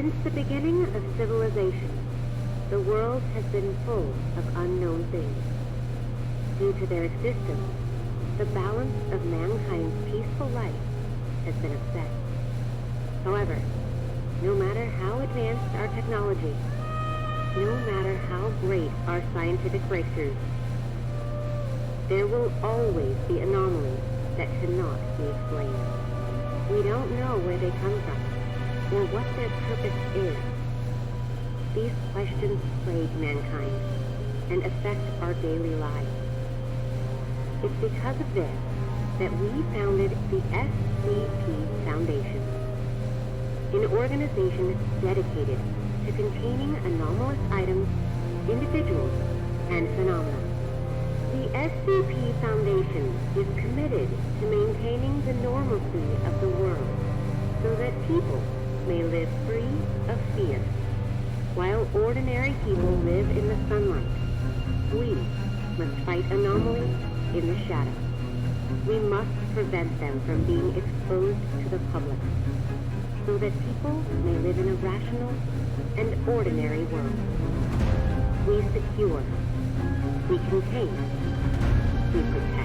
Since the beginning of civilization, the world has been full of unknown things. Due to their existence, the balance of mankind's peaceful life has been upset. However, no matter how advanced our technology, no matter how great our scientific breakthroughs, there will always be anomalies that cannot be explained. We don't know where they come from or what their purpose is. These questions plague mankind and affect our daily lives. It's because of this that we founded the SCP Foundation, an organization dedicated to containing anomalous items, individuals, and phenomena. The SCP Foundation is committed to maintaining the normalcy of the world so that people may live free of fear. While ordinary people live in the sunlight, we must fight anomalies in the shadows. We must prevent them from being exposed to the public so that people may live in a rational and ordinary world. We secure, we contain, we protect.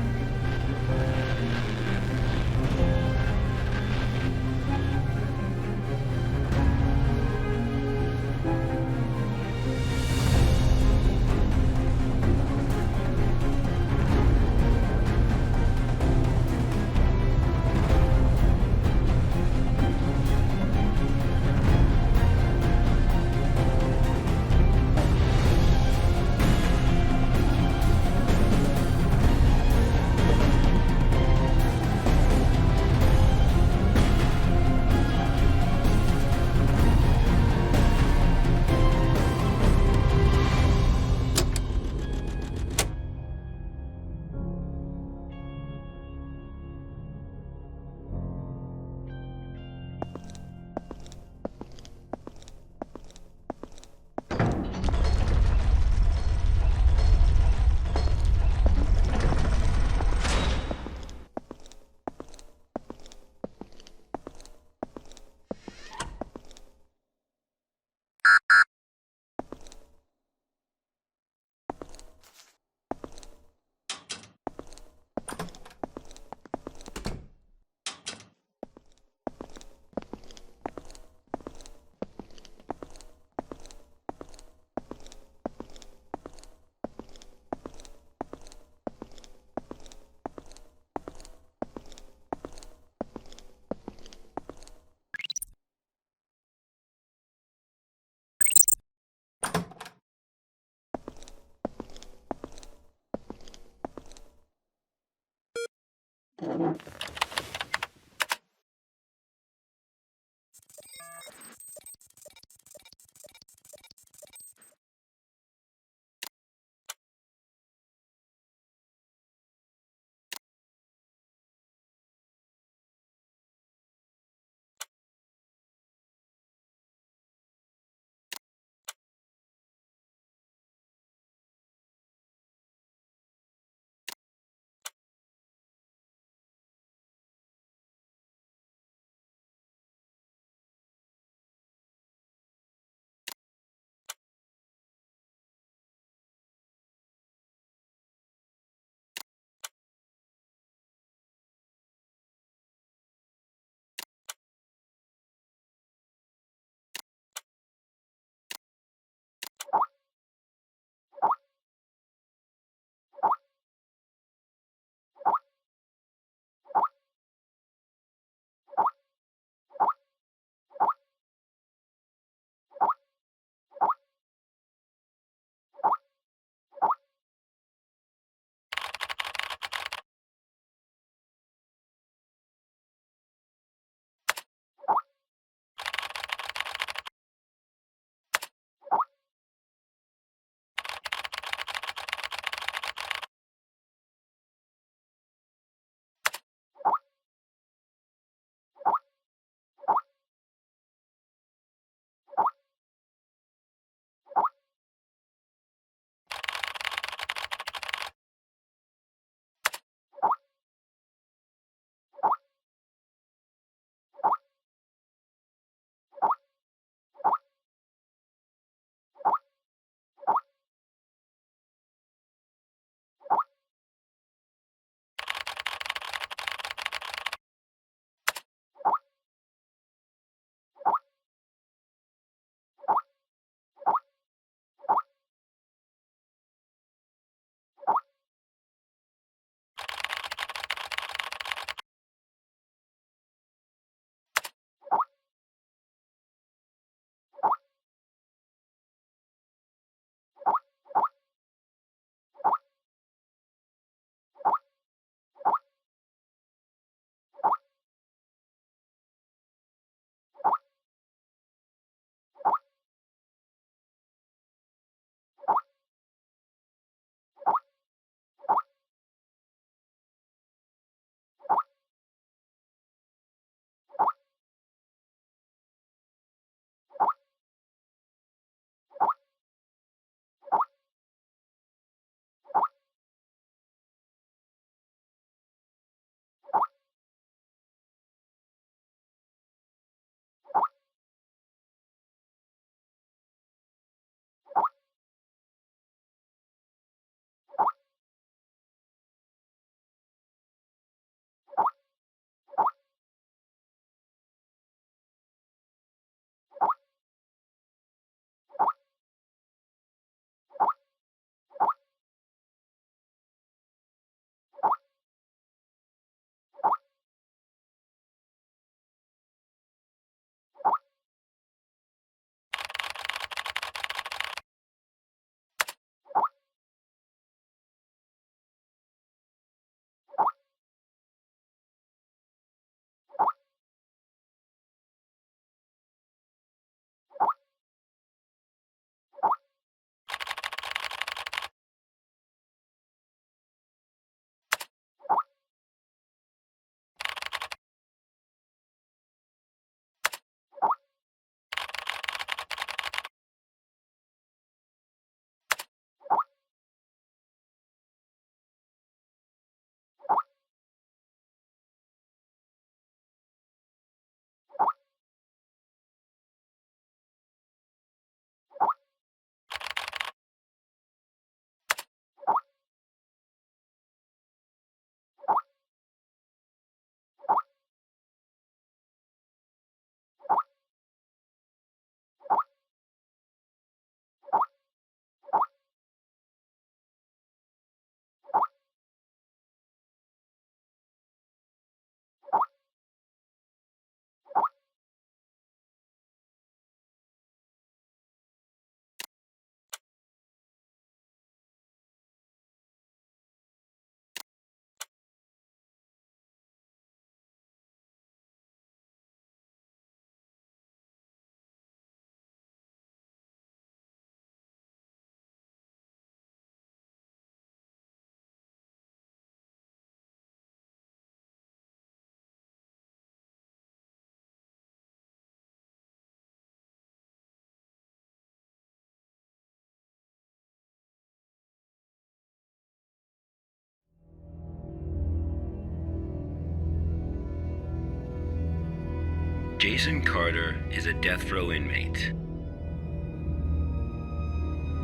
Jason Carter is a death row inmate.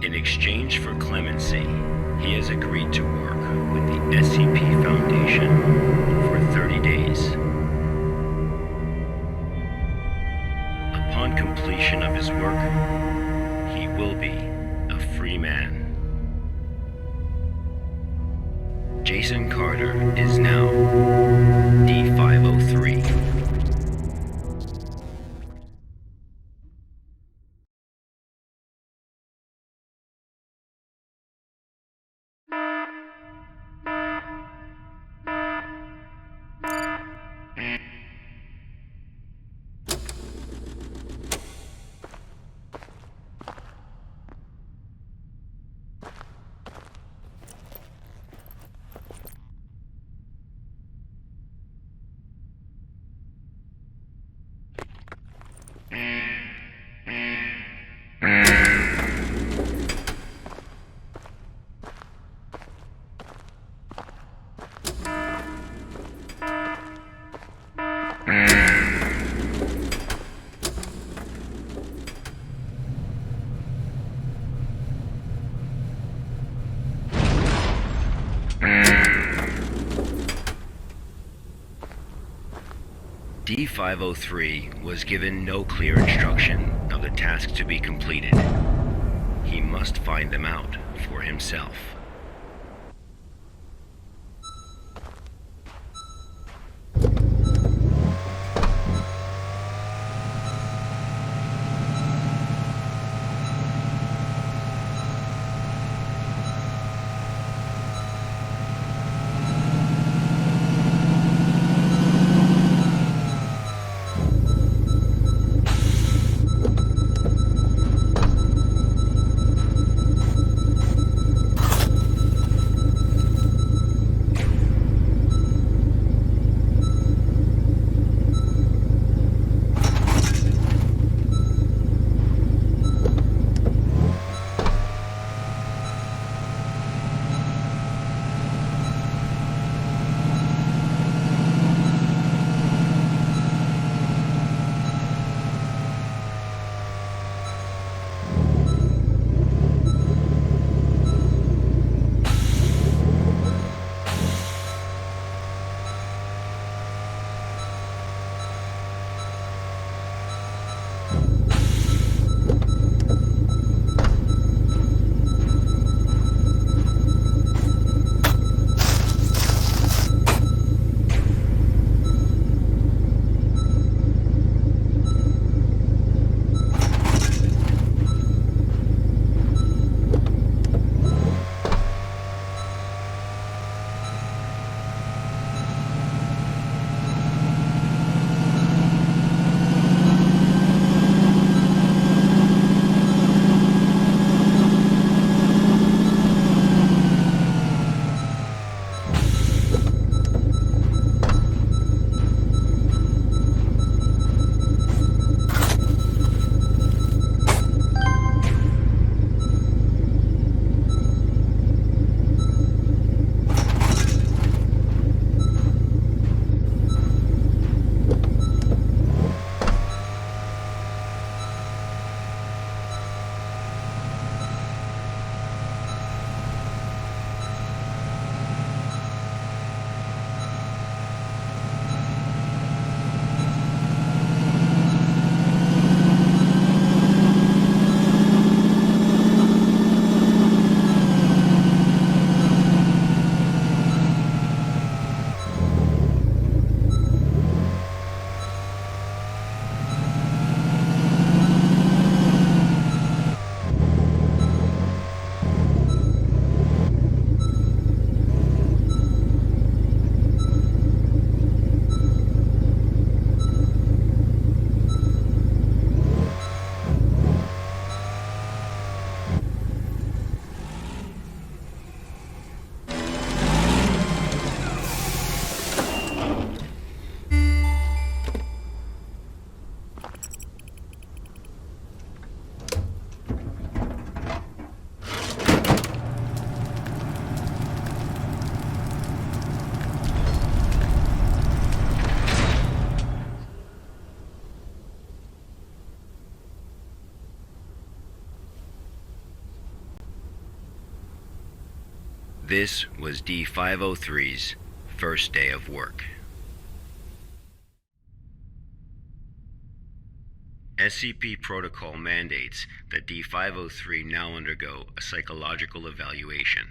In exchange for clemency, he has agreed to work with the SCP Foundation for 30 days. Upon completion of his work, he will be a free man. Jason Carter is now D503. D503 was given no clear instruction of the task to be completed. He must find them out for himself. This was D503's first day of work. SCP protocol mandates that D503 now undergo a psychological evaluation.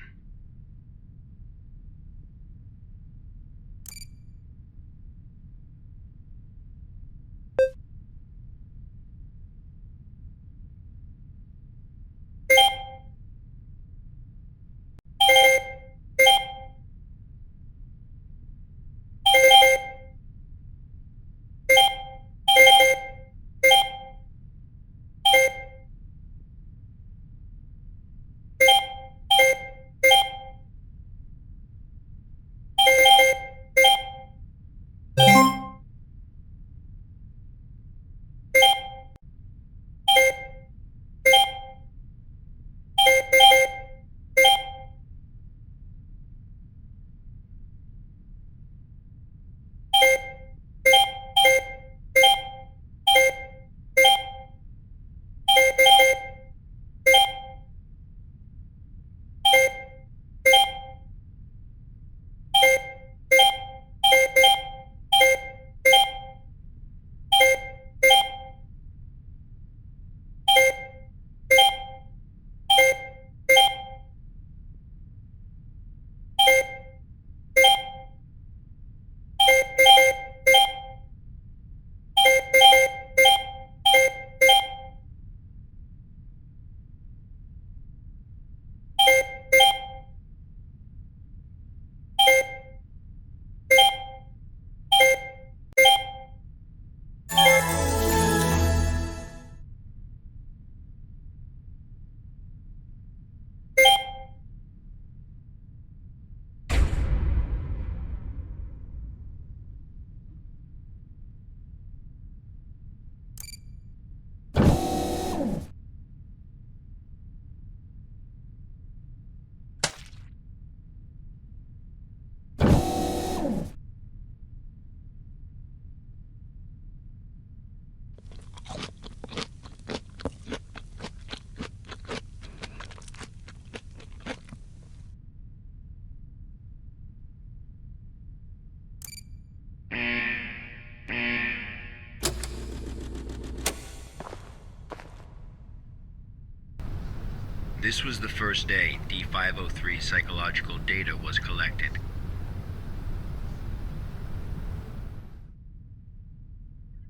This was the first day D503 psychological data was collected.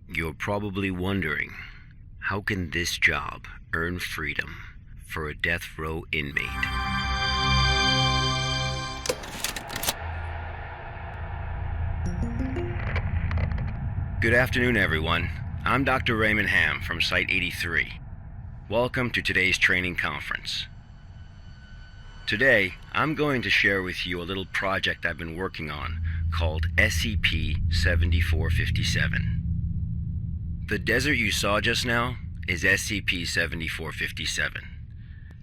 You're probably wondering, how can this job earn freedom for a death row inmate? Good afternoon, everyone. I'm Dr. Raymond Ham from Site 83. Welcome to today's training conference. Today, I'm going to share with you a little project I've been working on called SCP-7457. The desert you saw just now is SCP-7457.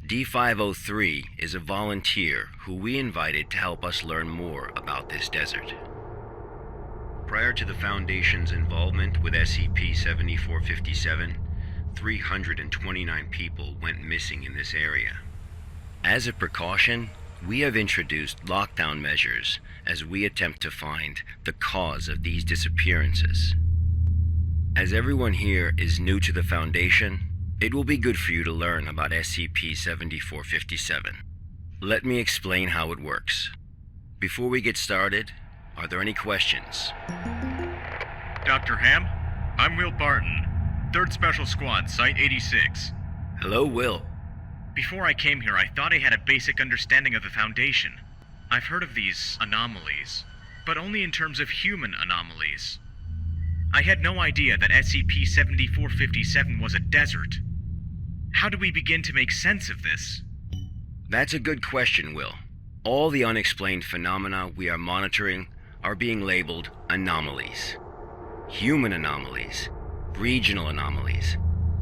D503 is a volunteer who we invited to help us learn more about this desert. Prior to the Foundation's involvement with SCP-7457, 329 people went missing in this area. As a precaution, we have introduced lockdown measures as we attempt to find the cause of these disappearances. As everyone here is new to the Foundation, it will be good for you to learn about SCP-7457. Let me explain how it works. Before we get started, are there any questions? Dr. Ham, I'm Will Barton, 3rd Special Squad, Site 86. Hello, Will. Before I came here, I thought I had a basic understanding of the Foundation. I've heard of these anomalies, but only in terms of human anomalies. I had no idea that SCP-7457 was a desert. How do we begin to make sense of this? That's a good question, Will. All the unexplained phenomena we are monitoring are being labeled anomalies. Human anomalies, regional anomalies,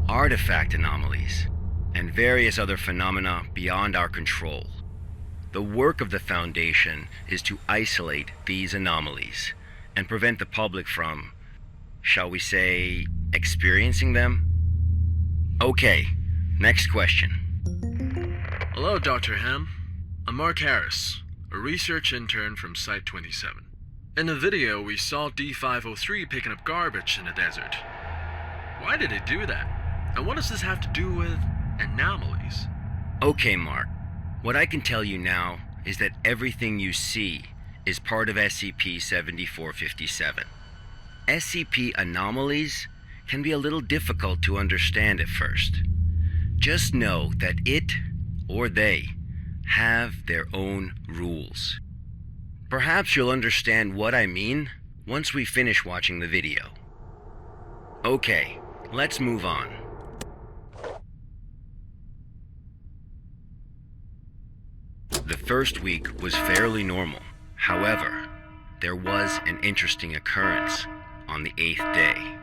artifact anomalies, and various other phenomena beyond our control. The work of the Foundation is to isolate these anomalies and prevent the public from, shall we say, experiencing them? Okay, next question. Hello, Dr. Ham. I'm Mark Harris, a research intern from Site 27. In the video, we saw D503 picking up garbage in the desert. Why did he do that? And what does this have to do with anomalies? Okay, Mark. What I can tell you now is that everything you see is part of SCP-7457. SCP anomalies can be a little difficult to understand at first. Just know that it, or they, have their own rules. Perhaps you'll understand what I mean once we finish watching the video. Okay, let's move on. The first week was fairly normal. However, there was an interesting occurrence on the 8th day.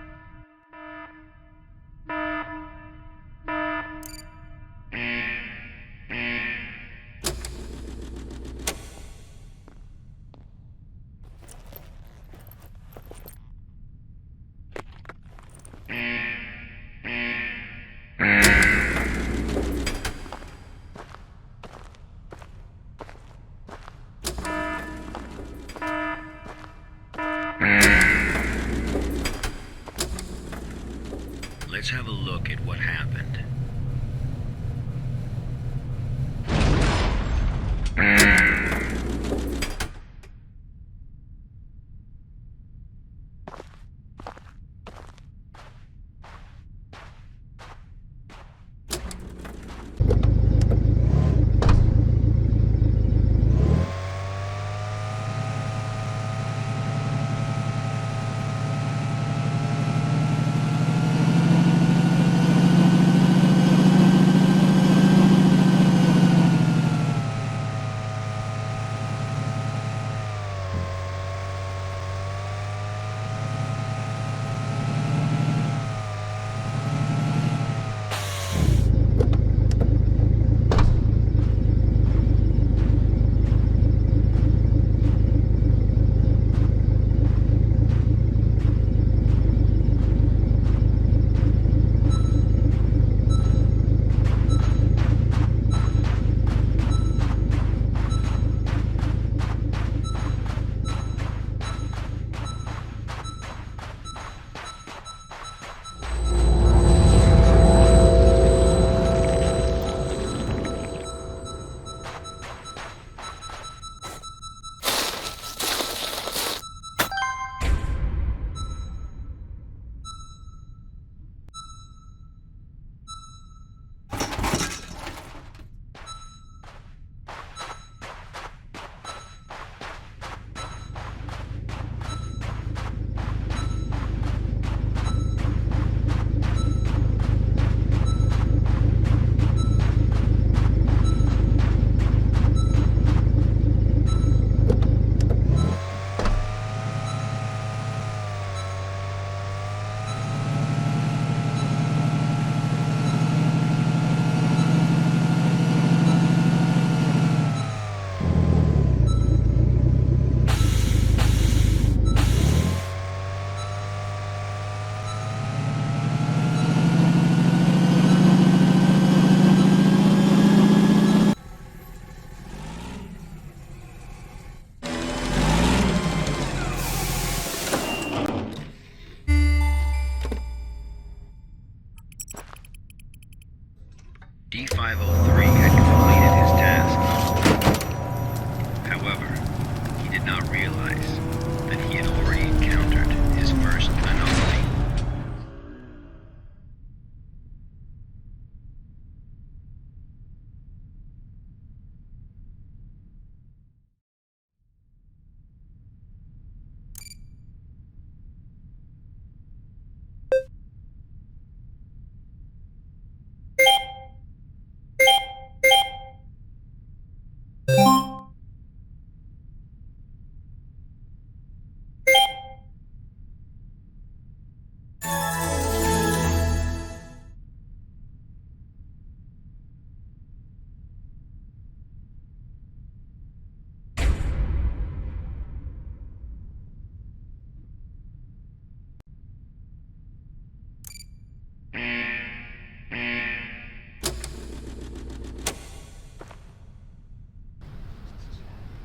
Let's have a look at what happened. D503 had completed his task. However, he did not realize that he had already encountered his first anomaly.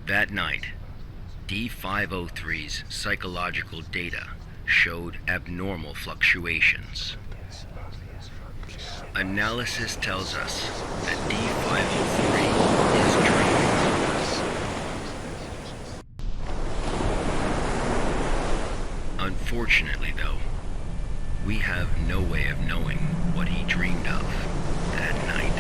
That night, D503's psychological data showed abnormal fluctuations. Analysis tells us that D503 is dreaming. Unfortunately, though, we have no way of knowing what he dreamed of that night.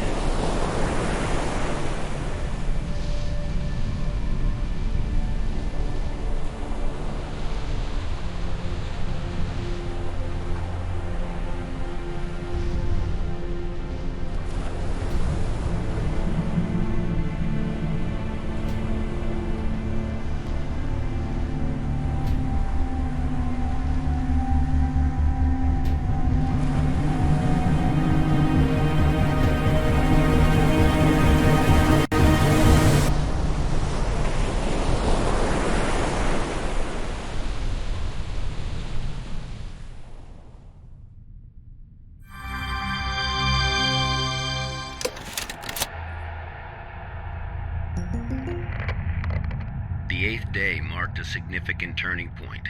The eighth day marked a significant turning point,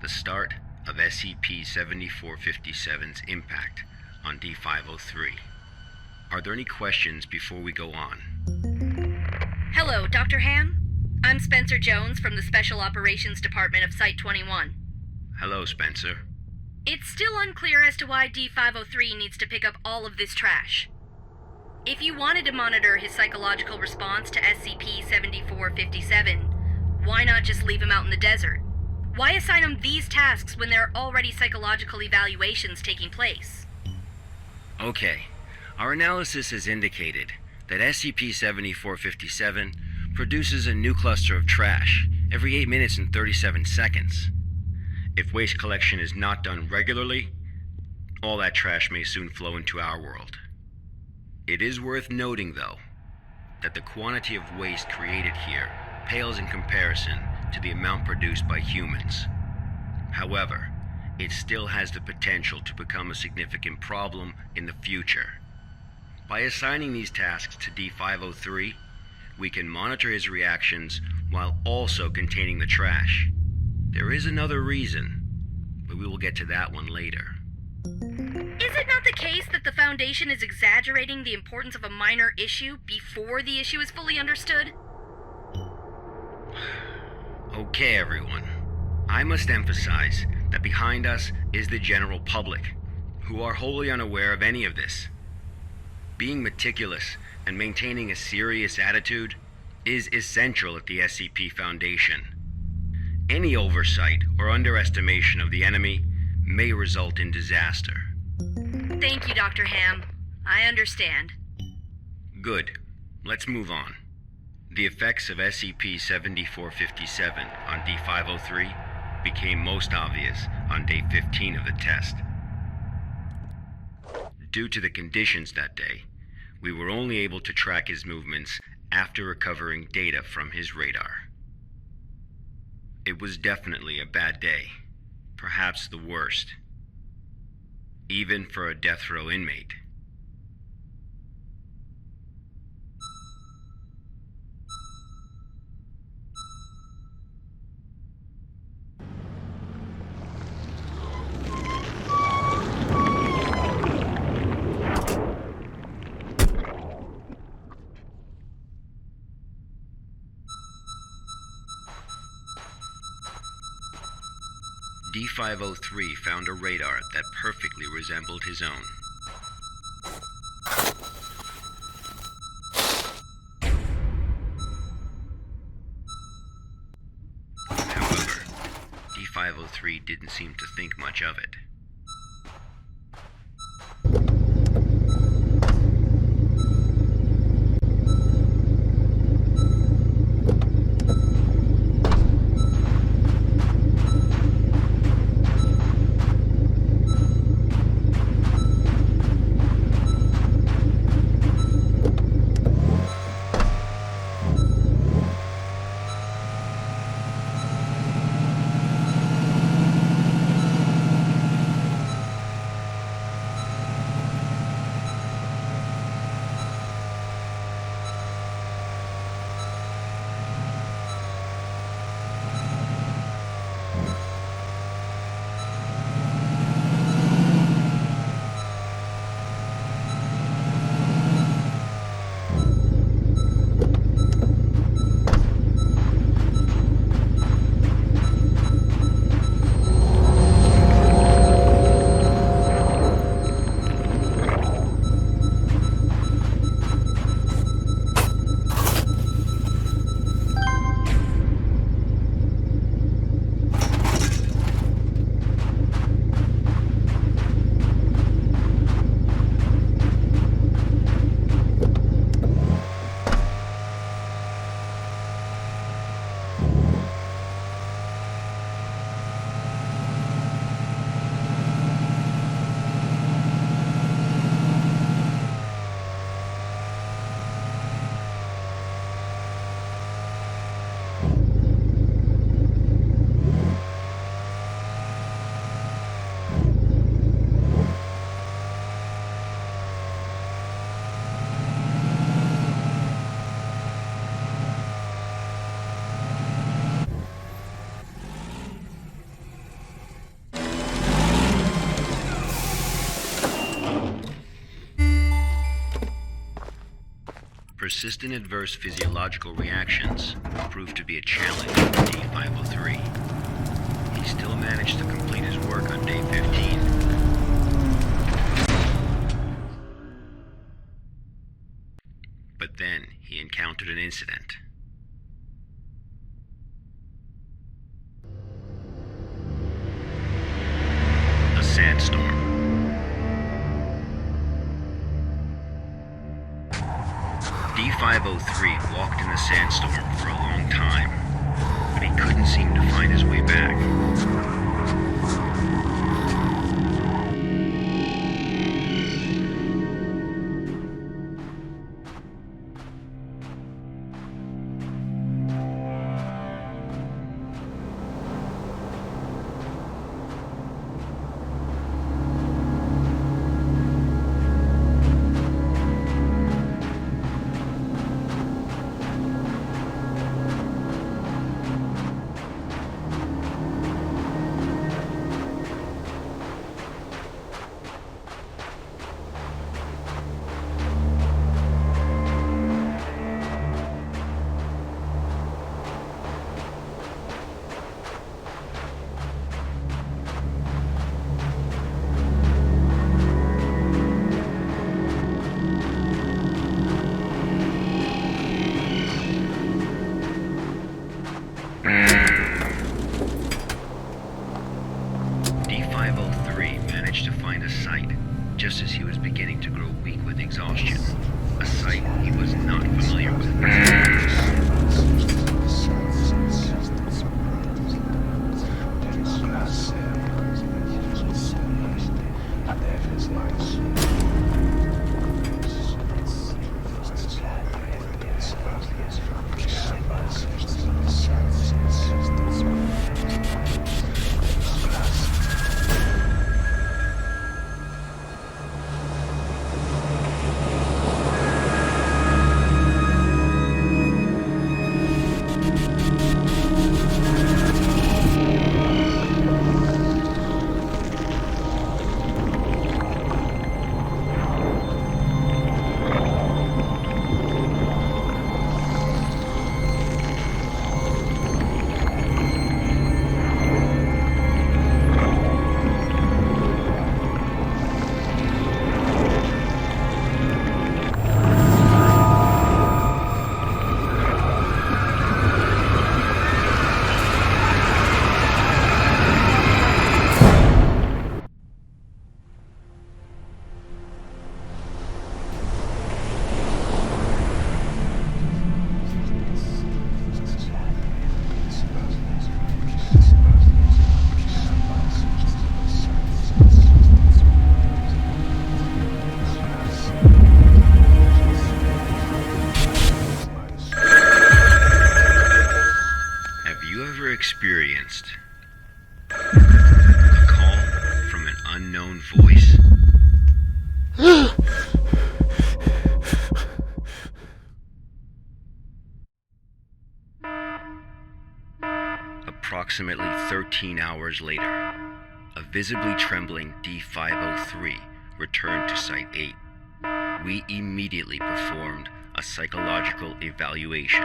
the start of SCP-7457's impact on D503. Are there any questions before we go on? Hello, Dr. Ham. I'm Spencer Jones from the Special Operations Department of Site-21. Hello, Spencer. It's still unclear as to why D503 needs to pick up all of this trash. If you wanted to monitor his psychological response to SCP-7457, why not just leave him out in the desert? Why assign him these tasks when there are already psychological evaluations taking place? Okay, our analysis has indicated that SCP-7457 produces a new cluster of trash every 8 minutes and 37 seconds. If waste collection is not done regularly, all that trash may soon flow into our world. It is worth noting, though, that the quantity of waste created here pales in comparison to the amount produced by humans. However, it still has the potential to become a significant problem in the future. By assigning these tasks to D503, we can monitor his reactions while also containing the trash. There is another reason, but we will get to that one later. Is it not the case that the Foundation is exaggerating the importance of a minor issue before the issue is fully understood? Okay, everyone. I must emphasize that behind us is the general public, who are wholly unaware of any of this. Being meticulous and maintaining a serious attitude is essential at the SCP Foundation. Any oversight or underestimation of the enemy may result in disaster. Thank you, Dr. Ham. I understand. Good. Let's move on. The effects of SCP-7457 on D503 became most obvious on day 15 of the test. Due to the conditions that day, we were only able to track his movements after recovering data from his radar. It was definitely a bad day, perhaps the worst, even for a death row inmate. D503 found a radar that perfectly resembled his own. However, D503 didn't seem to think much of it. persistent adverse physiological reactions proved to be a challenge for D503. He still managed to complete his work on day 15. But then he encountered an incident. A sandstorm. D503 walked in the sandstorm for a long time, but he couldn't seem to find his way back. D503 managed to find a sight just as he was beginning to grow weak with exhaustion. A sight he was not familiar with. Experienced a call from an unknown voice. Approximately 13 hours later, a visibly trembling D503 returned to Site 8. We immediately performed a psychological evaluation.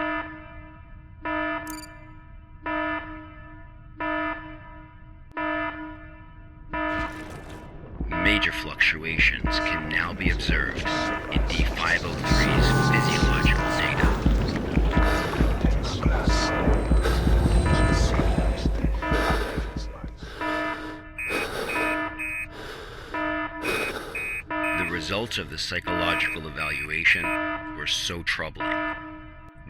Major fluctuations can now be observed in D503's physiological data. The results of the psychological evaluation were so troubling,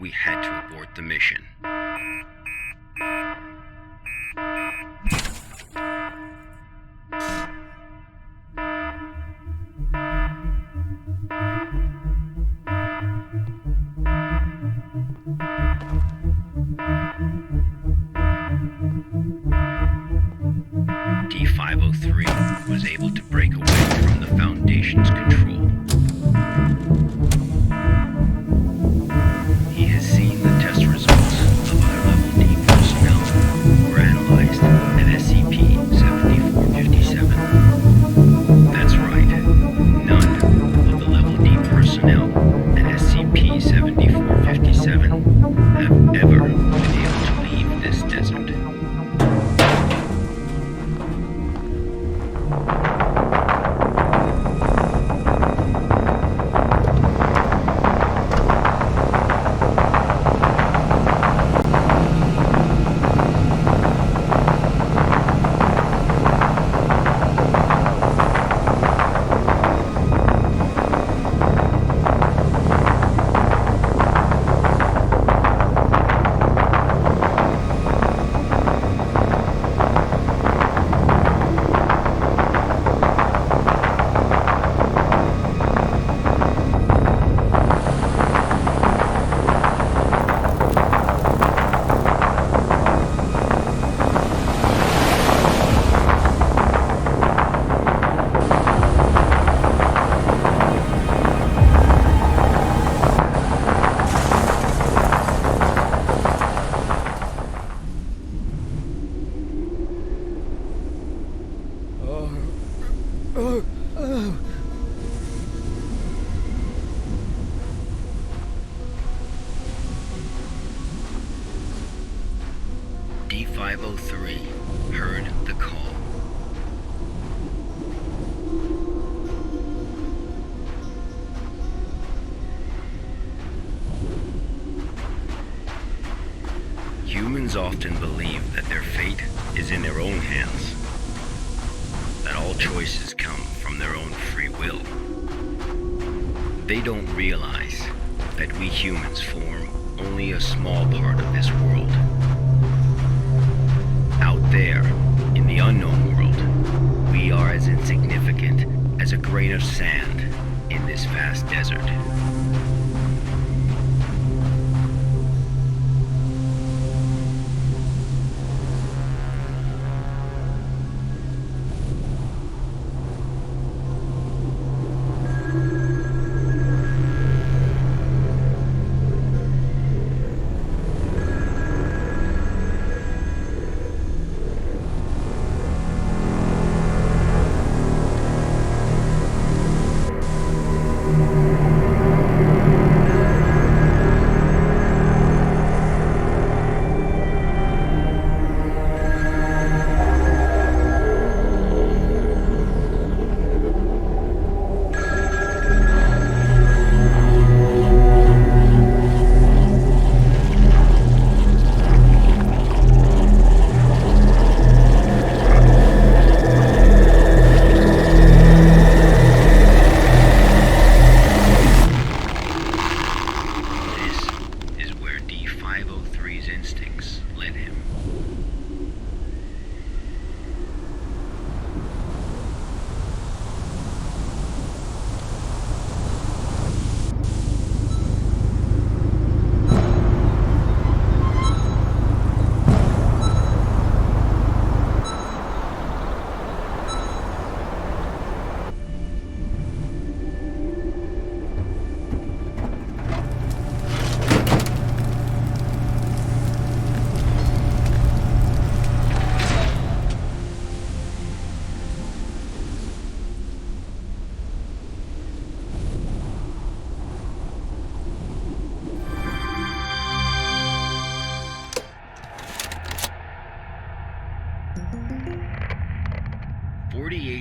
we had to abort the mission. D503 was able to break away from the Foundation's control. He has seen the test results of other level D503 heard the call. Humans often believe that their fate is in their own hands, that all choices come from their own free will. They don't realize that we humans form only a small part of this world. Out there, in the unknown world, we are as insignificant as a grain of sand in this vast desert.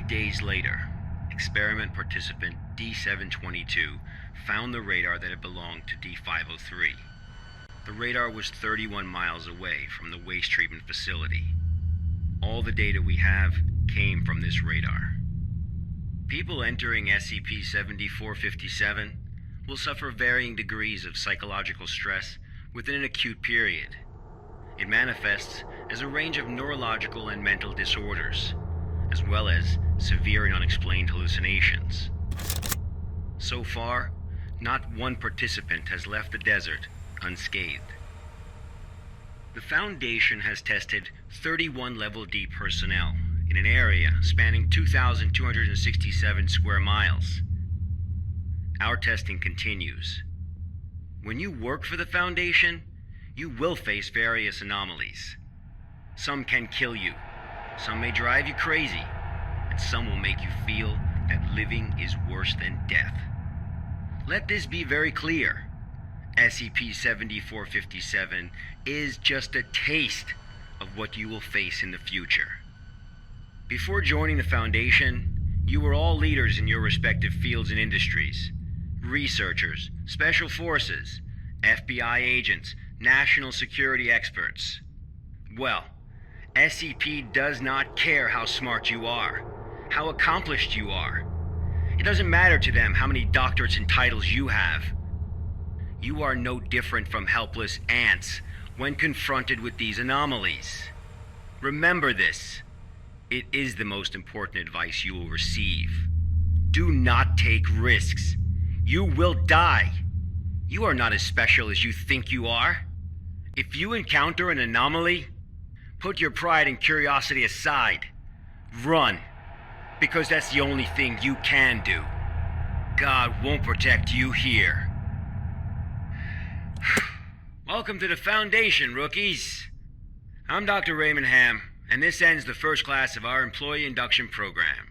Days later, experiment participant D722 found the radar that had belonged to D503. The radar was 31 miles away from the waste treatment facility. All the data we have came from this radar. People entering SCP-7457 will suffer varying degrees of psychological stress within an acute period. It manifests as a range of neurological and mental disorders, as well as severe and unexplained hallucinations. So far, not one participant has left the desert unscathed. The Foundation has tested 31 Level D personnel in an area spanning 2,267 square miles. Our testing continues. When you work for the Foundation, you will face various anomalies. Some can kill you, some may drive you crazy, and some will make you feel that living is worse than death. Let this be very clear. SCP-7457 is just a taste of what you will face in the future. Before joining the Foundation, you were all leaders in your respective fields and industries. Researchers, special forces, FBI agents, national security experts. Well, SCP does not care how smart you are, how accomplished you are. It doesn't matter to them how many doctorates and titles you have. You are no different from helpless ants when confronted with these anomalies. Remember this. It is the most important advice you will receive. Do not take risks. You will die. You are not as special as you think you are. If you encounter an anomaly, put your pride and curiosity aside. Run, because that's the only thing you can do. God won't protect you here. Welcome to the Foundation, rookies. I'm Dr. Raymond Ham, and this ends the first class of our employee induction program.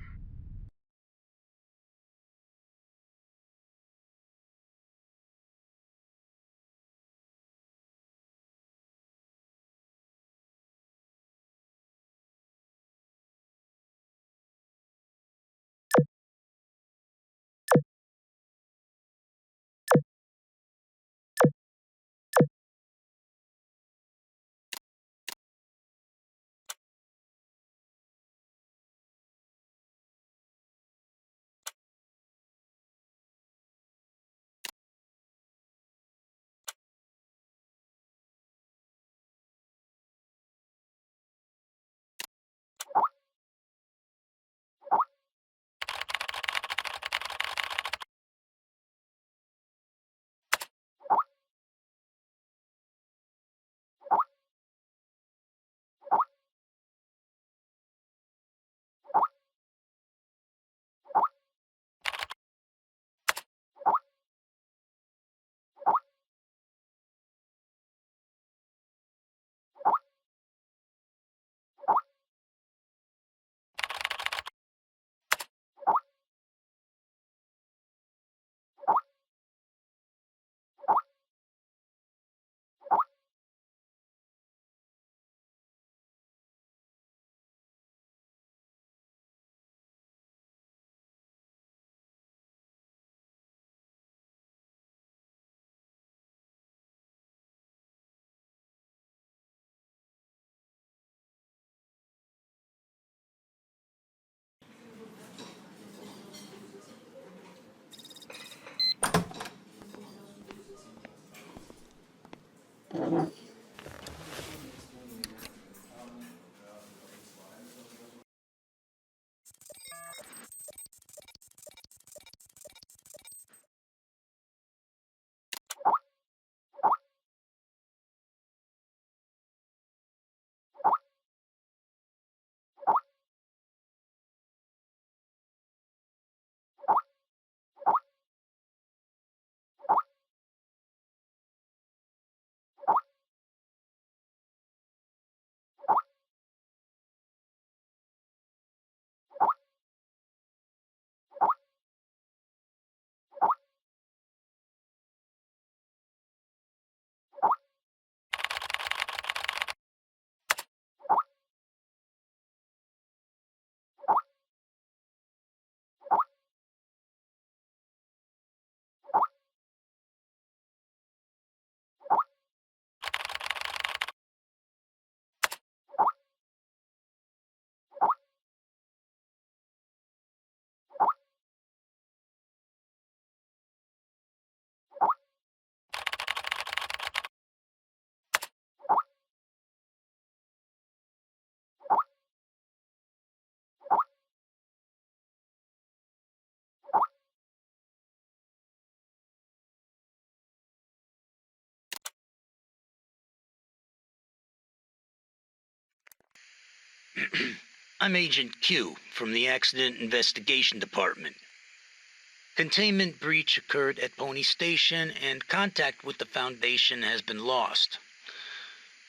I'm Agent Q from the Accident Investigation Department. Containment breach occurred at Pony Station and contact with the Foundation has been lost.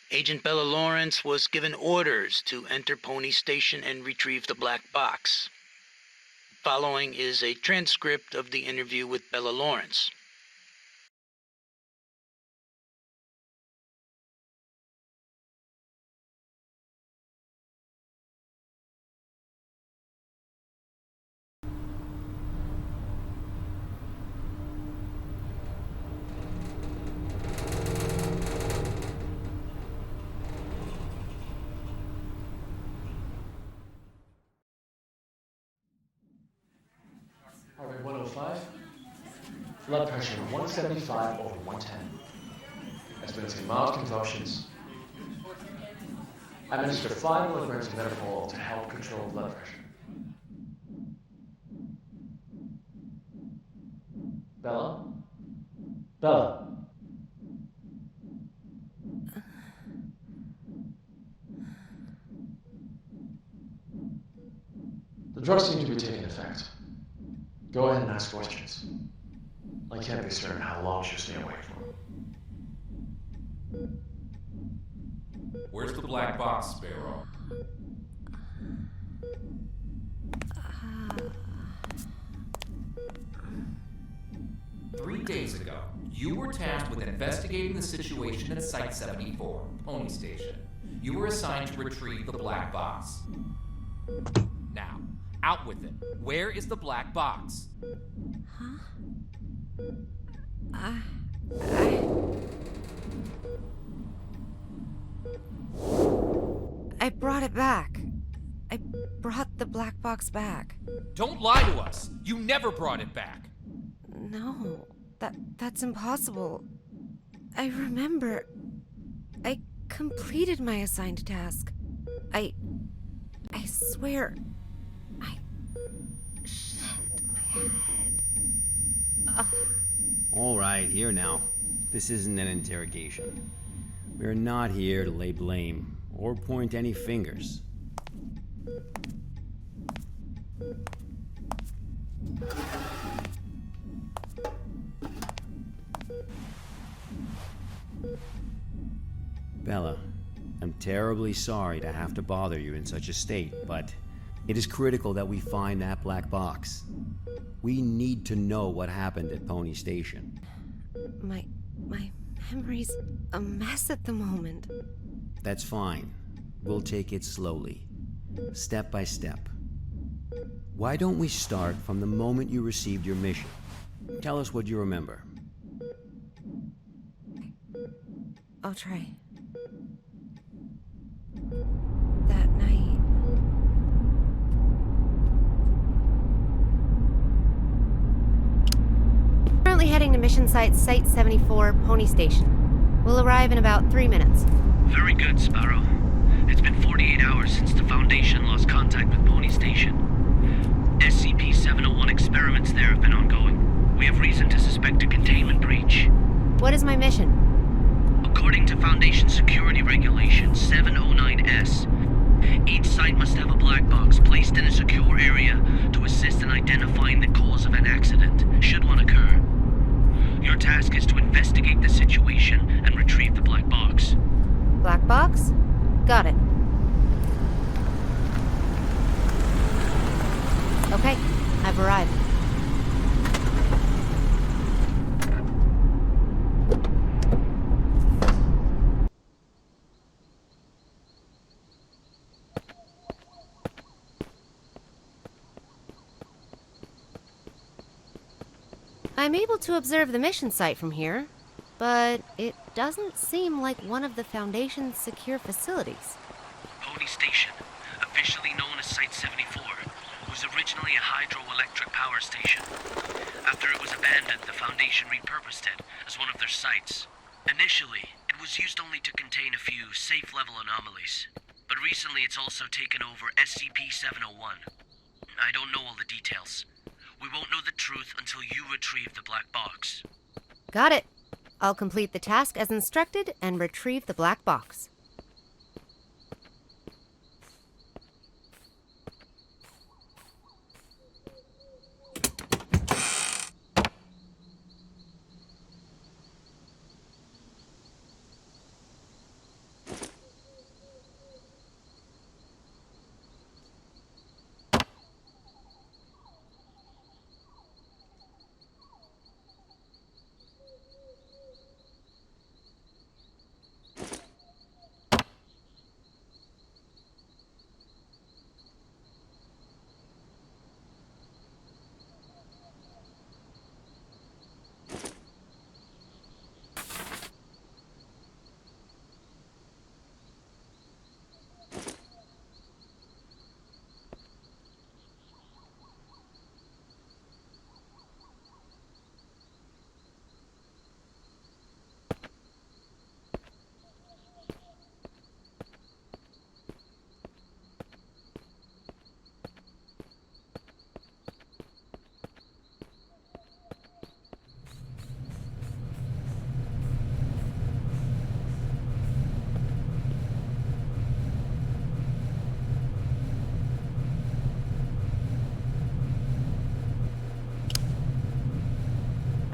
Agent Bella Lawrence was given orders to enter Pony Station and retrieve the black box. Following is a transcript of the interview with Bella Lawrence. Heart rate 105. Blood pressure 175 over 110. Experiencing mild convulsions. Administer 5 milligrams of metformin to help control blood pressure. Bella? Bella? The drugs seem to be taking effect. Go ahead and ask questions. I can't be certain how long she'll stay awake for. Where's the black box, Sparrow? Three days ago, you were tasked with investigating the situation at Site 74, Pony Station. You were assigned to retrieve the black box. Now, out with it. Where is the black box? Huh? I brought it back. I brought the black box back. Don't lie to us! You never brought it back! No, that's impossible. I remember. I completed my assigned task. I swear. Shit, my head. All right, here now. This isn't an interrogation. We're not here to lay blame or point any fingers. Bella, I'm terribly sorry to have to bother you in such a state, but it is critical that we find that black box. We need to know what happened at Pony Station. My memory's a mess at the moment. That's fine. We'll take it slowly, step by step. Why don't we start from the moment you received your mission? Tell us what you remember. I'll try. That night. Currently heading to mission site 74, Pony Station. We'll arrive in about 3 minutes. Very good, Sparrow. It's been 48 hours since the Foundation lost contact with Pony Station. SCP-701 experiments there have been ongoing. We have reason to suspect a containment breach. What is my mission? According to Foundation Security Regulation 709S, each site must have a black box placed in a secure area to assist in identifying the cause of an accident, should one occur. Your task is to investigate the situation and retrieve the black box. Black box? Got it. Okay, I've arrived. I'm able to observe the mission site from here, but it doesn't seem like one of the Foundation's secure facilities. Pony Station, officially known as Site 74, was originally a hydroelectric power station. After it was abandoned, the Foundation repurposed it as one of their sites. Initially, it was used only to contain a few safe-level anomalies, but recently it's also taken over SCP-701. I don't know all the details. We won't know the truth until you retrieve the black box. Got it. I'll complete the task as instructed and retrieve the black box.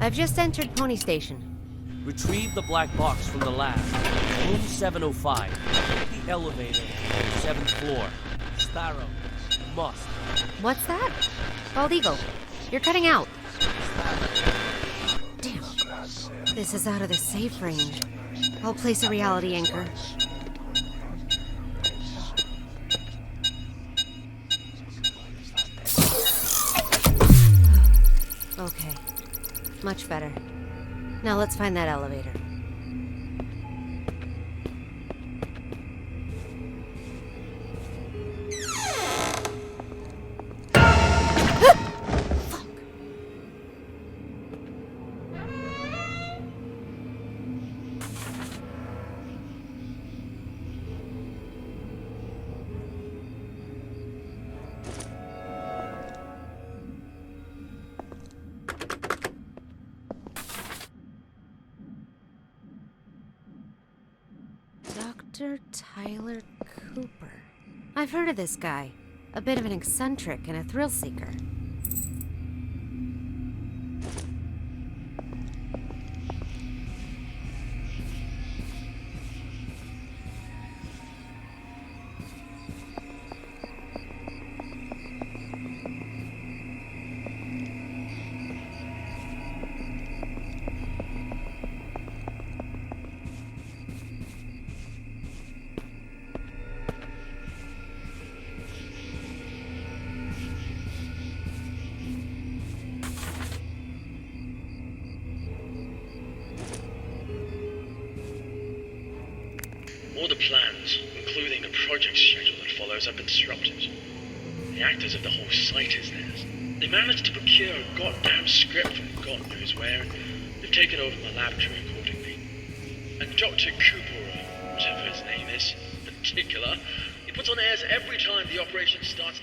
I've just entered Pony Station. Retrieve the black box from the lab. Room 705. The elevator. 7th floor. Sparrow. Must. What's that? Bald Eagle, you're cutting out. Damn. This is out of the safe range. I'll place a reality anchor. Okay. Much better. Now let's find that elevator. Dr. Tyler Cooper. I've heard of this guy. A bit of an eccentric and a thrill seeker. All the plans, including the project schedule that follows, have been disrupted. The actors of the whole site is theirs. They managed to procure a goddamn script from God knows where, and they've taken over my laboratory accordingly. And Dr. Cooper, whatever his name is, in particular, he puts on airs every time the operation starts.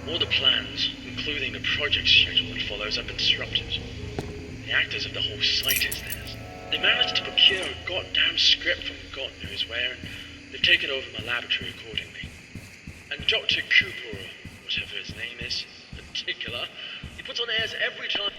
All the plans, including the project schedule that follows, have been disrupted. The actors of the whole site is theirs. They managed to procure a goddamn script from God knows where, and they've taken over my laboratory accordingly. And Dr. Cooper, or whatever his name is, in particular, he puts on airs every time.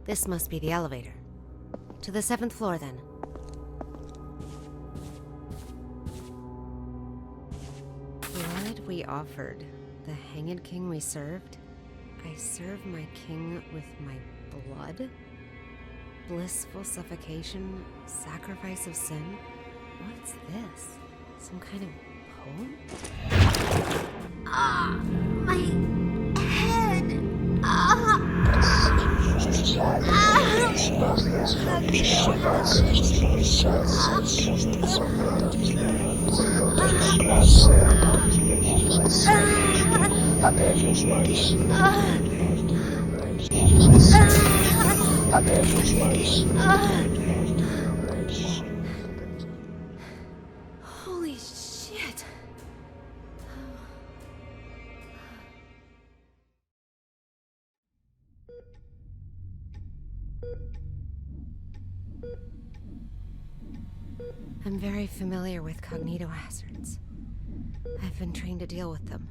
This must be the elevator. To the 7th floor, then. Blood we offered, the hanged king we served. I serve my king with my blood? Blissful suffocation, sacrifice of sin? What's this? Some kind of poem? Ah, my head. Holy shit. I'm very familiar with cognitohazards. I've been trained to deal with them.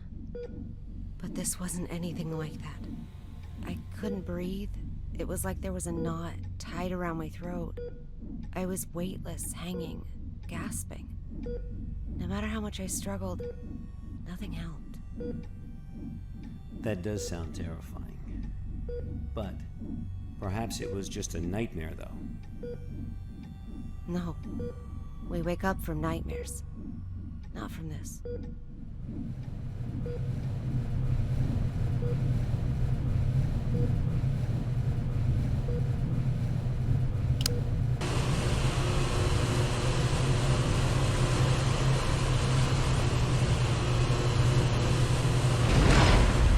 But this wasn't anything like that. I couldn't breathe. It was like there was a knot tied around my throat. I was weightless, hanging, gasping. No matter how much I struggled, nothing helped. That does sound terrifying. But perhaps it was just a nightmare, though. No. We wake up from nightmares. Not from this.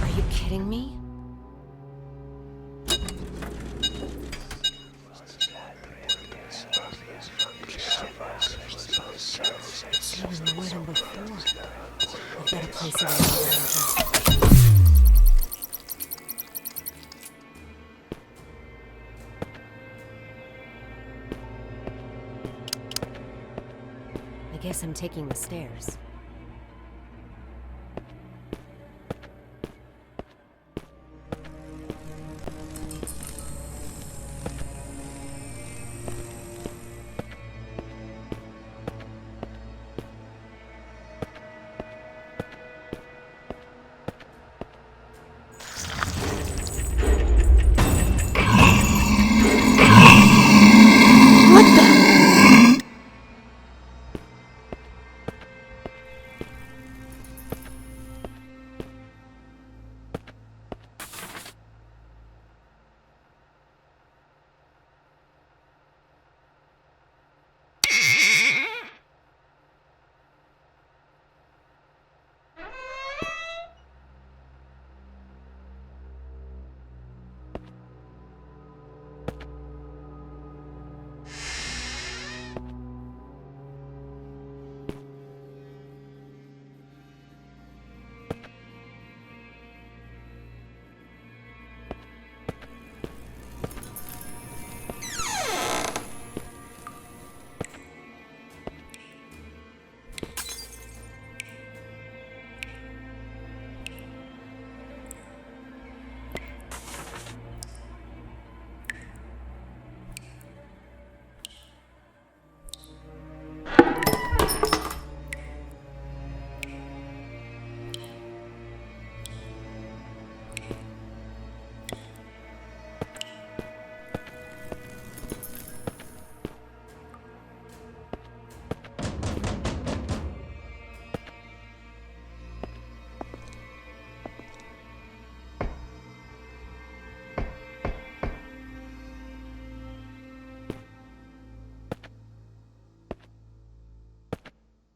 Are you kidding me? It's even more than before. I've got to place it in the I guess I'm taking the stairs.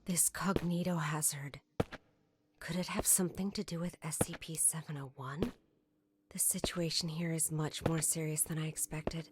This cognitohazard. Could it have something to do with SCP-701? The situation here is much more serious than I expected.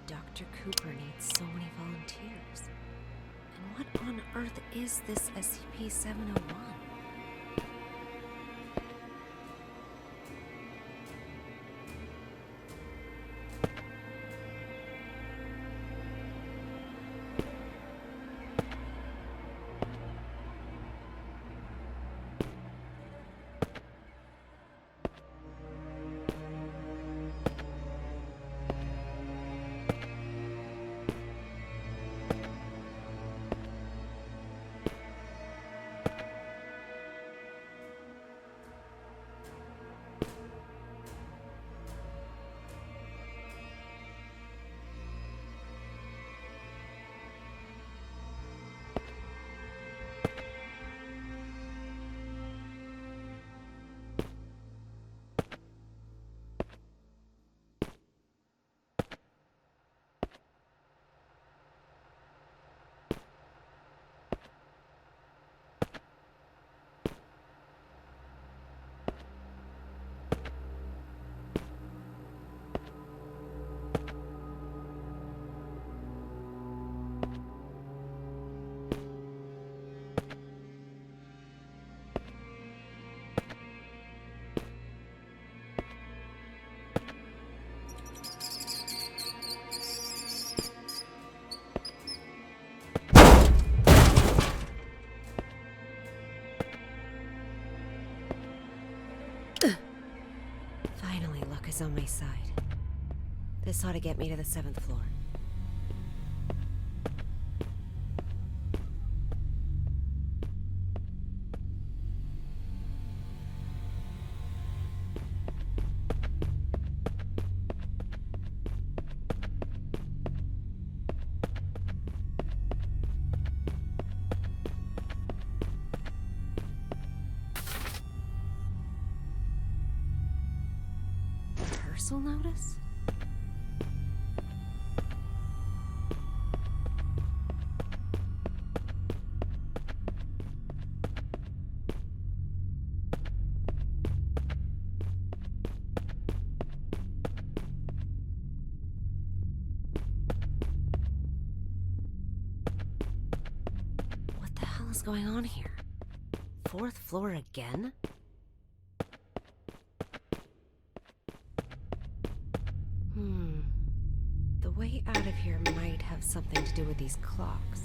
Dr. Cooper needs so many volunteers? And what on earth is this SCP-701? Finally, luck is on my side. This ought to get me to the 7th floor. Rehearsal notice? What the hell is going on here? 4th floor again? The way out of here might have something to do with these clocks.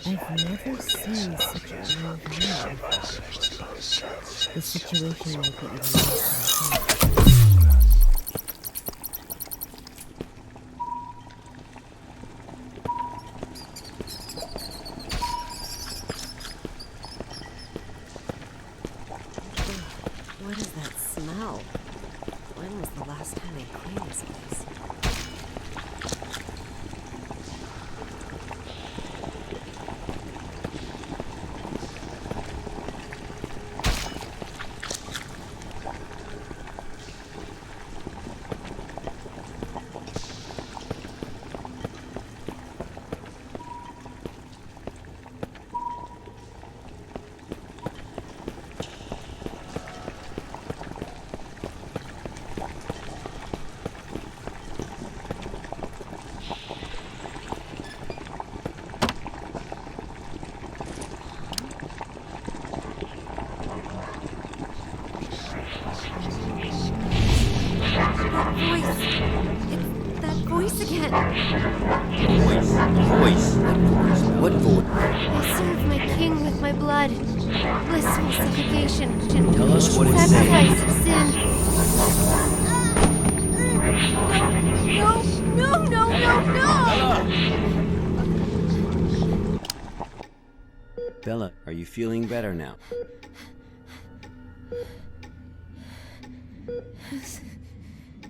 I've never seen such a low value. The situation will put you in What is that smell? When was the last time I cleaned this place? What voice? I serve my king with my blood. Blissful suffocation. Tell us what it says. Sacrifice of sin. No! Bella, are you feeling better now?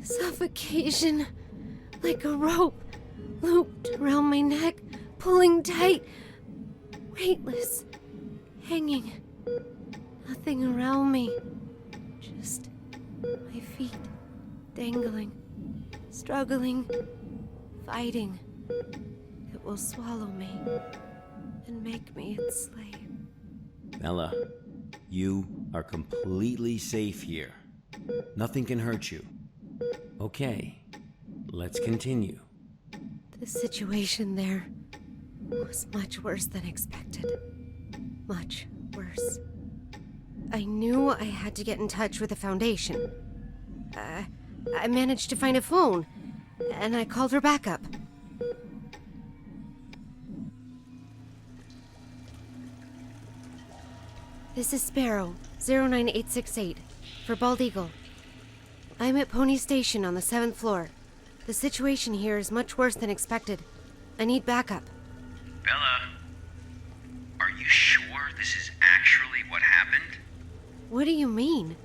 Suffocation. Like a rope. Looped around my neck. Pulling tight. Weightless. Hanging. Nothing around me. Just my feet. Dangling. Struggling. Fighting. It will swallow me. And make me its slave. Bella, you are completely safe here. Nothing can hurt you. Okay, let's continue. The situation there was much worse than expected. Much worse. I knew I had to get in touch with the Foundation. I managed to find a phone, and I called for backup. This is Sparrow, 09868, for Bald Eagle. I'm at Pony Station on the 7th floor. The situation here is much worse than expected. I need backup. Bella, are you sure this is actually what happened? What do you mean?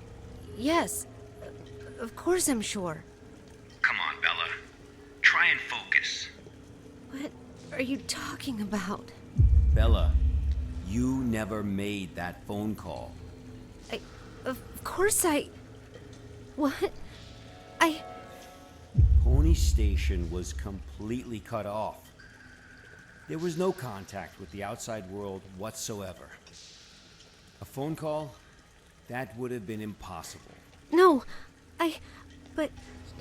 Yes, of course I'm sure. Come on, Bella. Try and focus. What are you talking about? Bella, you never made that phone call. Of course What? Pony Station was completely cut off. There was no contact with the outside world whatsoever. A phone call? That would have been impossible. No, but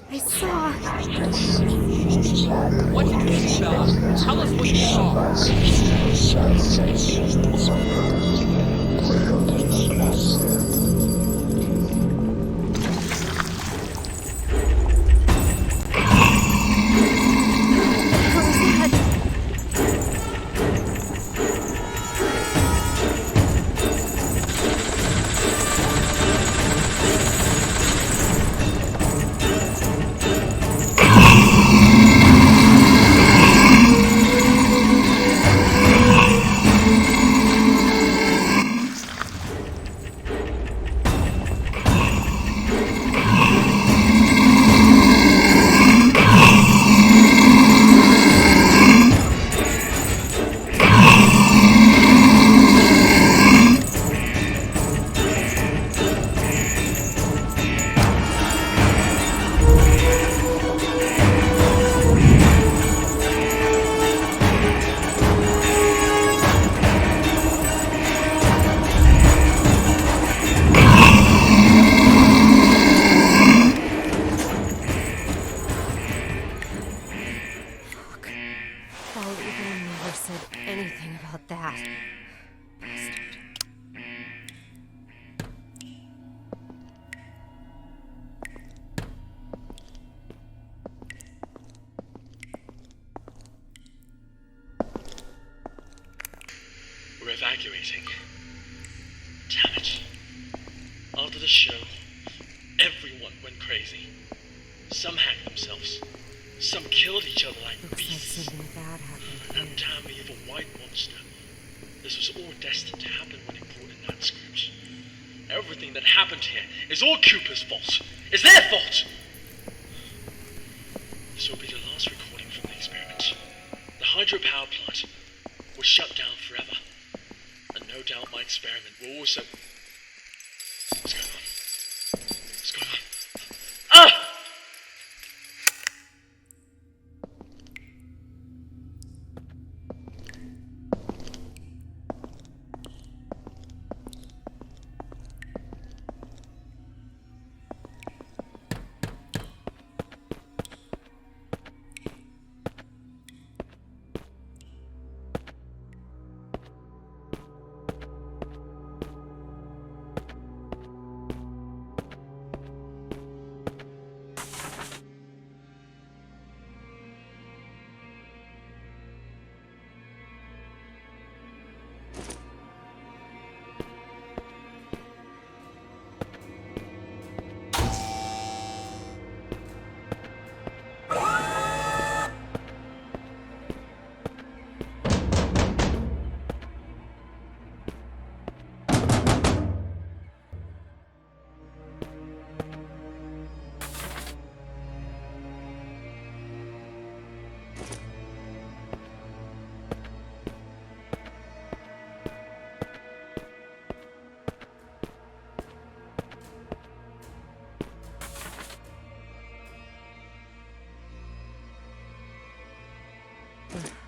I saw... What did you see, Bella? Tell us what you saw. We're evacuating. Damn it. After the show, everyone went crazy. Some hacked themselves. Some killed each other like beasts. Looks like something bad happened. That damn evil white monster. This was all destined to happen when he brought in that script. Everything that happened here is all Cooper's fault. It's their fault! This will be the last recording from the experiment. The hydropower plant was shut down forever. And no doubt my experiment will also... What's going on? What's going on? Ah!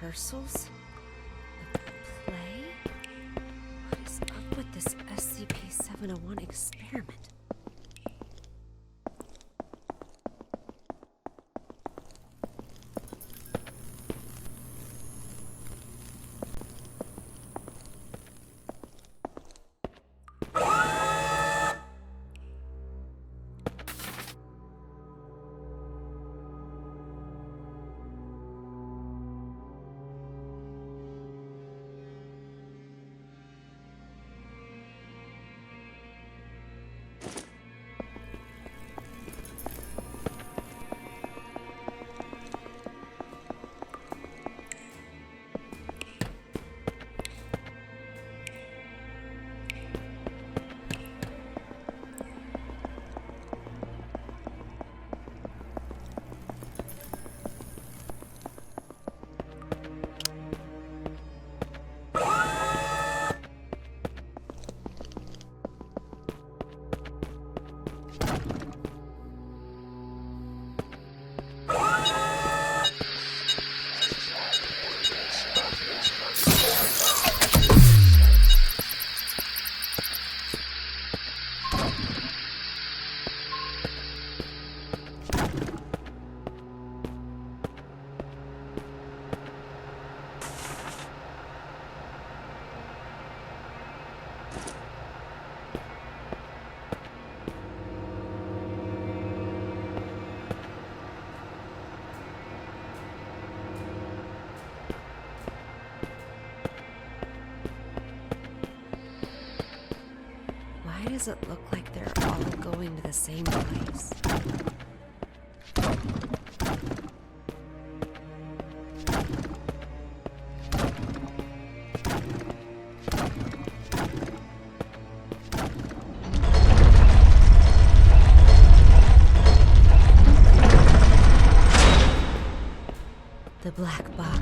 Rehearsals? Of the play? What is up with this SCP-701 experiment. Why does it look like they're all going to the same place? The black box.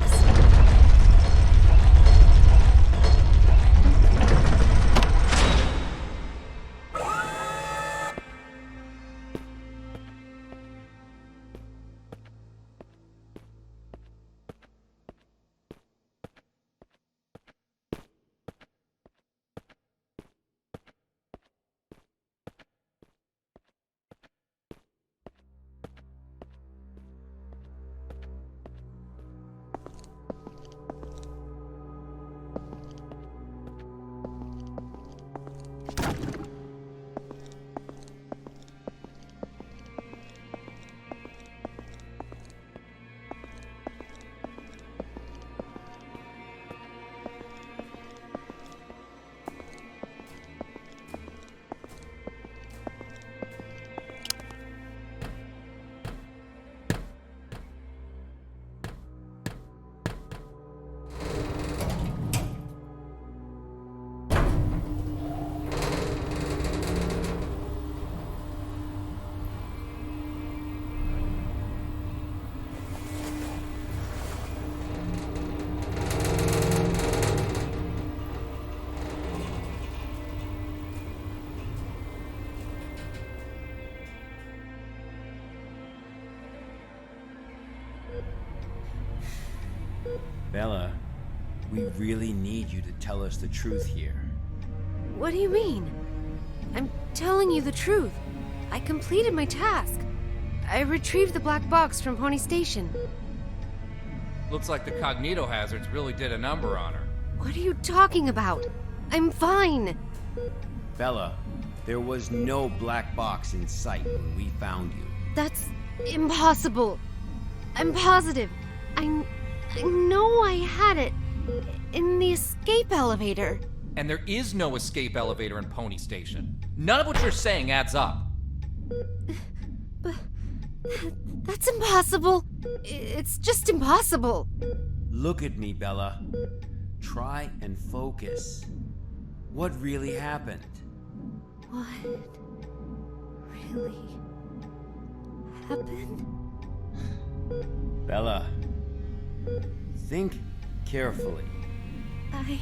Bella, we really need you to tell us the truth here. What do you mean? I'm telling you the truth. I completed my task. I retrieved the black box from Pony Station. Looks like the cognito hazards really did a number on her. What are you talking about? I'm fine. Bella, there was no black box in sight when we found you. That's impossible. I'm positive. I know I had it in the escape elevator. And there is no escape elevator in Pony Station. None of what you're saying adds up. But that's impossible. It's just impossible. Look at me, Bella. Try and focus. What really happened? What really happened? Bella, think carefully. I...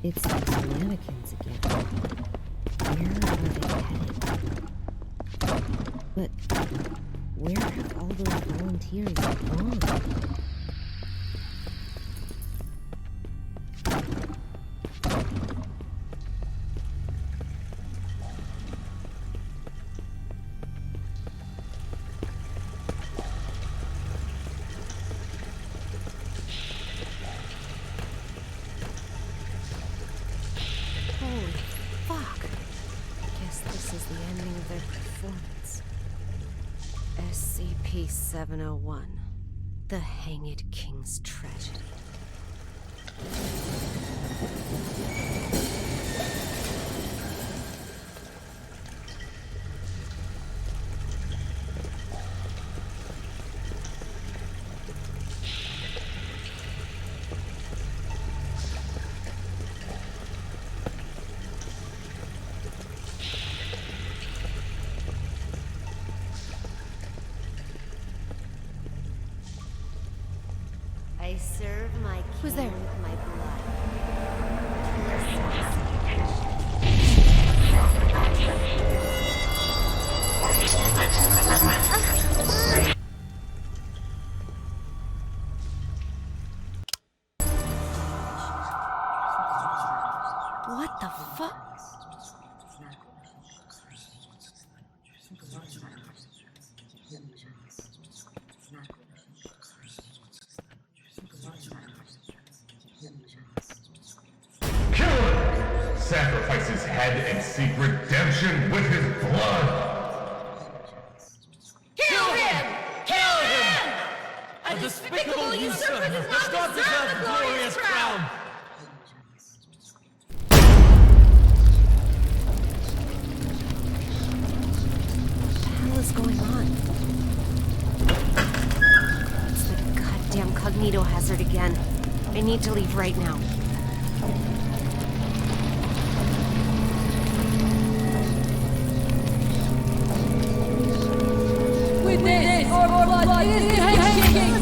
It's those mannequins again. Where are they headed? But where have all those volunteers gone? Holy fuck. Guess this is the ending of their performance. SCP-701. The Hanged King's Tragedy. I serve my king. Who's there? With my blood. What the fuck? Sacrifice his head and seek redemption with his blood! Kill him! Kill him! A despicable usurper does not deserve the glorious crown! What the hell is going on? It's the goddamn cognito hazard again. I need to leave right now. Witness or blood is the Hanged King!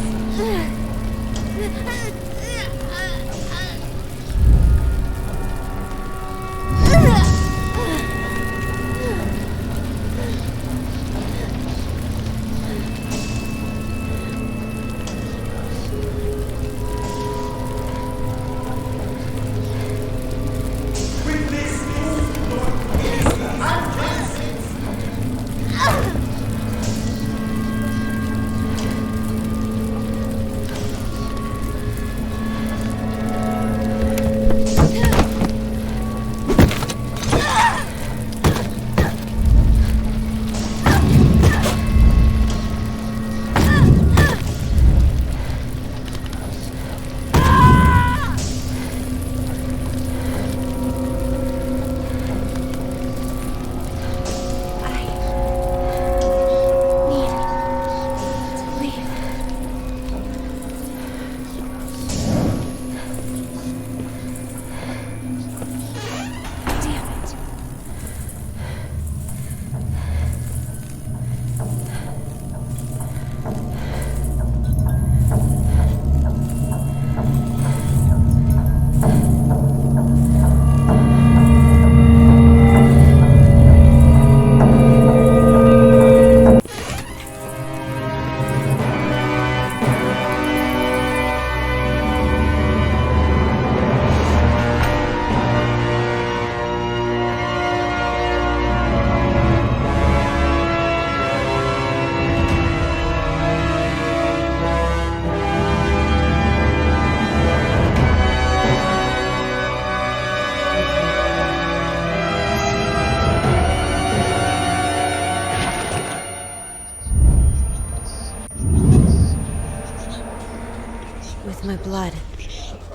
With my blood,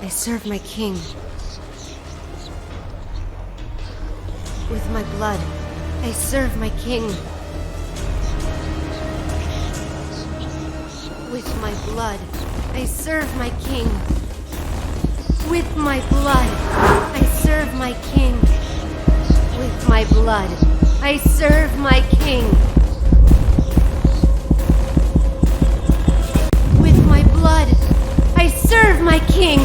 I serve my king. With my blood, I serve my king. With my blood, I serve my king. With my blood, I serve my king. With my blood, I serve my king. With my blood, I serve my king.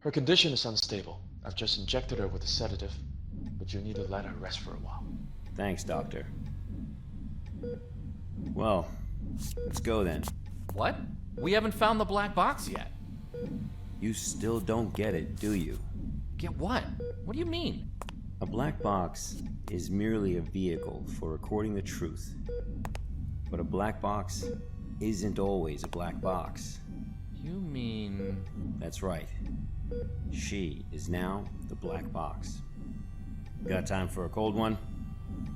Her condition is unstable. I've just injected her with a sedative, but you need to let her rest for a while. Thanks, Doctor. Well, let's go then. What? We haven't found the black box yet. You still don't get it, do you? Get what? What do you mean? A black box is merely a vehicle for recording the truth. But a black box isn't always a black box. You mean... That's right. She is now the black box. Got time for a cold one?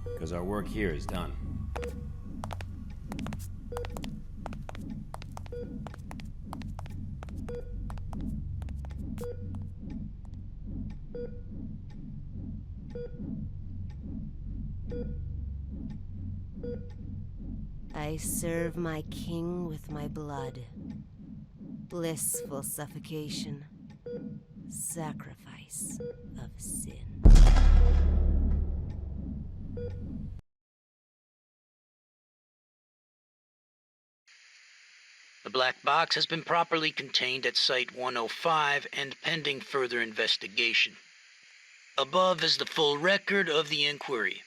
Because our work here is done. I serve my king with my blood. Blissful suffocation. Sacrifice of sin. The black box has been properly contained at Site 105 and pending further investigation. Above is the full record of the inquiry.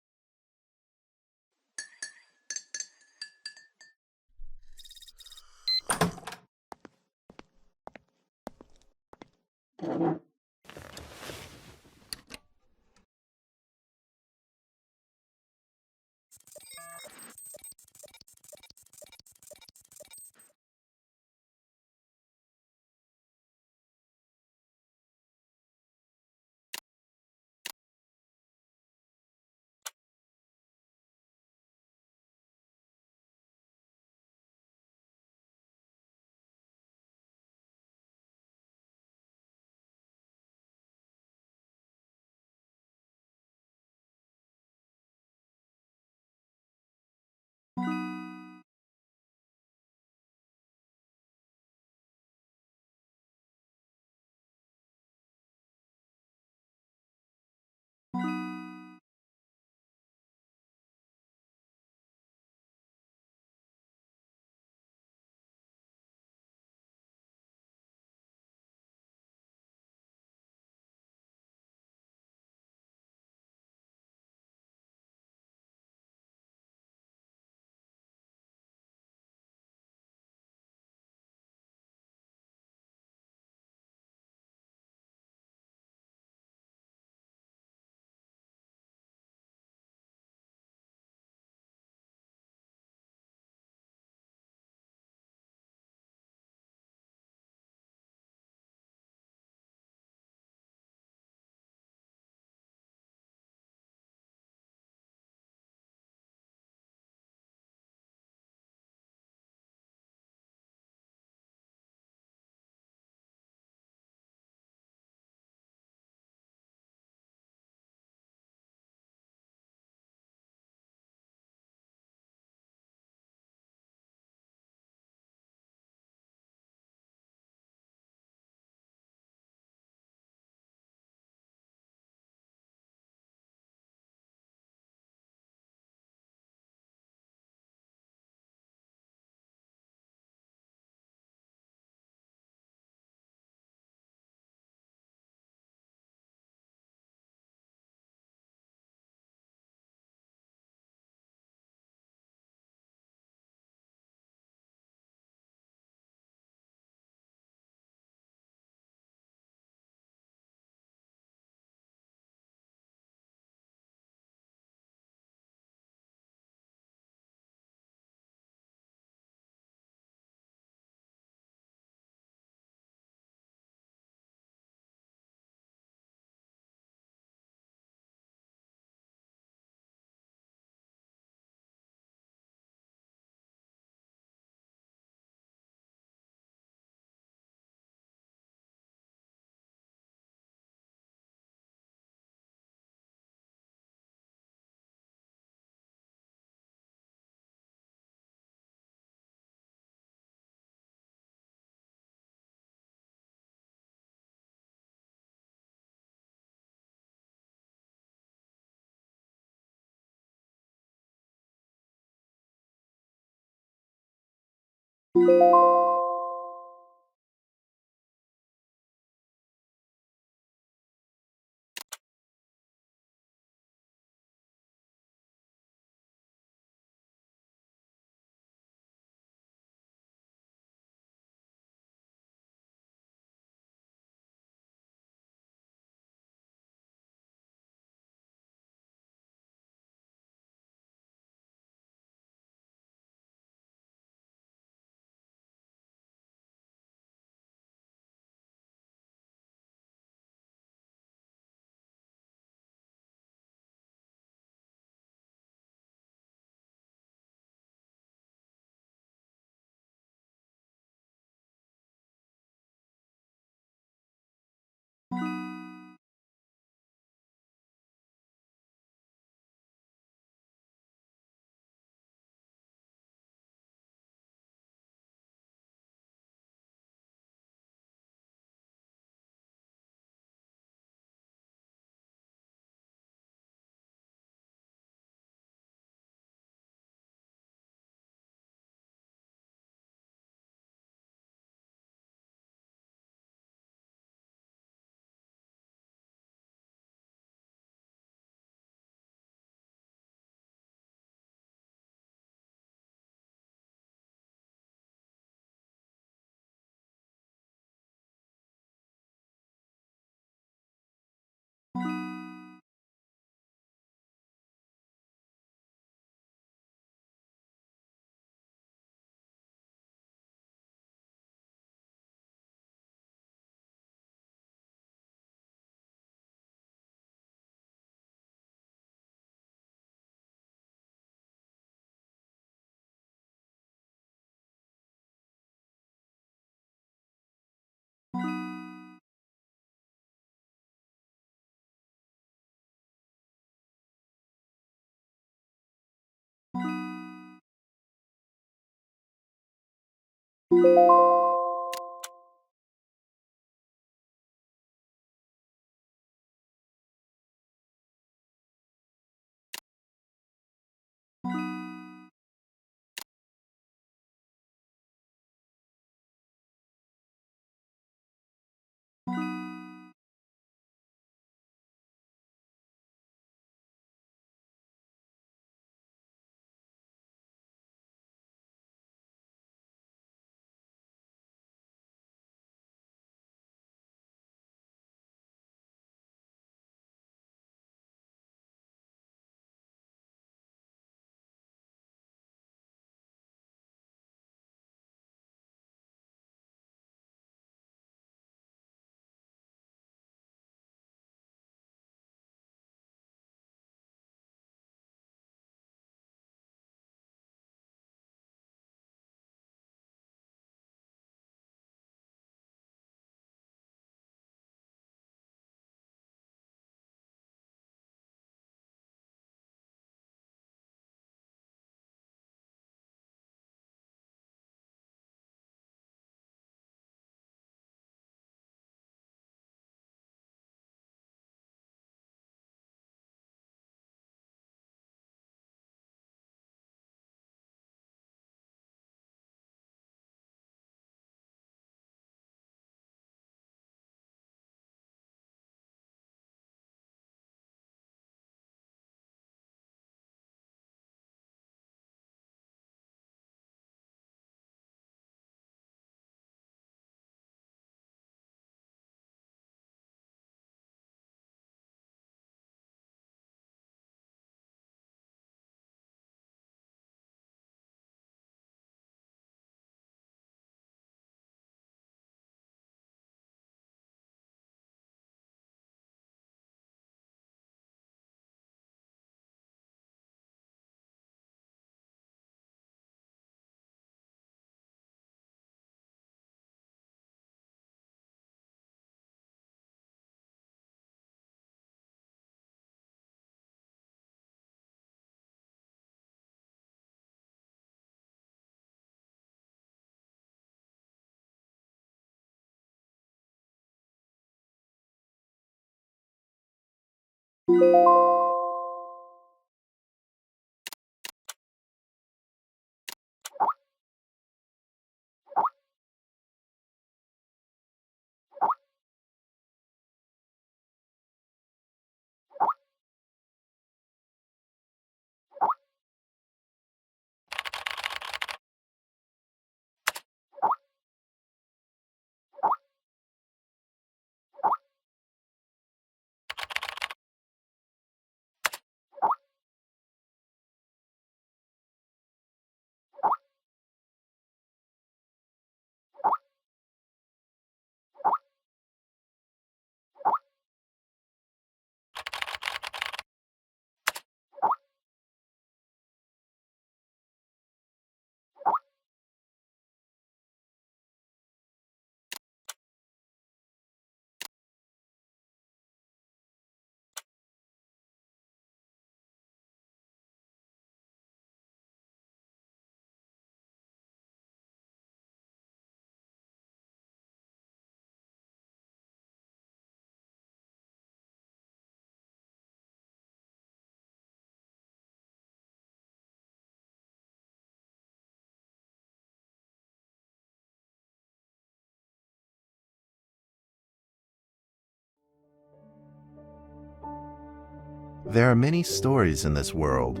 There are many stories in this world.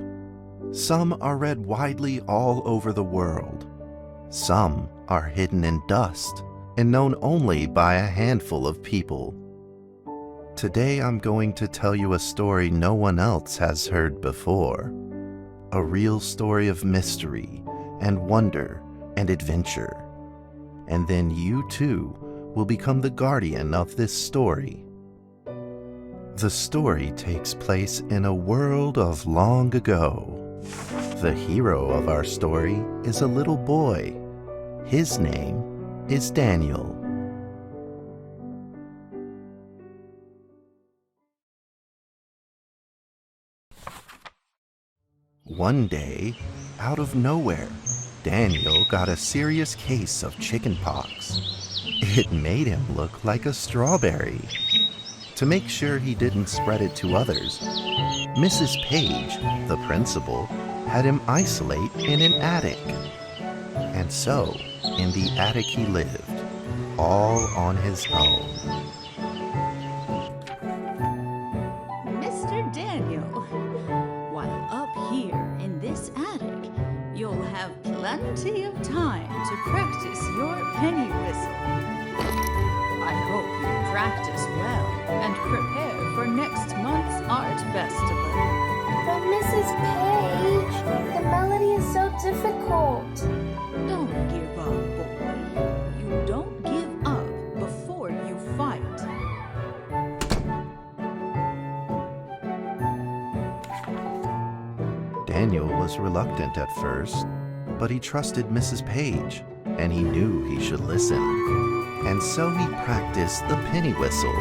Some are read widely all over the world. Some are hidden in dust and known only by a handful of people. Today I'm going to tell you a story no one else has heard before. A real story of mystery and wonder and adventure. And then you too will become the guardian of this story. The story takes place in a world of long ago. The hero of our story is a little boy. His name is Daniel. One day, out of nowhere, Daniel got a serious case of chickenpox. It made him look like a strawberry. To make sure he didn't spread it to others, Mrs. Page, the principal, had him isolate in an attic. And so, in the attic he lived, all on his own. Mr. Daniel, while up here in this attic, you'll have plenty of time to practice your penny whistle. I hope you practice well and prepare for next month's art festival. But Mrs. Page, the melody is so difficult. Don't give up, boy. You don't give up before you fight. Daniel was reluctant at first, but he trusted Mrs. Page, and he knew he should listen. And so he practiced the penny whistle.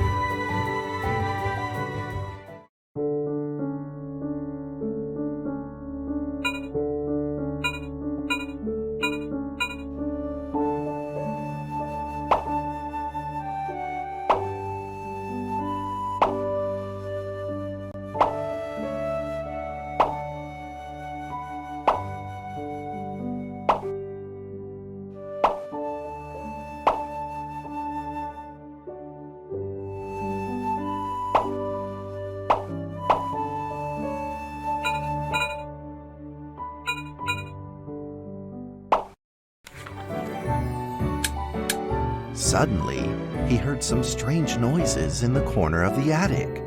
Suddenly, he heard some strange noises in the corner of the attic.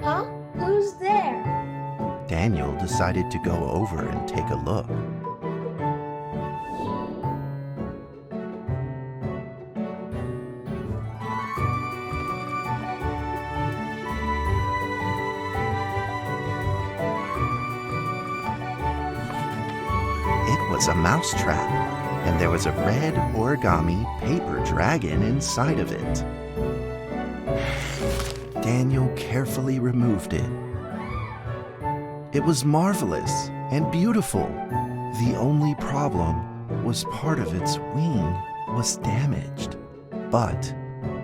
Huh? Who's there? Daniel decided to go over and take a look. It was a mousetrap, and there was a red origami paper dragon inside of it. Daniel carefully removed it. It was marvelous and beautiful. The only problem was part of its wing was damaged. But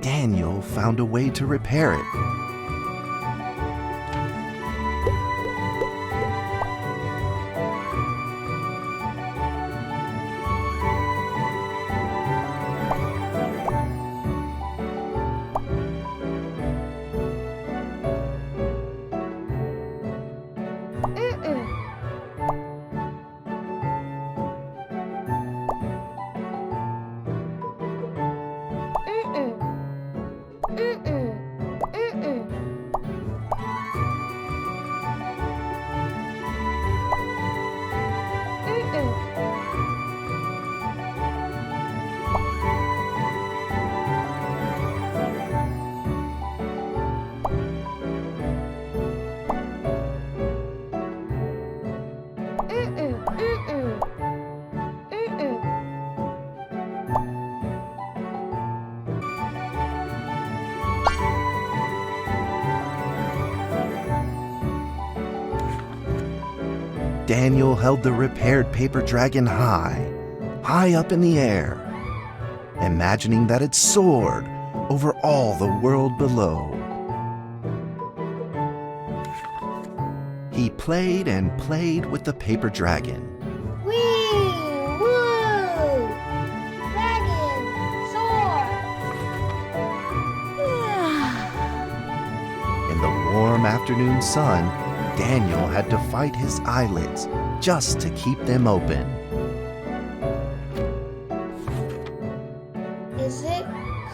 Daniel found a way to repair it. Daniel held the repaired paper dragon high up in the air, imagining that it soared over all the world below. He played and played with the paper dragon. Wee! Woo! Dragon! Soar! In the warm afternoon sun, Daniel had to fight his eyelids just to keep them open.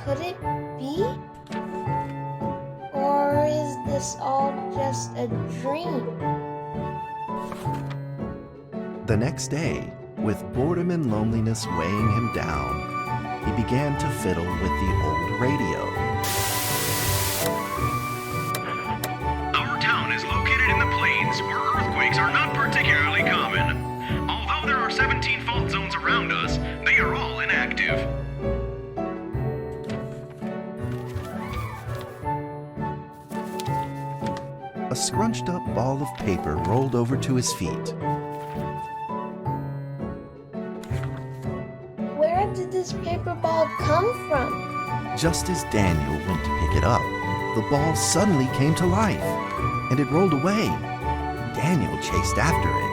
Could it be? Or is this all just a dream? The next day, with boredom and loneliness weighing him down, he began to fiddle with the old radio. Our town is located in the plains where earthquakes are not particularly common. Although there are 17 fault zones around us, they are all inactive. A scrunched up ball of paper rolled over to his feet. Where did this paper ball come from? Just as Daniel went to pick it up, the ball suddenly came to life, and it rolled away. Daniel chased after it.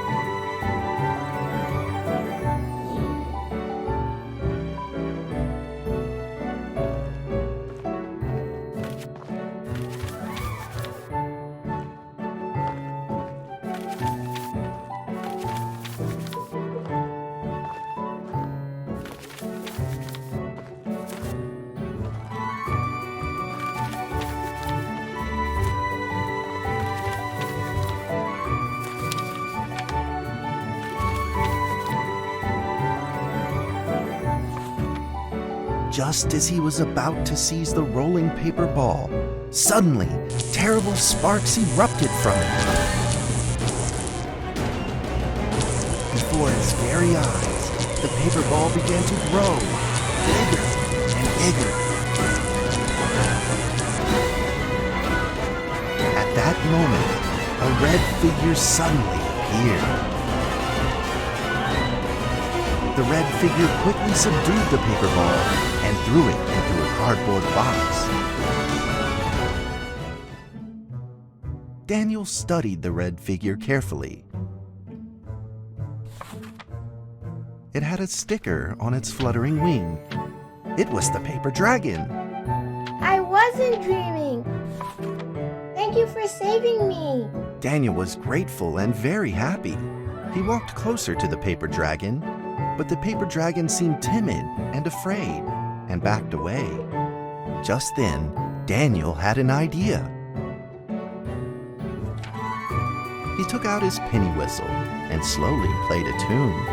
Just as he was about to seize the rolling paper ball, suddenly, terrible sparks erupted from it. Before his very eyes, the paper ball began to grow, bigger and bigger. At that moment, a red figure suddenly appeared. The red figure quickly subdued the paper ball and threw it into a cardboard box. Daniel studied the red figure carefully. It had a sticker on its fluttering wing. It was the paper dragon. I wasn't dreaming. Thank you for saving me. Daniel was grateful and very happy. He walked closer to the paper dragon, but the paper dragon seemed timid and afraid and backed away. Just then, Daniel had an idea. He took out his penny whistle and slowly played a tune.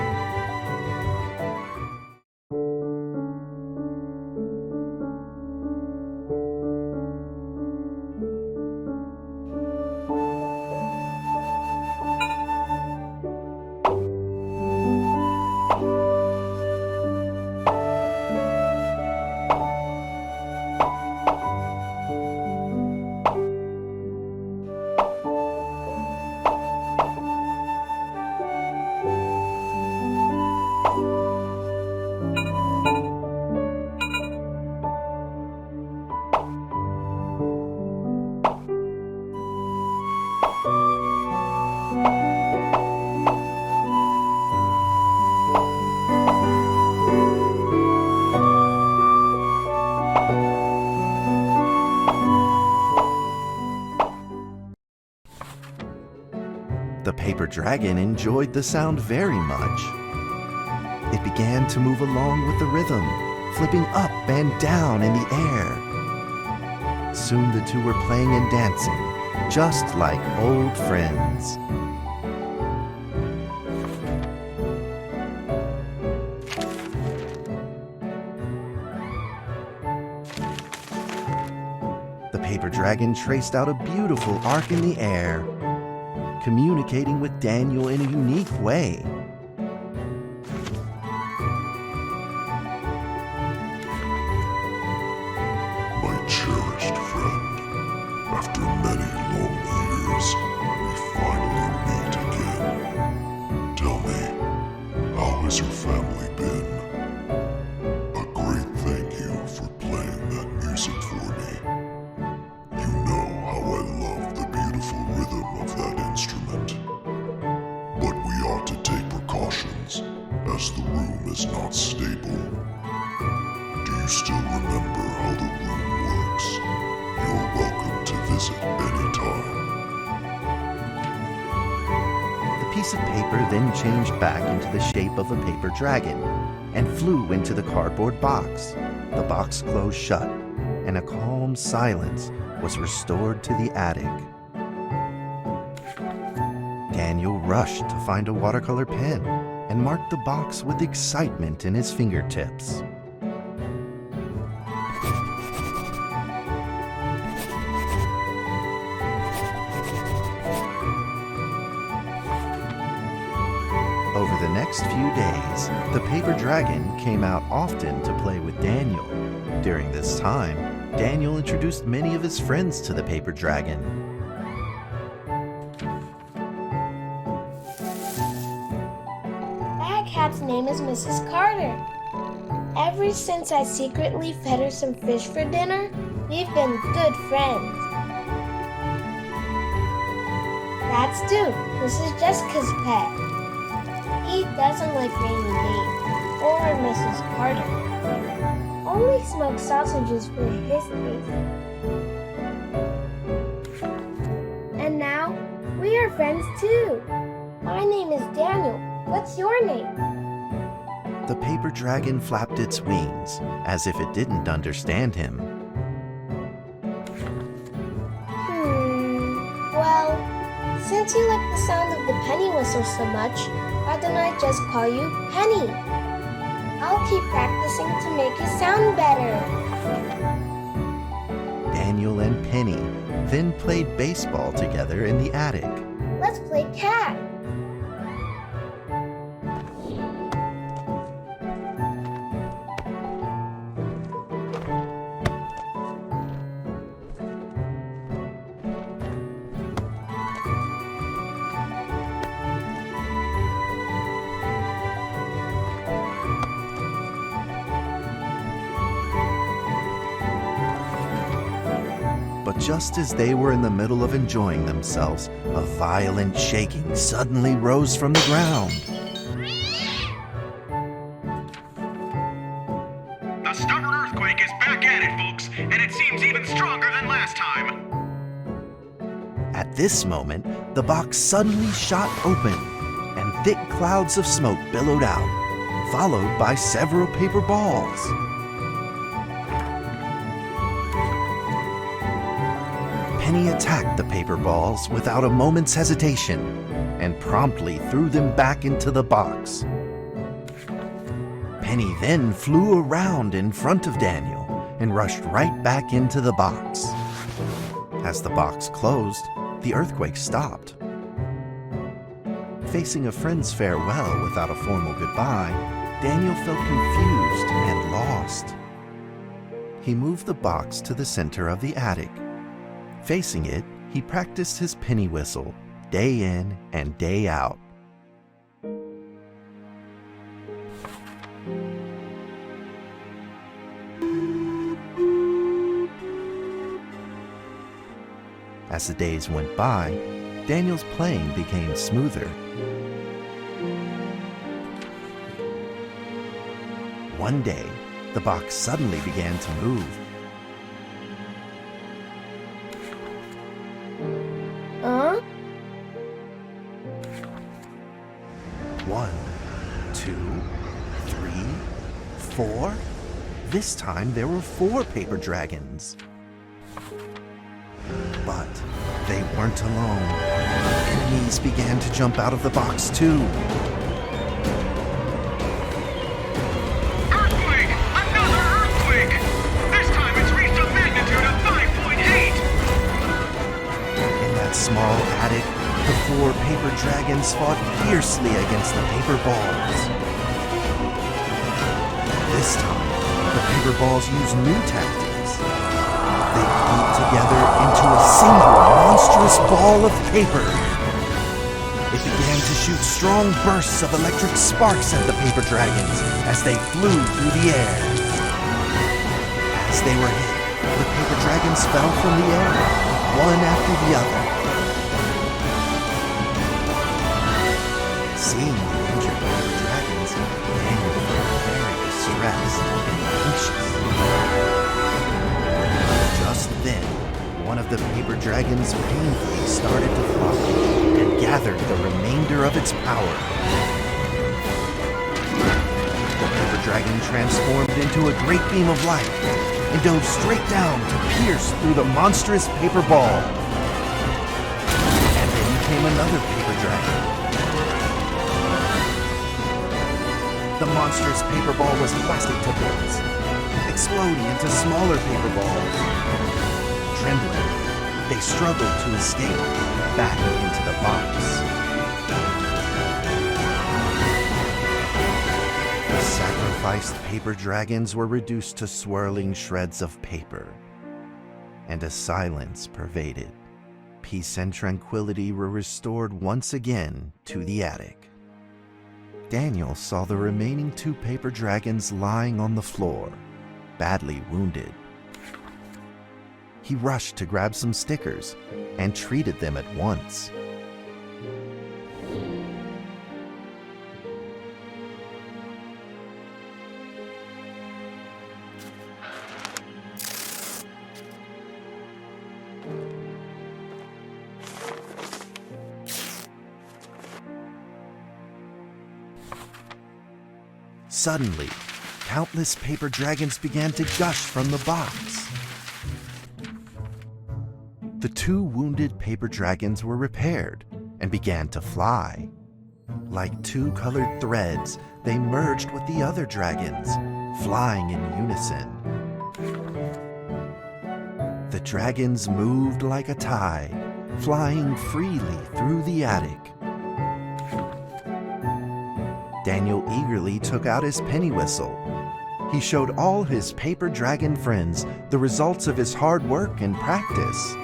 The paper dragon enjoyed the sound very much. It began to move along with the rhythm, flipping up and down in the air. Soon the two were playing and dancing, just like old friends. The paper dragon traced out a beautiful arc in the air, communicating with Daniel in a unique way. My cherished friend, after many lonely years, we finally meet again. Tell me, how has your family been? A great thank you for playing that music for me. You know how I love the beautiful rhythm of that instrument. But we ought to take precautions, as the room is not stable. Do you still remember how the room works? You're welcome to visit anytime. piece of paper then changed back into the shape of a paper dragon and flew into the cardboard box. The box closed shut, and a calm silence was restored to the attic. Daniel rushed to find a watercolor pen and marked the box with excitement in his fingertips. Over the next few days, the paper dragon came out often to play with Daniel. During this time, Daniel introduced many of his friends to the paper dragon. That cat's name is Mrs. Carter. Ever since I secretly fed her some fish for dinner, we've been good friends. That's Duke. This is Jessica's pet. He doesn't like Rainy Day or Mrs. Carter. Only smoked sausages for his taste. And now, we are friends too. My name is Daniel. What's your name? The paper dragon flapped its wings, as if it didn't understand him. Well, since you like the sound of the penny whistle so much, why don't I just call you Penny? I'll keep practicing to make you sound better. Daniel and Penny then played baseball together in the attic. Let's play cat. But just as they were in the middle of enjoying themselves, a violent shaking suddenly rose from the ground. The stubborn earthquake is back at it, folks, and it seems even stronger than last time. At this moment, the box suddenly shot open, and thick clouds of smoke billowed out, followed by several paper balls. Penny attacked the paper balls without a moment's hesitation and promptly threw them back into the box. Penny then flew around in front of Daniel and rushed right back into the box. As the box closed, the earthquake stopped. Facing a friend's farewell without a formal goodbye, Daniel felt confused and lost. He moved the box to the center of the attic. Facing it, he practiced his penny whistle day in and day out. As the days went by, Daniel's playing became smoother. One day, the box suddenly began to move. Huh? 1, 2, 3, 4. This time there were 4 paper dragons. But they weren't alone. Enemies began to jump out of the box too. Earthquake! Another earthquake! This time it's reached a magnitude of 5.8! In that small attic, the 4 paper dragons fought fiercely against the paper balls. This time, the paper balls used new tactics. They glued together into a single monstrous ball of paper. It began to shoot strong bursts of electric sparks at the paper dragons as they flew through the air. As they were hit, the paper dragons fell from the air, one after the other. Seeing the injured paper dragons, Daniel felt very distressed and anxious. Just then, one of the paper dragons painfully started to fly and gathered the remainder of its power. The paper dragon transformed into a great beam of light and dove straight down to pierce through the monstrous paper ball. And then came another paper dragon. The monstrous paper ball was plastic to bits, exploding into smaller paper balls. Trembling, they struggled to escape back into the box. The sacrificed paper dragons were reduced to swirling shreds of paper, and a silence pervaded. Peace and tranquility were restored once again to the attic. Daniel saw the remaining 2 paper dragons lying on the floor, badly wounded. He rushed to grab some stickers and treated them at once. Suddenly, countless paper dragons began to gush from the box. The 2 wounded paper dragons were repaired and began to fly. Like 2 colored threads, they merged with the other dragons, flying in unison. The dragons moved like a tide, flying freely through the attic. Daniel eagerly took out his penny whistle. He showed all his paper dragon friends the results of his hard work and practice.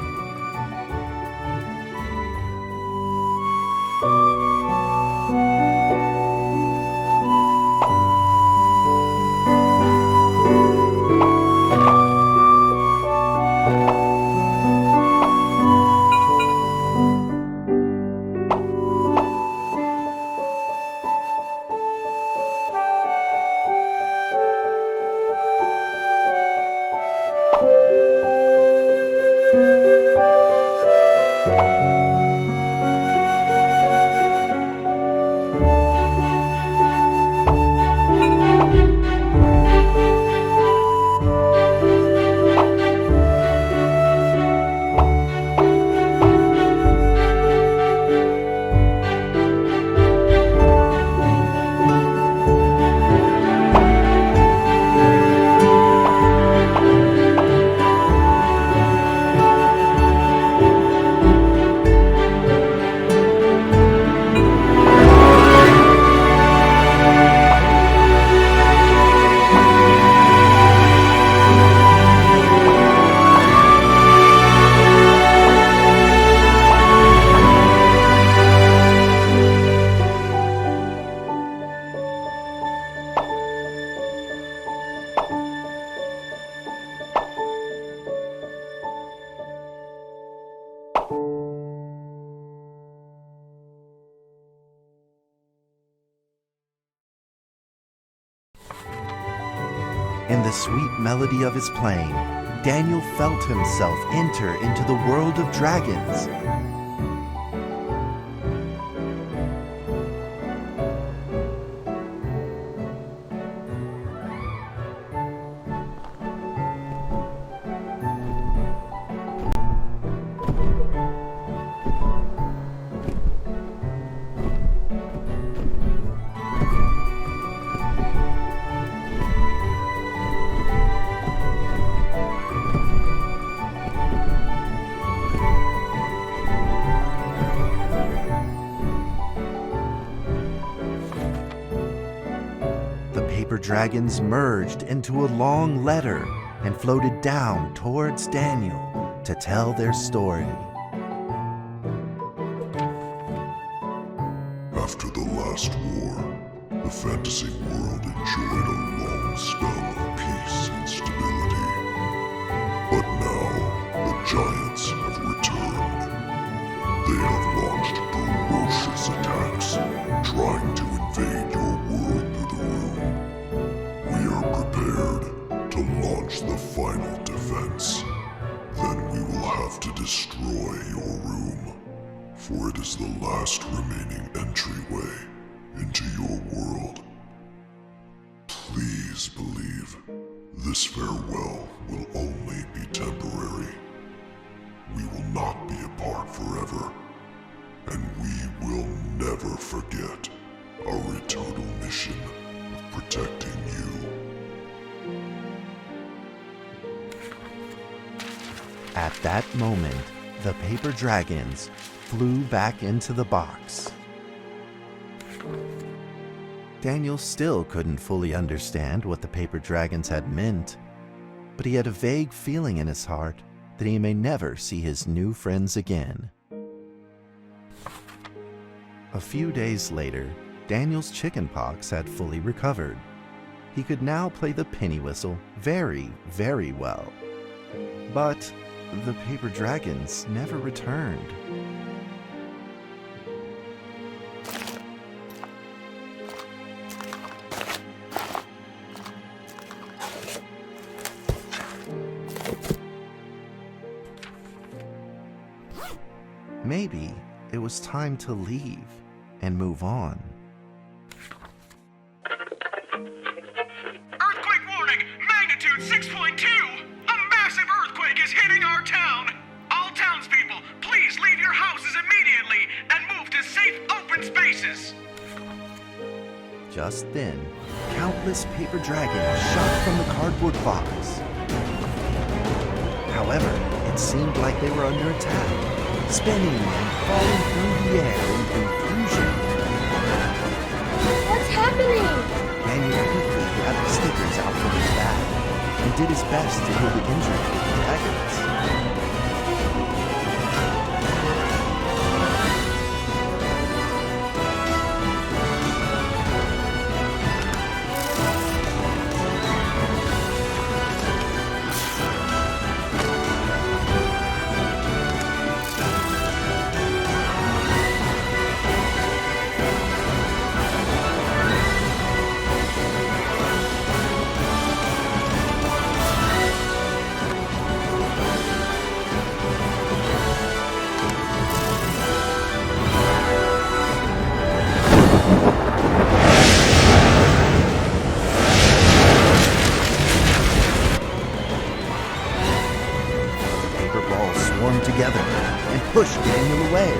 In the sweet melody of his playing, Daniel felt himself enter into the world of dragons. Dragons merged into a long letter and floated down towards Daniel to tell their story. After the last war, the fantasy world enjoyed a long spell of peace and stability. But now, the giants have returned. They have launched ferocious attacks, trying to invade your world through the room. We are prepared to launch the final defense. Then we will have have to destroy your room, for it is the last remaining entryway into your world. Please believe this farewell will only be temporary. We will not be apart forever, and we will never forget our eternal mission of protecting you. At that moment, the paper dragons flew back into the box. Daniel still couldn't fully understand what the paper dragons had meant, but he had a vague feeling in his heart that he may never see his new friends again. A few days later, Daniel's chickenpox had fully recovered. He could now play the penny whistle very, very well. But the paper dragons never returned. Maybe it was time to leave and move on. Earthquake warning! Magnitude 6.2! A massive earthquake is hitting our town! All townspeople, please leave your houses immediately and move to safe open spaces! Just then, countless paper dragons shot from the cardboard box. However, it seemed like they were under attack, spinning and falling through the air in confusion. What's happening? Daniel quickly grabbed the stickers out from his bag and did his best to heal the injured paper dragons. Together and pushed Daniel away,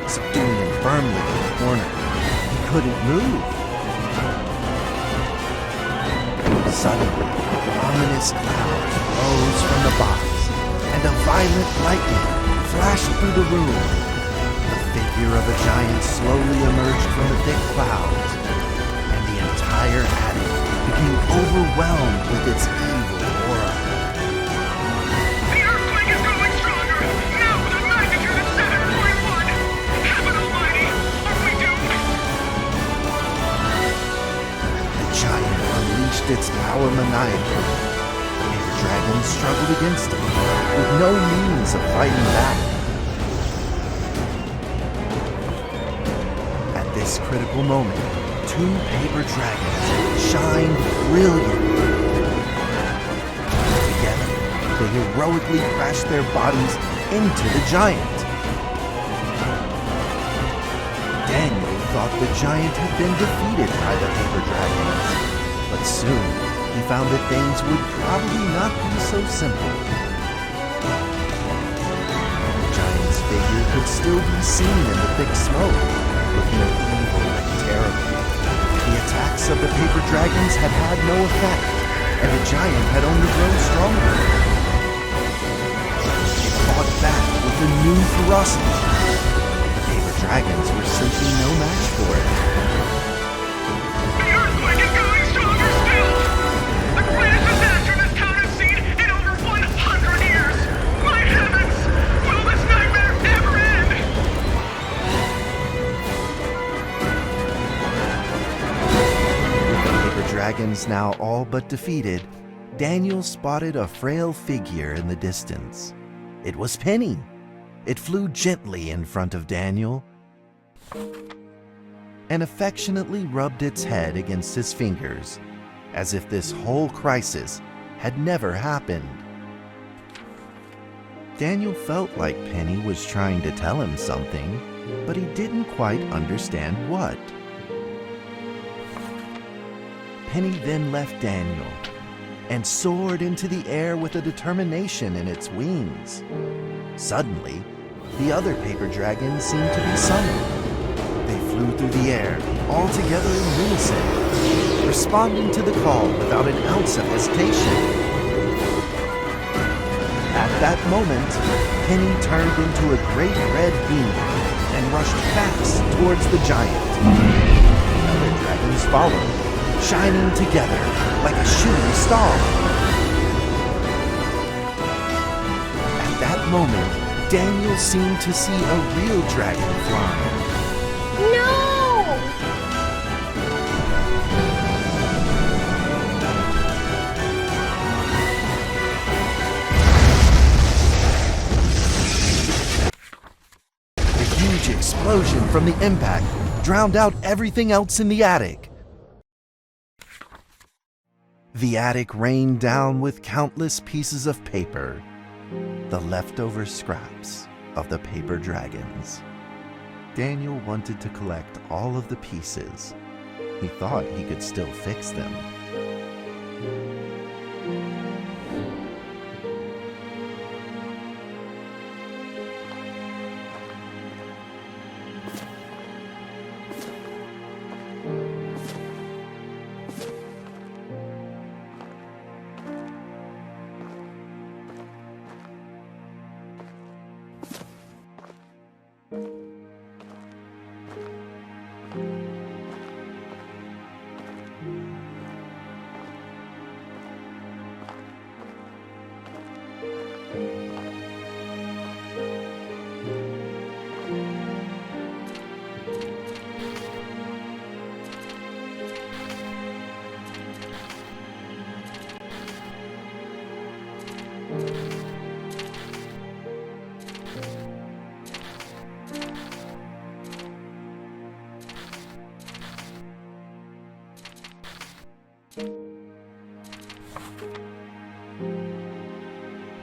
subduing him firmly in the corner. He couldn't move. Suddenly, ominous clouds rose from the box, and a violent lightning flashed through the room. The figure of a giant slowly emerged from the thick clouds, and the entire attic became overwhelmed with its evil aura. Its power maniacally. The paper dragons struggled against it, with no means of fighting back. At this critical moment, two paper dragons shined brilliantly. Together, they heroically crashed their bodies into the giant. Daniel thought the giant had been defeated by the paper dragons. But soon, he found that things would probably not be so simple. The giant's figure could still be seen in the thick smoke, looking evil and terrible. The attacks of the paper dragons had had no effect, and the giant had only grown stronger. It fought back with a new ferocity. The paper dragons were simply no match for it. Dragons now all but defeated, Daniel spotted a frail figure in the distance. It was Penny. It flew gently in front of Daniel and affectionately rubbed its head against his fingers, as if this whole crisis had never happened. Daniel felt like Penny was trying to tell him something, but he didn't quite understand what. Penny then left Daniel and soared into the air with a determination in its wings. Suddenly, the other paper dragons seemed to be summoned. They flew through the air, all together in unison, responding to the call without an ounce of hesitation. At that moment, Penny turned into a great red beam and rushed fast towards the giant. The other dragons followed, shining together like a shooting star. At that moment, Daniel seemed to see a real dragon flying. No! A huge explosion from the impact drowned out everything else in the attic. The attic rained down with countless pieces of paper, the leftover scraps of the paper dragons. Daniel wanted to collect all of the pieces. He thought he could still fix them.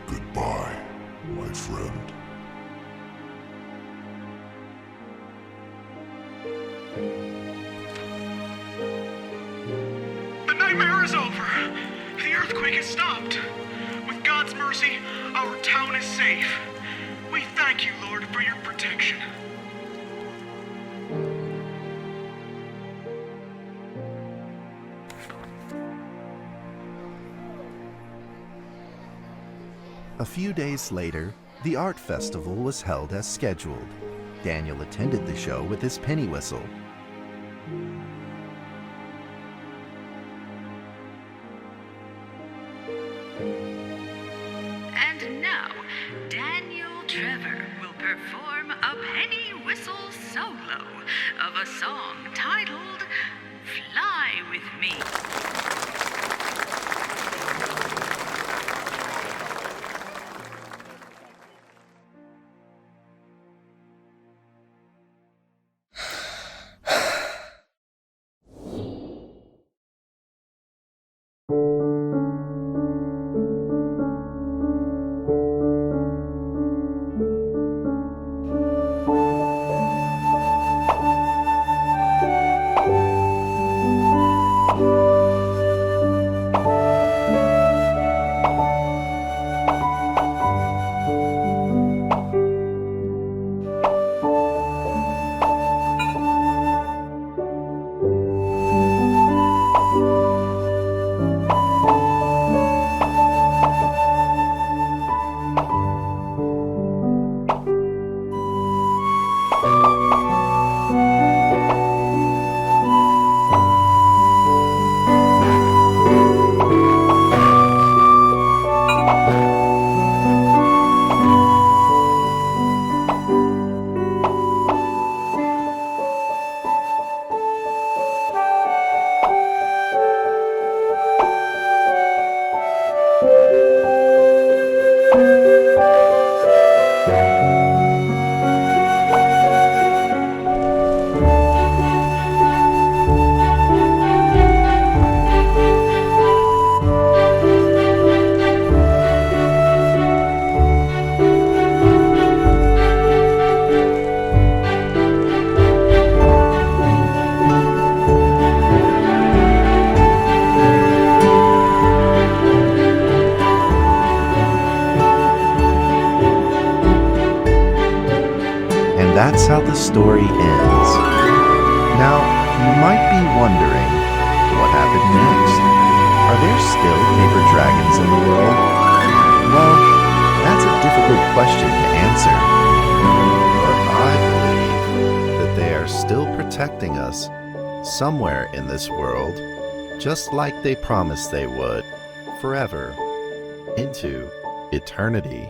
Goodbye, my friend. The nightmare is over. The earthquake has stopped. With God's mercy, our town is safe. We thank you, Lord, for your protection. A few days later, the art festival was held as scheduled. Daniel attended the show with his penny whistle. And now, Daniel Trevor will perform a penny whistle solo of a song titled Fly With Me. And that's how the story ends. Now, you might be wondering, what happened next? Are there still paper dragons in the world? Well, that's a difficult question to answer. But I believe that they are still protecting us somewhere in this world, just like they promised they would, forever, into eternity.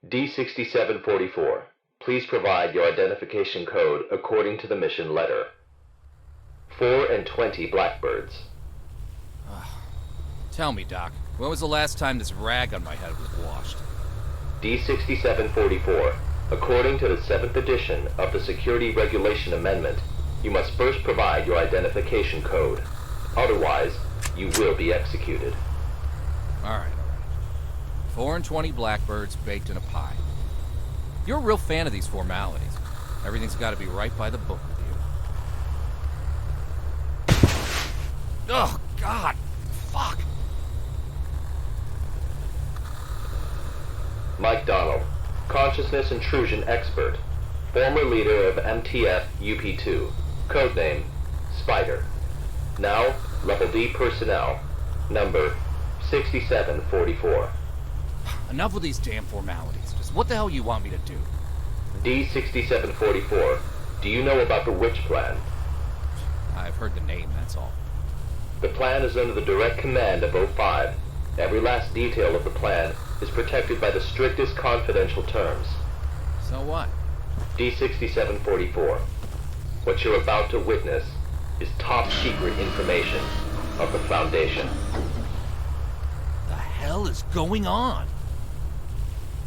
D6744, please provide your identification code according to the mission letter. 4 and 20 blackbirds. Tell me, Doc, when was the last time this rag on my head was washed? D6744, according to the 7th edition of the Security Regulation Amendment, you must first provide your identification code. Otherwise, you will be executed. All right. 4 and 20 blackbirds baked in a pie. You're a real fan of these formalities. Everything's got to be right by the book with you. Oh, God. Fuck. Mike Donald, consciousness intrusion expert, former leader of MTF UP2, codename Spider. Now, Level D personnel, number 6744. Enough with these damn formalities. Just what the hell you want me to do? D6744, do you know about the Witch Plan? I've heard the name, that's all. The plan is under the direct command of O5. Every last detail of the plan is protected by the strictest confidential terms. So what? D6744, what you're about to witness is top secret information of the Foundation. The hell is going on?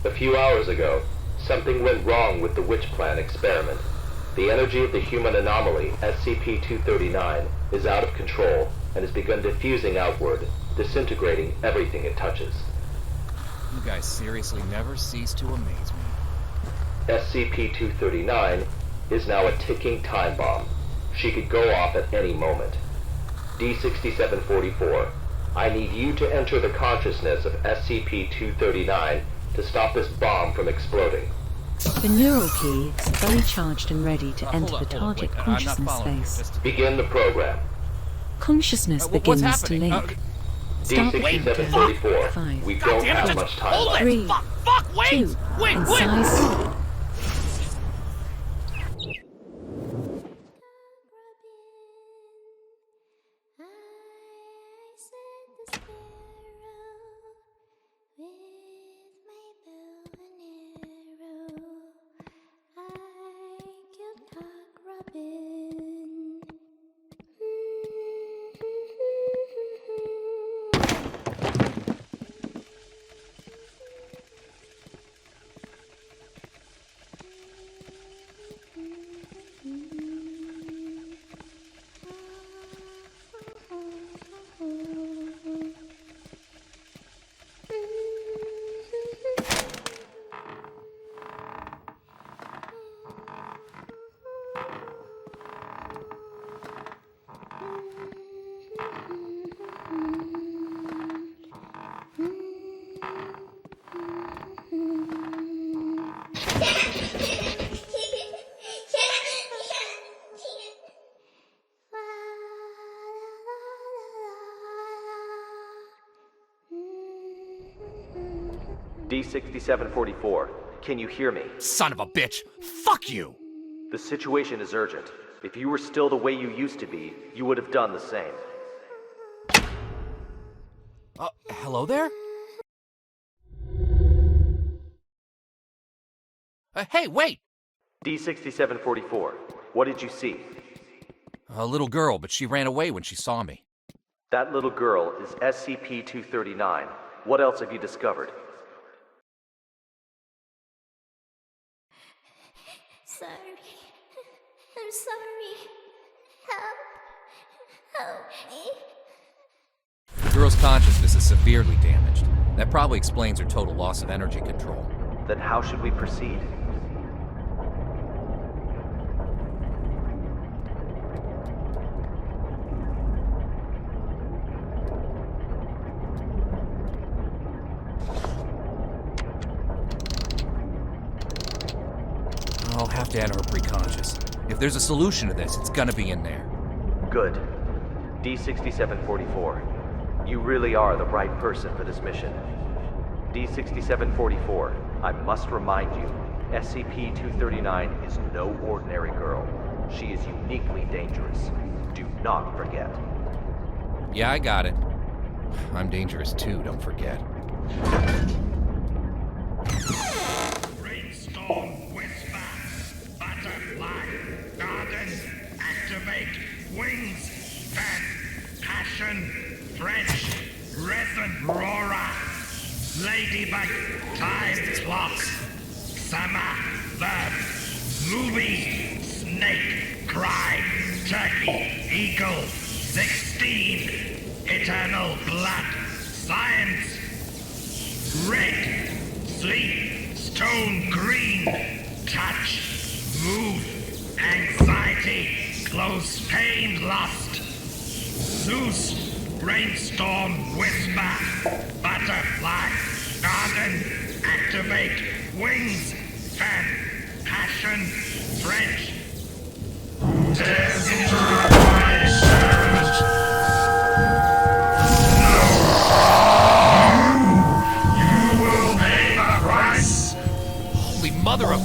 A few hours ago, something went wrong with the Witch Plan experiment. The energy of the human anomaly, SCP-239, is out of control and has begun diffusing outward, disintegrating everything it touches. You guys seriously never cease to amaze me. SCP-239 is now a ticking time bomb. She could go off at any moment. D6744, I need you to enter the consciousness of SCP-239 to stop this bomb from exploding. The neural key is fully charged and ready to enter the target consciousness space. Begin the program. Consciousness begins to link. Start D6744, 5, we don't have much time left. 3, 2, and size. D6744, can you hear me? Son of a bitch! Fuck you! The situation is urgent. If you were still the way you used to be, you would have done the same. Hello there? Hey, wait! D6744, what did you see? A little girl, but she ran away when she saw me. That little girl is SCP-239. What else have you discovered? Sorry. I'm sorry. Help me. The girl's consciousness is severely damaged. That probably explains her total loss of energy control. Then how should we proceed? I'll have to enter her preconscious. If there's a solution to this, it's gonna be in there. Good. D6744, you really are the right person for this mission. D6744, I must remind you, SCP-239 is no ordinary girl. She is uniquely dangerous. Do not forget. Yeah, I got it. I'm dangerous too, don't forget. Brainstorm, whisper, butterfly, garden, activate, wings, fan, passion, French, resin, roarer, ladybug, time clock, summer, verb, movie, snake, cry, turkey, eagle, 16, eternal blood, science, red, sleep, stone green, touch, move, anxiety, close pain, lust, Zeus, brainstorm, whisper, butterfly, garden, activate, wings, fan, passion, French. You will pay the price. Holy mother of...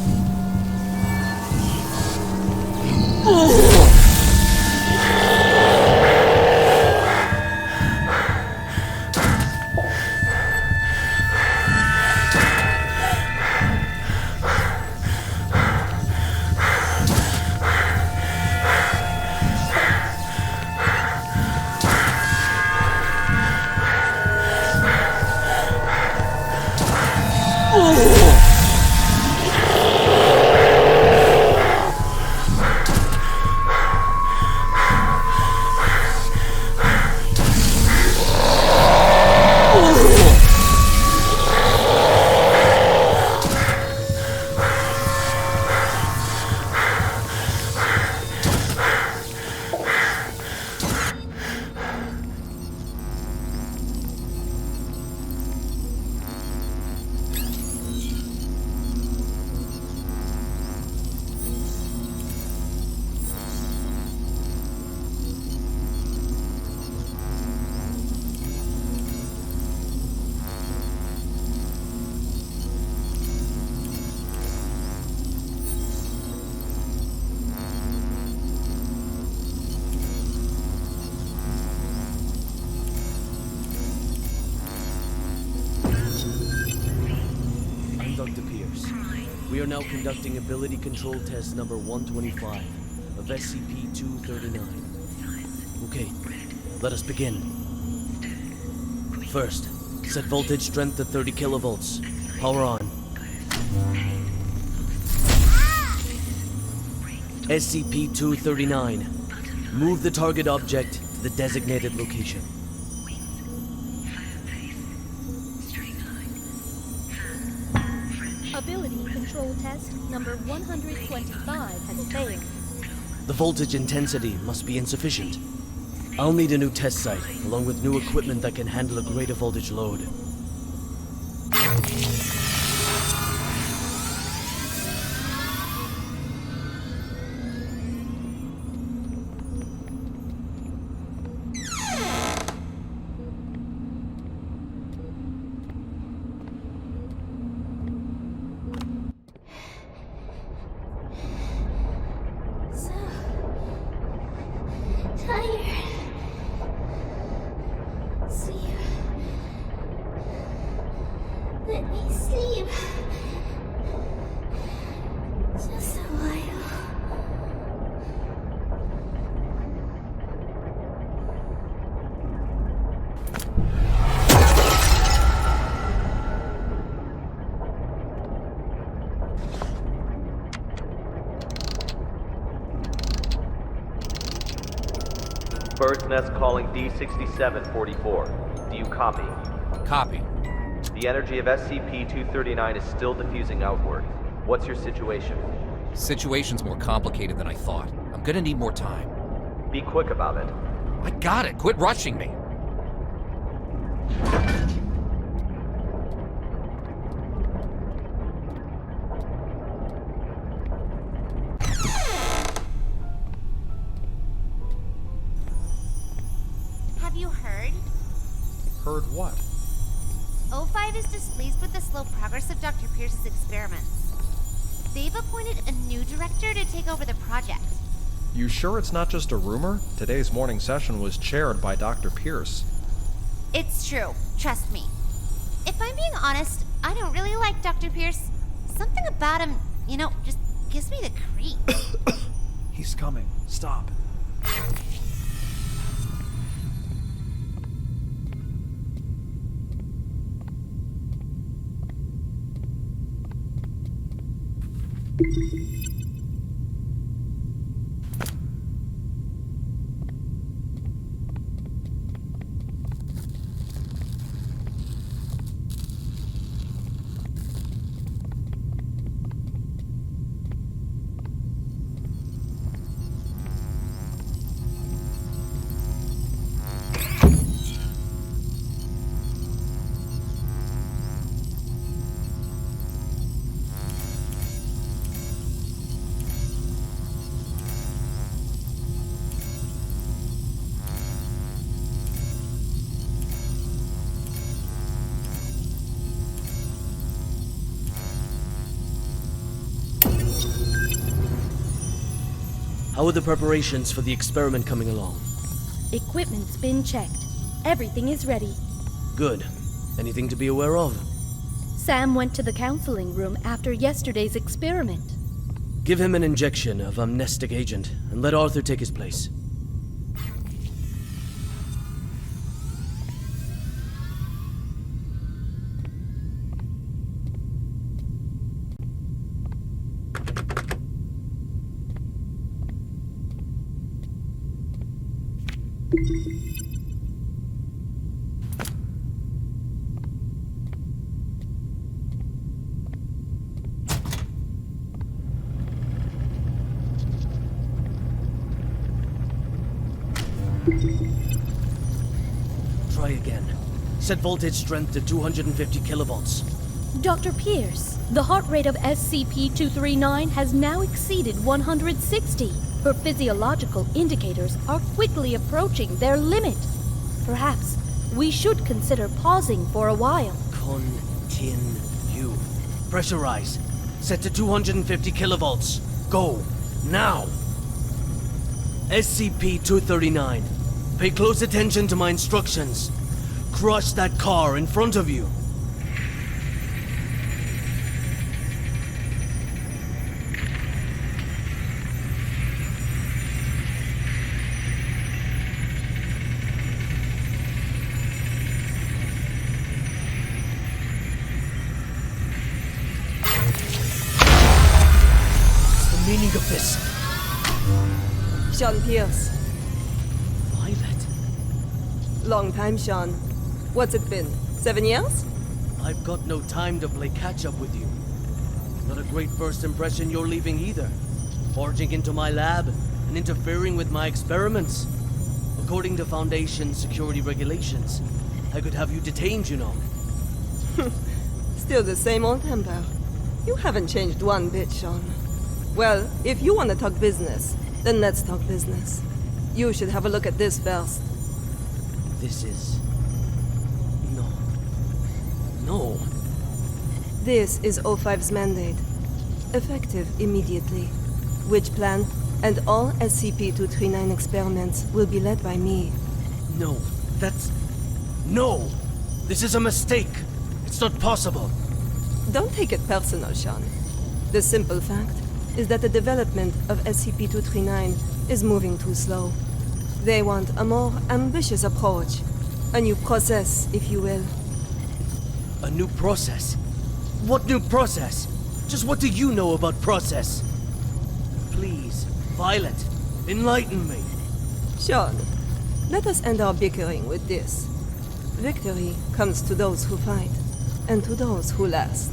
We are now conducting ability control test number 125 of SCP-239. Okay, let us begin. First, set voltage strength to 30 kilovolts. Power on. SCP-239. Move the target object to the designated location. Ability control test number 125 has failed. The voltage intensity must be insufficient. I'll need a new test site, along with new equipment that can handle a greater voltage load. Let me sleep. Just a while. Bird's Nest calling D6744. Do you copy? Copy. The energy of SCP-239 is still diffusing outward. What's your situation? Situation's more complicated than I thought. I'm gonna need more time. Be quick about it. I got it. Quit rushing me. Have you heard? Heard what? O5 is displeased with the slow progress of Dr. Pierce's experiments. They've appointed a new director to take over the project. You sure it's not just a rumor? Today's morning session was chaired by Dr. Pierce. It's true. Trust me. If I'm being honest, I don't really like Dr. Pierce. Something about him, just gives me the creeps. He's coming. Stop. How are the preparations for the experiment coming along? Equipment's been checked. Everything is ready. Good. Anything to be aware of? Sam went to the counseling room after yesterday's experiment. Give him an injection of amnestic agent, and let Arthur take his place. Try again. Set voltage strength to 250 kilovolts. Dr. Pierce, the heart rate of SCP-239 has now exceeded 160. Her physiological indicators are quickly approaching their limit. Perhaps we should consider pausing for a while. Continue. Pressurize. Set to 250 kilovolts. Go. Now. SCP-239. Pay close attention to my instructions. Crush that car in front of you. What's the meaning of this? Sean Pierce. Violet? Long time, Sean. What's it been? 7 years? I've got no time to play catch-up with you. Not a great first impression you're leaving either. Forging into my lab and interfering with my experiments. According to Foundation security regulations, I could have you detained, you know. Still the same old temper. You haven't changed one bit, Sean. Well, if you want to talk business, then let's talk business. You should have a look at this first. This is... No. This is O5's mandate. Effective immediately. Which plan and all SCP-239 experiments will be led by me. No, that's... No! This is a mistake! It's not possible! Don't take it personal, Sean. The simple fact is that the development of SCP-239 is moving too slow. They want a more ambitious approach. A new process, if you will. A new process? What new process? Just what do you know about process? Please, Violet, enlighten me. Sean, let us end our bickering with this. Victory comes to those who fight, and to those who last.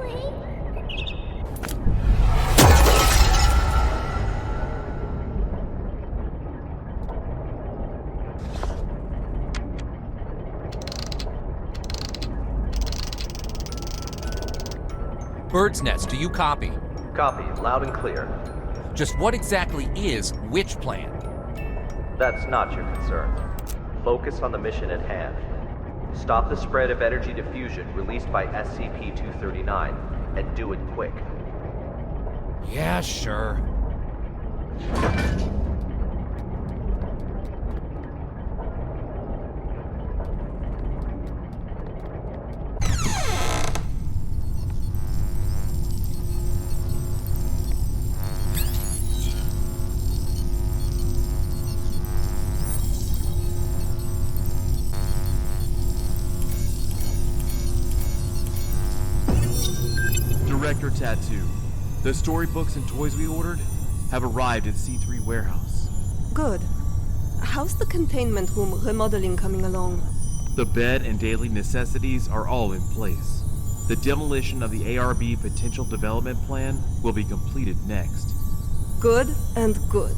play? Bird's Nest, do you copy? Copy, loud and clear. Just what exactly is which plan? That's not your concern. Focus on the mission at hand. Stop the spread of energy diffusion released by SCP-239, and do it quick. Yeah, sure. Director Tattoo. The storybooks and toys we ordered have arrived at C3 warehouse. Good. How's the containment room remodeling coming along? The bed and daily necessities are all in place. The demolition of the ARB potential development plan will be completed next. Good and good.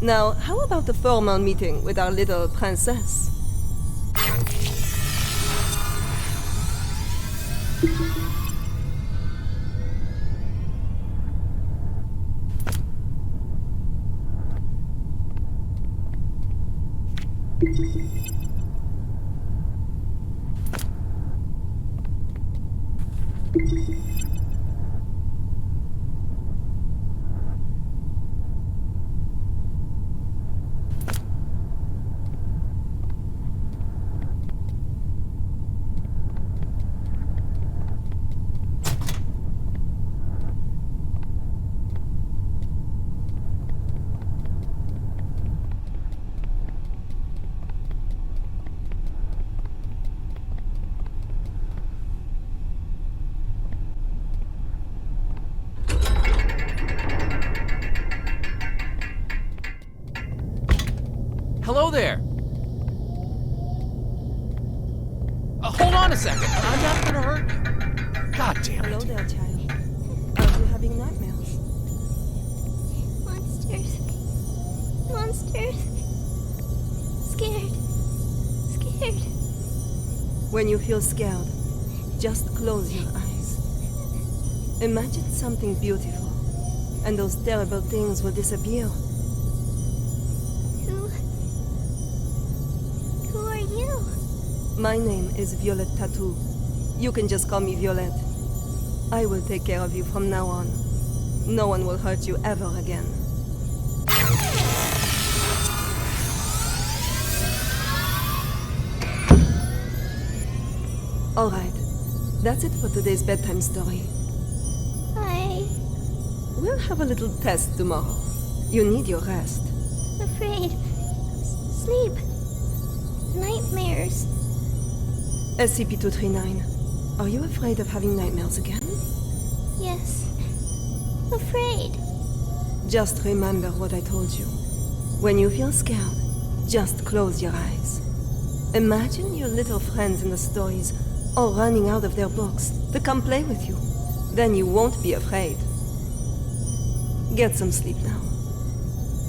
Now, how about the formal meeting with our little princess? Hello there! Hold on a second. I'm not gonna hurt you. God damn it. Hello there, child. Are you having nightmares? Monsters. Monsters. Scared. Scared. When you feel scared, just close your eyes. Imagine something beautiful, and those terrible things will disappear. Who are you? My name is Violet Tattoo. You can just call me Violet. I will take care of you from now on. No one will hurt you ever again. Alright, that's it for today's bedtime story. We'll have a little test tomorrow. You need your rest. Afraid. Sleep. Nightmares. SCP-239, are you afraid of having nightmares again? Yes. Afraid. Just remember what I told you. When you feel scared, just close your eyes. Imagine your little friends in the stories all running out of their books to come play with you. Then you won't be afraid. Get some sleep now.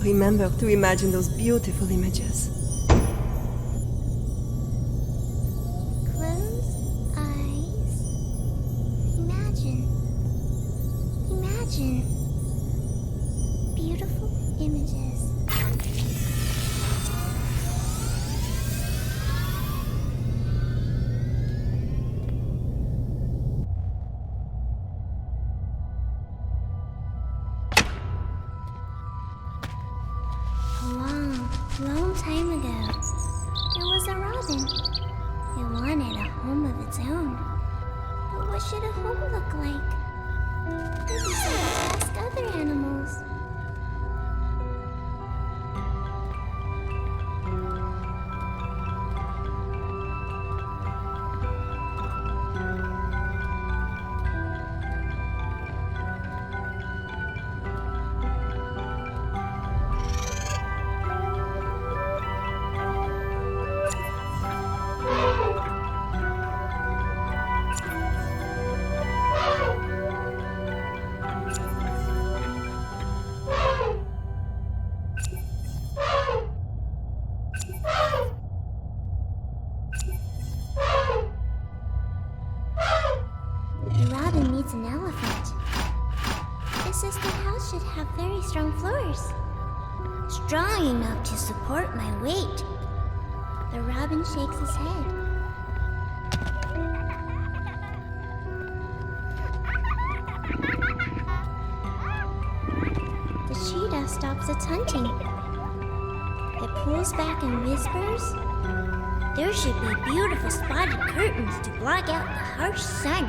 Remember to imagine those beautiful images. Close eyes. Imagine. Imagine. Beautiful images. Long time ago, there was a robin. It wanted a home of its own. But what should a home look like? It decided to ask other animals. assisted house should have very strong floors. Strong enough to support my weight. The robin shakes his head. The cheetah stops its hunting. It pulls back and whispers, "There should be beautiful spotted curtains to block out the harsh sun."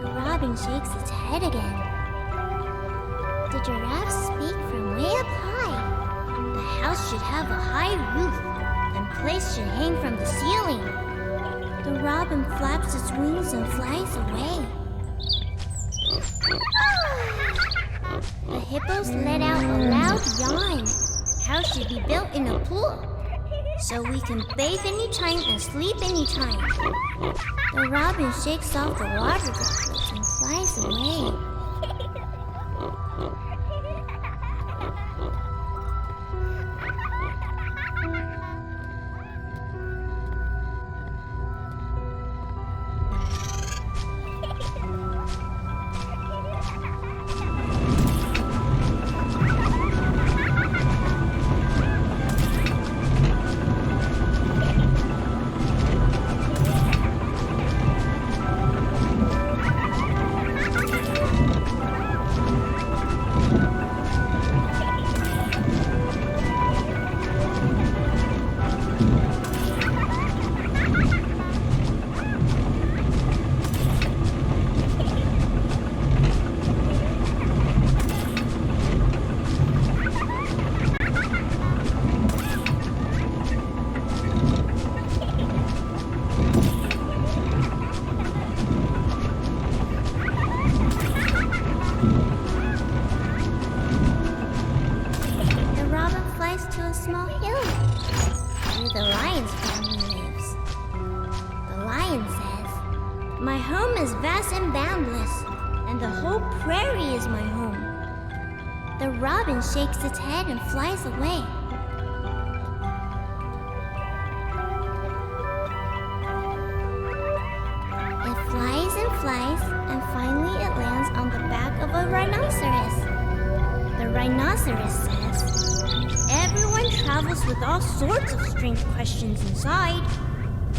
The robin shakes its head again. The giraffe speak from way up high. The house should have a high roof, and plates should hang from the ceiling. The robin flaps its wings and flies away. The hippos let out a loud yawn. House should be built in a pool, so we can bathe anytime and sleep anytime. The robin shakes off the water droplets and flies away. My home is vast and boundless, and the whole prairie is my home. The robin shakes its head and flies away. It flies and flies, and finally it lands on the back of a rhinoceros. The rhinoceros says, "Everyone travels with all sorts of strange questions inside.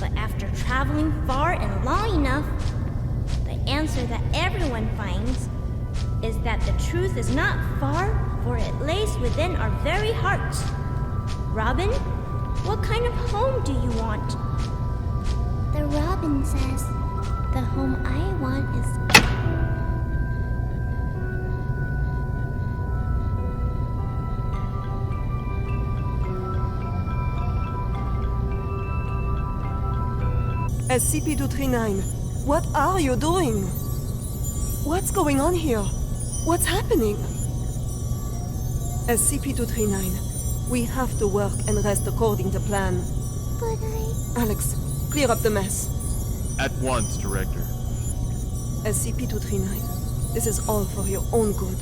But after traveling far and long enough, the answer that everyone finds is that the truth is not far, for it lays within our very hearts." Robin, what kind of home do you want? The robin says, "The home I want is..." SCP-239, what are you doing? What's going on here? What's happening? SCP-239, we have to work and rest according to plan. But Alex, clear up the mess. At once, Director. SCP-239, this is all for your own good.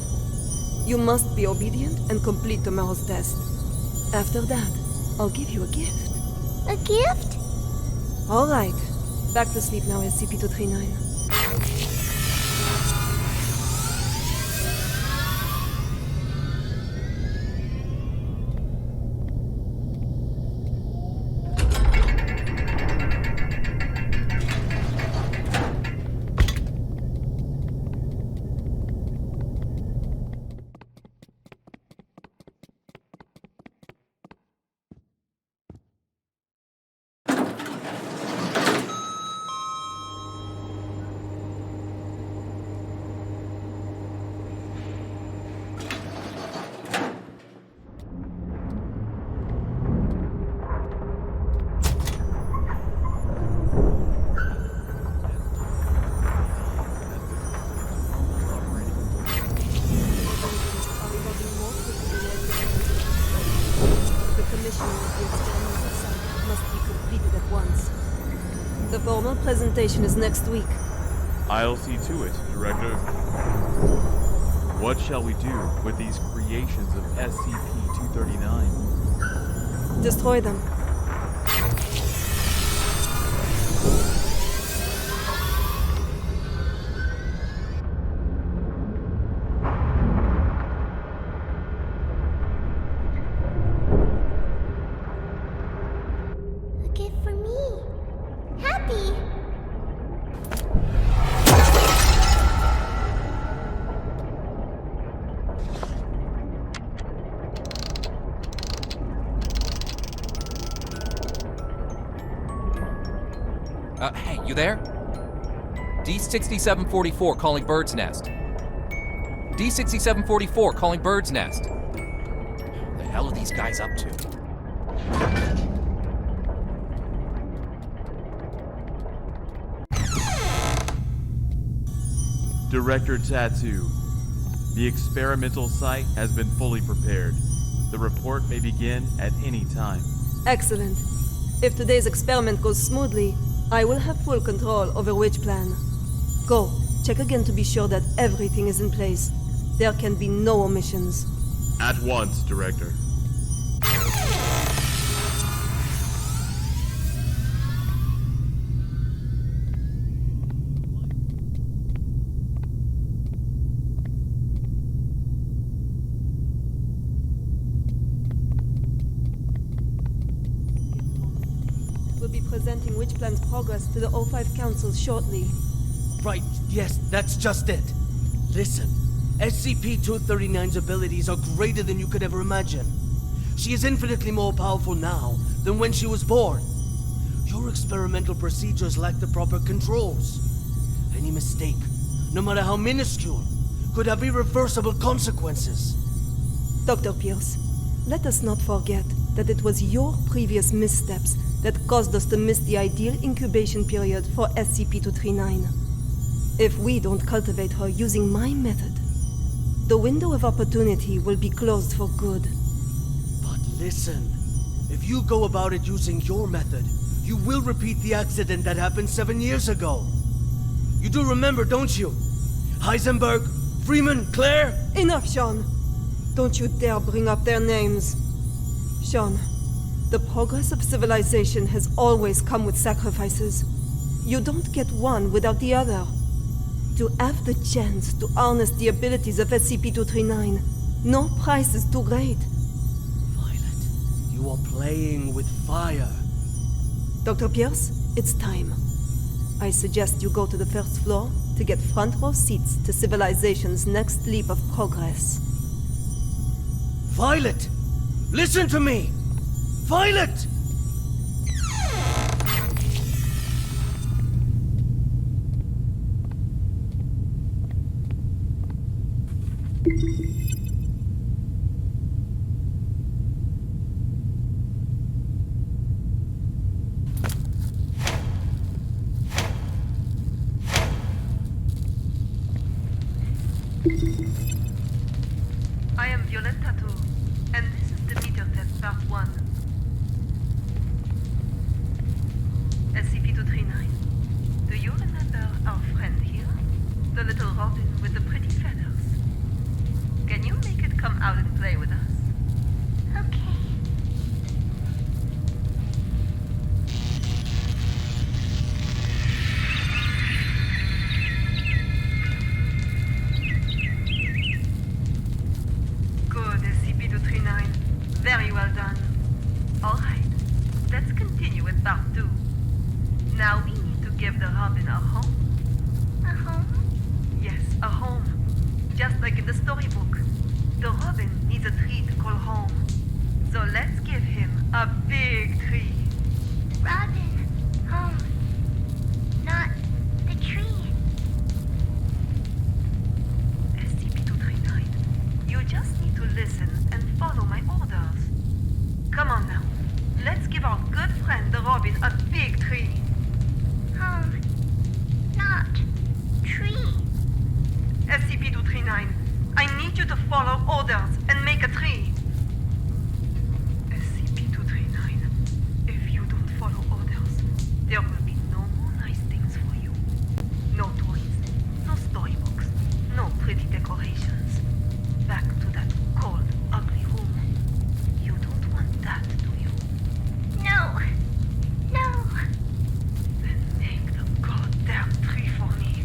You must be obedient and complete tomorrow's test. After that, I'll give you a gift. A gift? All right. Back to sleep now, SCP-239. The formal presentation is next week. I'll see to it, Director. What shall we do with these creations of SCP-239? Destroy them. Hey, you there? D6744 calling Bird's Nest. D6744 calling Bird's Nest. What the hell are these guys up to? Director Tattoo. The experimental site has been fully prepared. The report may begin at any time. Excellent. If today's experiment goes smoothly, I will have full control over which plan. Go, check again to be sure that everything is in place. There can be no omissions. At once, Director. We'll be presenting which plan's progress to the O5 Council shortly. Right, yes, that's just it. Listen, SCP-239's abilities are greater than you could ever imagine. She is infinitely more powerful now than when she was born. Your experimental procedures lack the proper controls. Any mistake, no matter how minuscule, could have irreversible consequences. Dr. Pierce, let us not forget that it was your previous missteps that caused us to miss the ideal incubation period for SCP-239. If we don't cultivate her using my method, the window of opportunity will be closed for good. But listen, if you go about it using your method, you will repeat the accident that happened 7 years ago. You do remember, don't you? Heisenberg, Freeman, Claire? Enough, Sean. Don't you dare bring up their names. Sean, the progress of civilization has always come with sacrifices. You don't get one without the other. To have the chance to harness the abilities of SCP-239, no price is too great. Violet, you are playing with fire. Dr. Pierce, it's time. I suggest you go to the first floor to get front row seats to civilization's next leap of progress. Violet! Listen to me! Violet! I am Violent Tattoo, and this is the meter test part 1. SCP-239, do you remember our friend here? The little robin with the pretty feathers? Can you make it come out and play with us? Okay. Good, SCP-239. Very well done. Alright, let's continue with part 2. Now we need to give the robin a home. A home? Yes, a home. Just like in the storybook. The robin needs a tree to call home. So let's give him a big tree. Robin, home. Not the tree. SCP-239, you just need to listen and follow my orders. Come on now. Let's give our good friend the robin a big tree. Home. Not tree. SCP-239, I need you to follow orders and make a tree. SCP-239, if you don't follow orders, there will be no more nice things for you. No toys, no storybooks, no pretty decorations. Back to that cold, ugly room. You don't want that, do you? No. No. Then make the goddamn tree for me.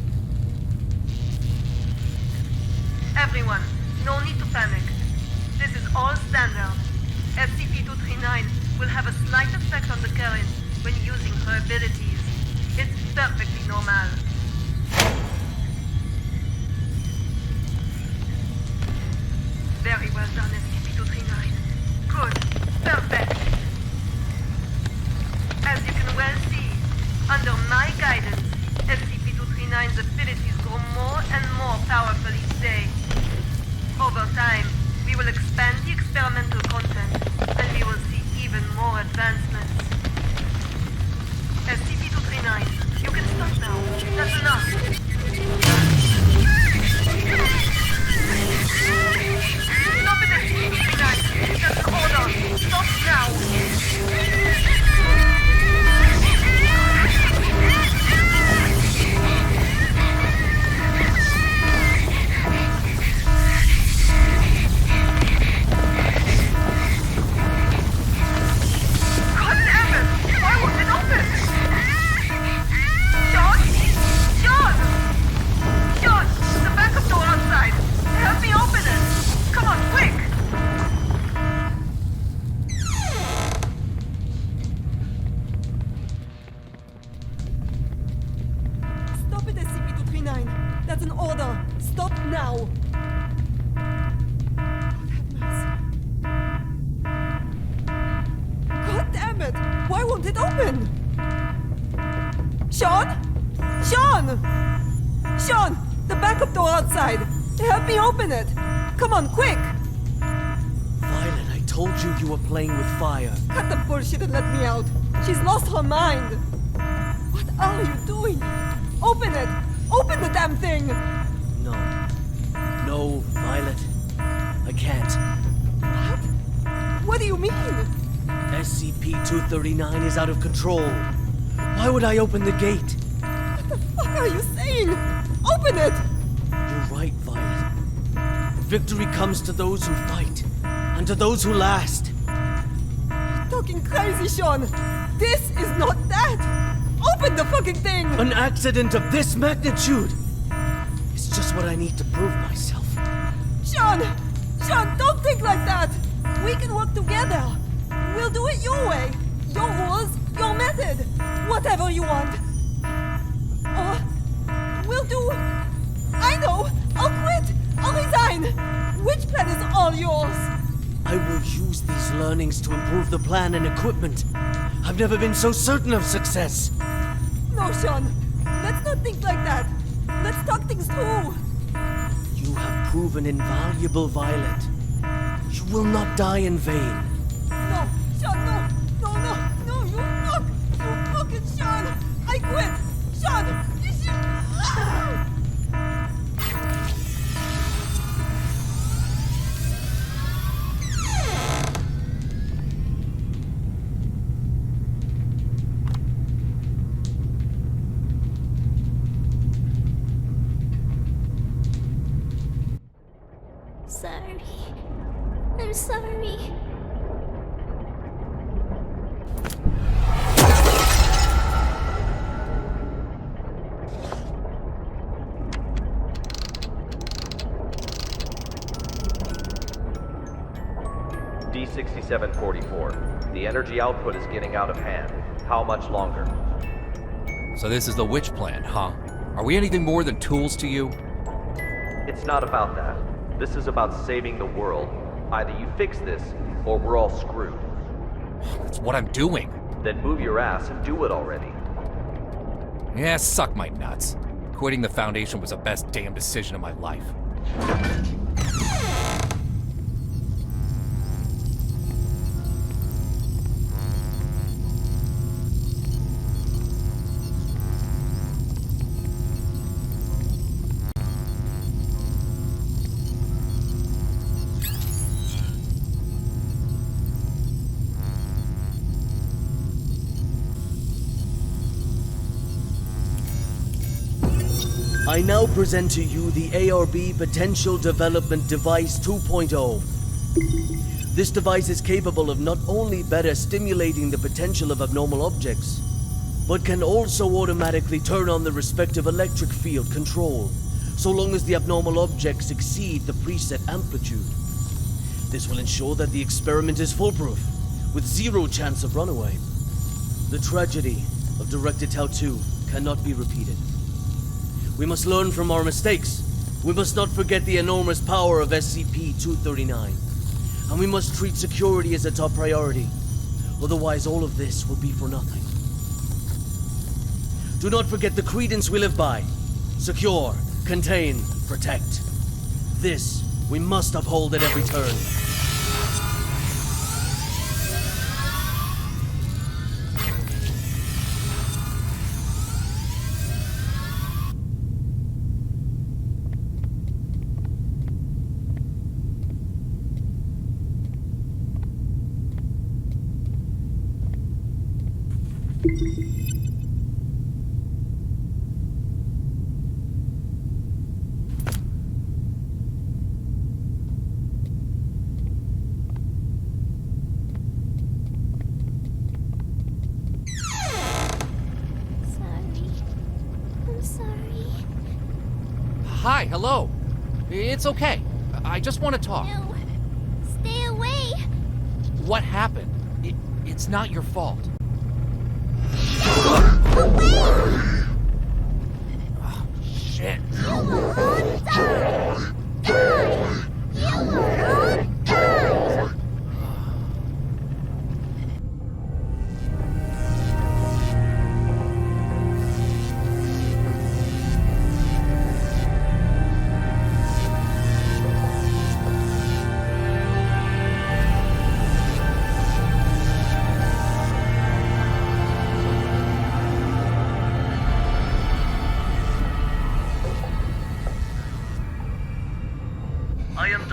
Everyone, no need to panic. This is all standard. SCP-239 will have a slight effect on the current when using her abilities. It's perfectly normal. Very well done, SCP-239. Good. Perfect. As you can well see, under my it open? Sean? Sean! Sean! The backup door outside! Help me open it! Come on, quick! Violet, I told you you were playing with fire. Cut the bullshit and let me out. She's lost her mind. What are you doing? Open it! Open the damn thing! No. No, Violet. I can't. What? What do you mean? SCP-239 is out of control. Why would I open the gate? What the fuck are you saying? Open it! You're right, Violet. Victory comes to those who fight, and to those who last. You're talking crazy, Sean. This is not that. Open the fucking thing! An accident of this magnitude! It's just what I need to prove myself. Sean! Sean, don't think like that! We can work together. We'll do it your way. Your rules, your method. Whatever you want. Or we'll do... I know! I'll quit! I'll resign! Which plan is all yours? I will use these learnings to improve the plan and equipment. I've never been so certain of success. No, Sean. Let's not think like that. Let's talk things through. You have proven invaluable, Violet. You will not die in vain. No, Sean, no. No, no, no, you fuck. You fucking Sean. I quit. Sean, you should... Sorry. I'm sorry. D6744. The energy output is getting out of hand. How much longer? So this is the witch plan, huh? Are we anything more than tools to you? It's not about that. This is about saving the world. Either you fix this, or we're all screwed. That's what I'm doing. Then move your ass and do it already. Yeah, suck my nuts. Quitting the Foundation was the best damn decision of my life. I now present to you the ARB Potential Development Device 2.0. This device is capable of not only better stimulating the potential of abnormal objects, but can also automatically turn on the respective electric field control, so long as the abnormal objects exceed the preset amplitude. This will ensure that the experiment is foolproof, with zero chance of runaway. The tragedy of Directed Tau 2 cannot be repeated. We must learn from our mistakes. We must not forget the enormous power of SCP-239. And we must treat security as a top priority. Otherwise, all of this will be for nothing. Do not forget the credence we live by. Secure, contain, protect. This we must uphold at every turn. Hi, hello. It's okay. I just want to talk. No. Stay away. What happened? It's not your fault. Away! Oh, shit. You will all die! Die! You will all die!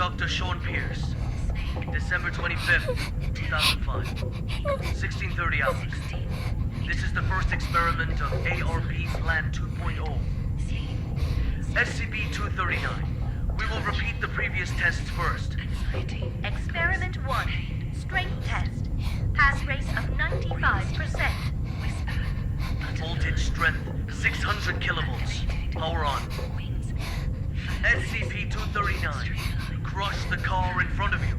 Dr. Sean Pierce. December 25th, 2005. 1630 hours. This is the first experiment of ARP Plan 2.0. SCP-239. We will repeat the previous tests first. Experiment 1. Strength test. Pass rate of 95%. Voltage strength 600 kilovolts. Power on. SCP-239. Crush the car in front of you.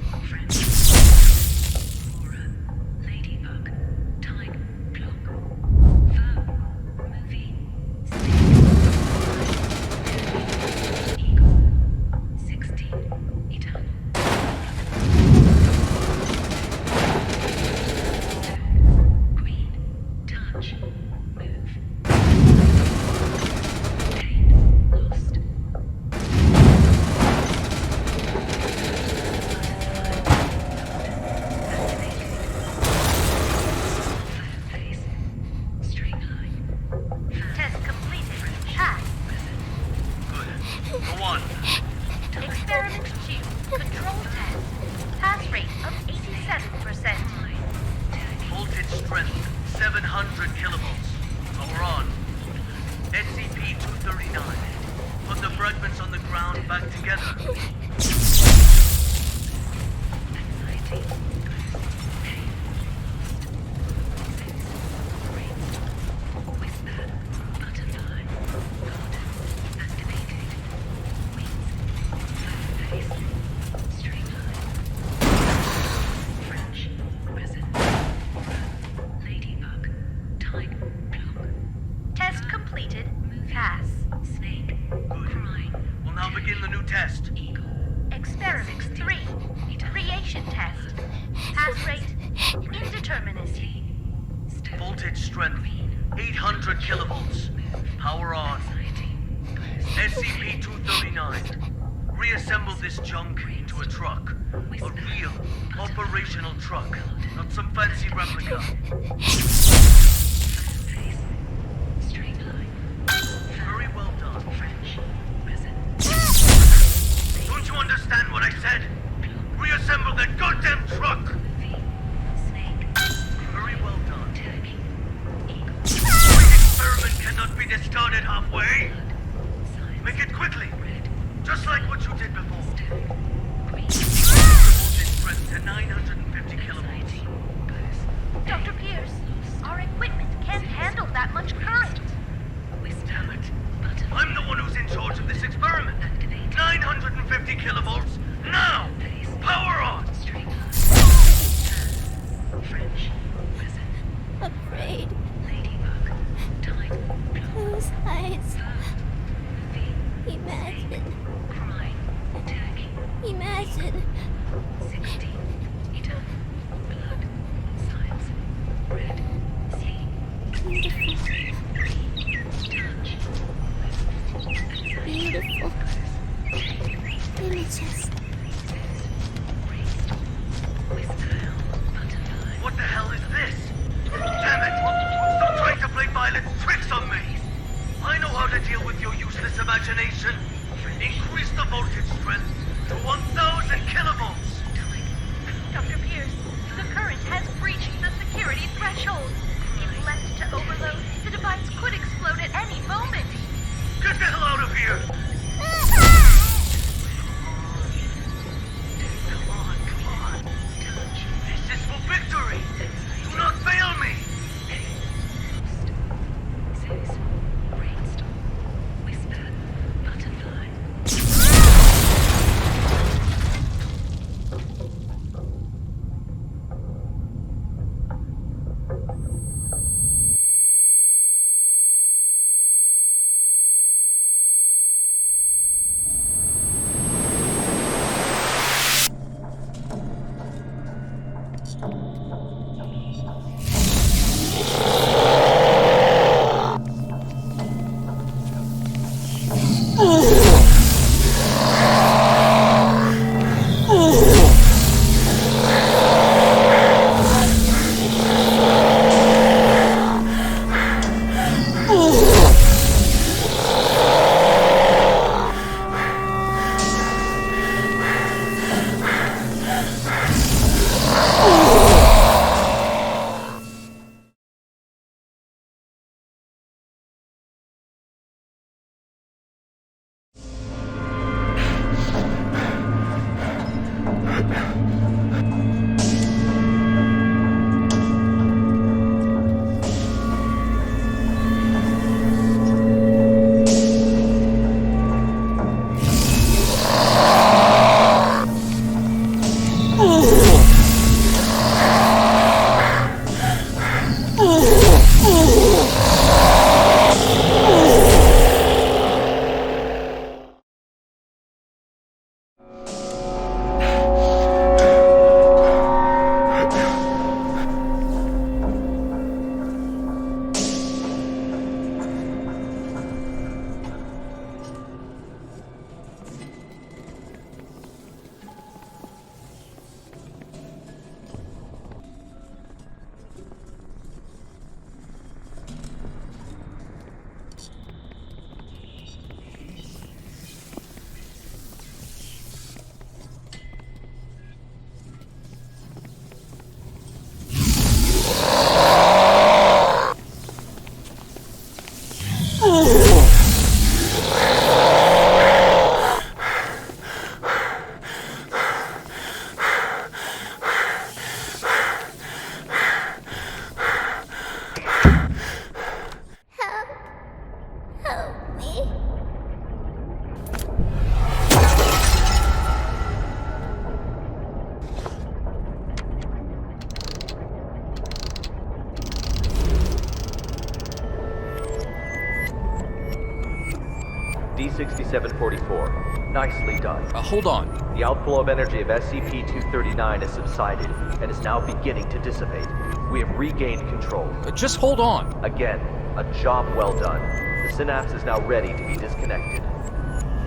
26744. Nicely done. Hold on. The outflow of energy of SCP-239 has subsided and is now beginning to dissipate. We have regained control. Just hold on. Again, a job well done. The synapse is now ready to be disconnected.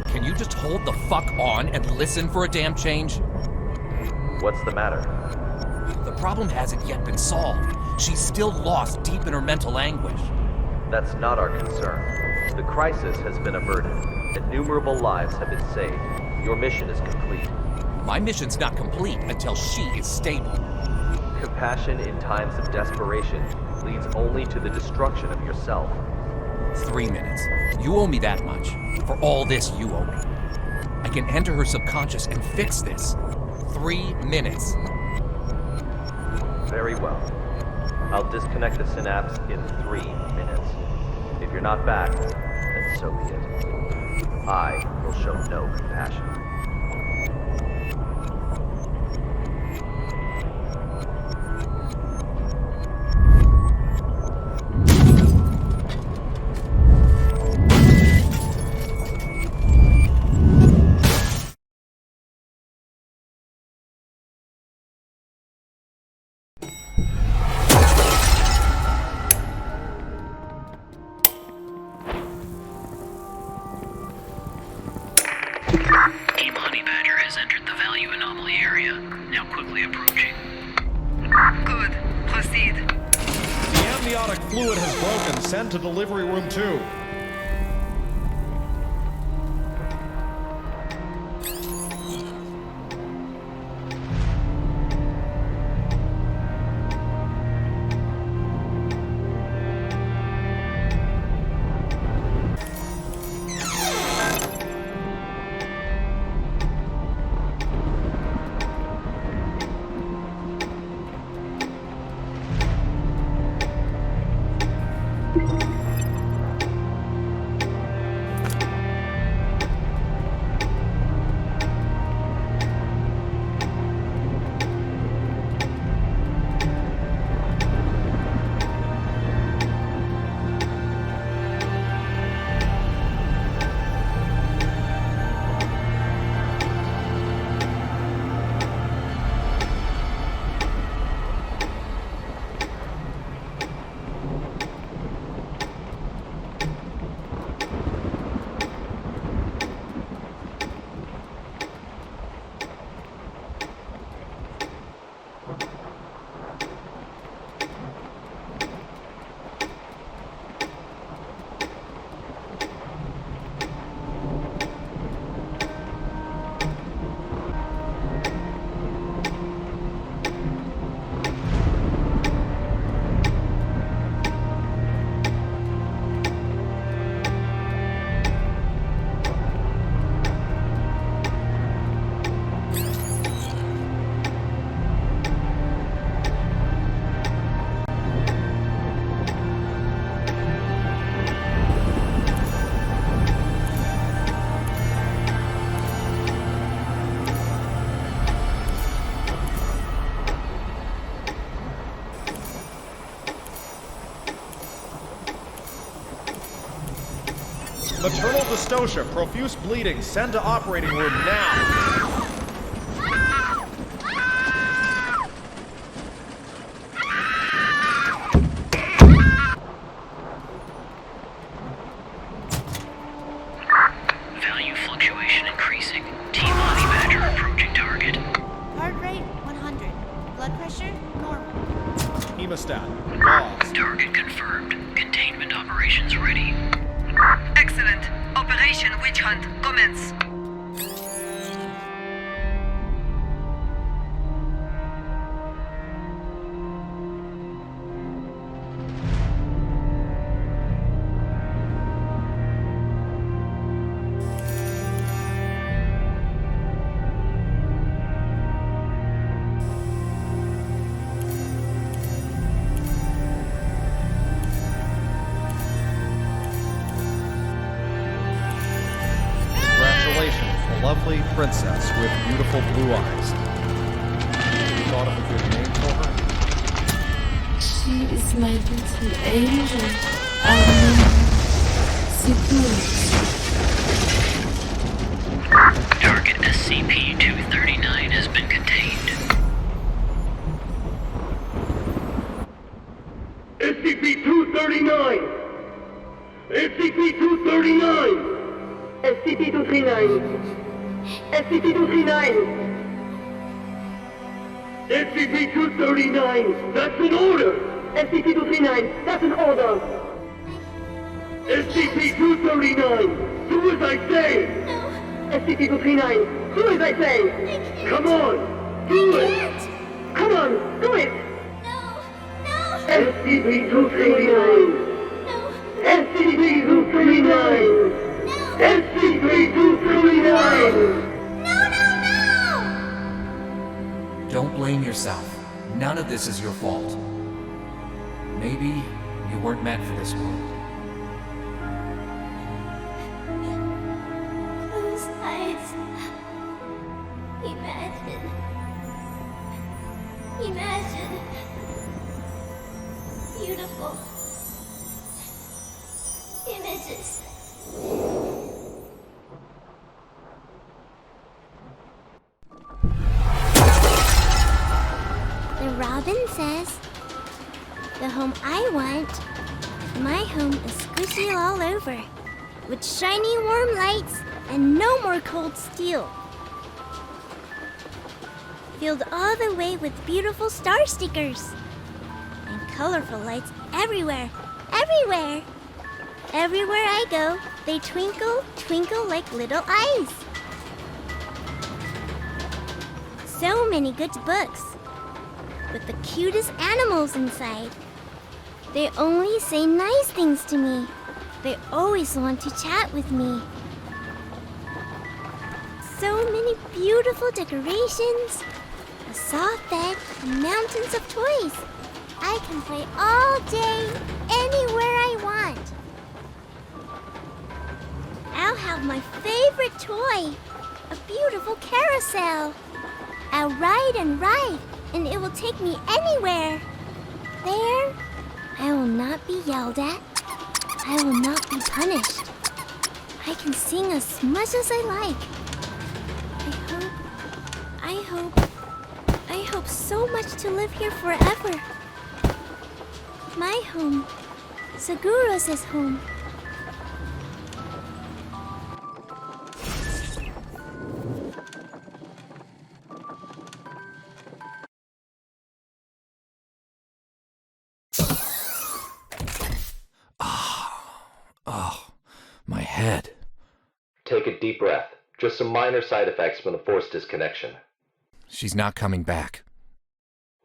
Can you just hold the fuck on and listen for a damn change? What's the matter? The problem hasn't yet been solved. She's still lost deep in her mental anguish. That's not our concern. The crisis has been averted. Innumerable lives have been saved. Your mission is complete. My mission's not complete until she is stable. Compassion in times of desperation leads only to the destruction of yourself. 3 minutes. You owe me that much. For all this you owe me. I can enter her subconscious and fix this. 3 minutes. Very well. I'll disconnect the synapse in 3 minutes. If you're not back, then so be it. I will show no compassion. Fluid has broken. Send to delivery room 2. Maternal dystocia, profuse bleeding. Send to operating room now. Value fluctuation increasing. T-Body Badger approaching target. Heart rate 100. Blood pressure normal. Hemostat, pause. Target confirmed. Containment operations ready. Excellent. Operation Witch Hunt, commence. Lovely princess with beautiful blue eyes. You thought of a good name for her? She is my little angel. Secure. SCP-239 has been contained. SCP-239! SCP-239! SCP-239! SCP-239! SCP-239! That's an order! SCP-239! That's an order! SCP-239! Do as I say! SCP-239! Do as I say! Come on! Do it! Come on! Do it! SCP-239! SCP-239! SCP-239! Don't blame yourself. None of this is your fault. Maybe you weren't meant for this world. Close eyes. Imagine. Beautiful images. The robin says, the home I want, my home is squishy all over, with shiny warm lights and no more cold steel. Filled all the way with beautiful star stickers. And colorful lights everywhere, everywhere. Everywhere I go, they twinkle, twinkle like little eyes. So many good books, with the cutest animals inside. They only say nice things to me. They always want to chat with me. So many beautiful decorations, a soft bed, and mountains of toys. I can play all day, anywhere I want. I'll have my favorite toy, a beautiful carousel. I'll ride and ride, and it will take me anywhere. There, I will not be yelled at. I will not be punished. I can sing as much as I like. I hope so much to live here forever. My home, Seguros' home. Oh, my head. Take a deep breath. Just some minor side effects from the force disconnection. She's not coming back.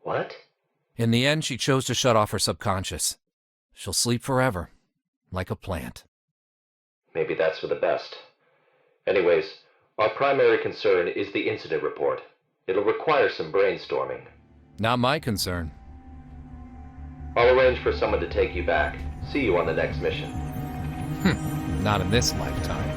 What? In the end, she chose to shut off her subconscious. She'll sleep forever, like a plant. Maybe that's for the best. Anyways, our primary concern is the incident report. It'll require some brainstorming. Not my concern. I'll arrange for someone to take you back. See you on the next mission. Not in this lifetime.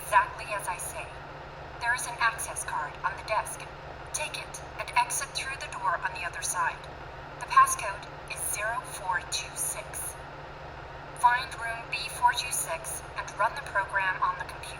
exactly as I say. There is an access card on the desk. Take it and exit through the door on the other side. The passcode is 0426. Find room B426 and run the program on the computer.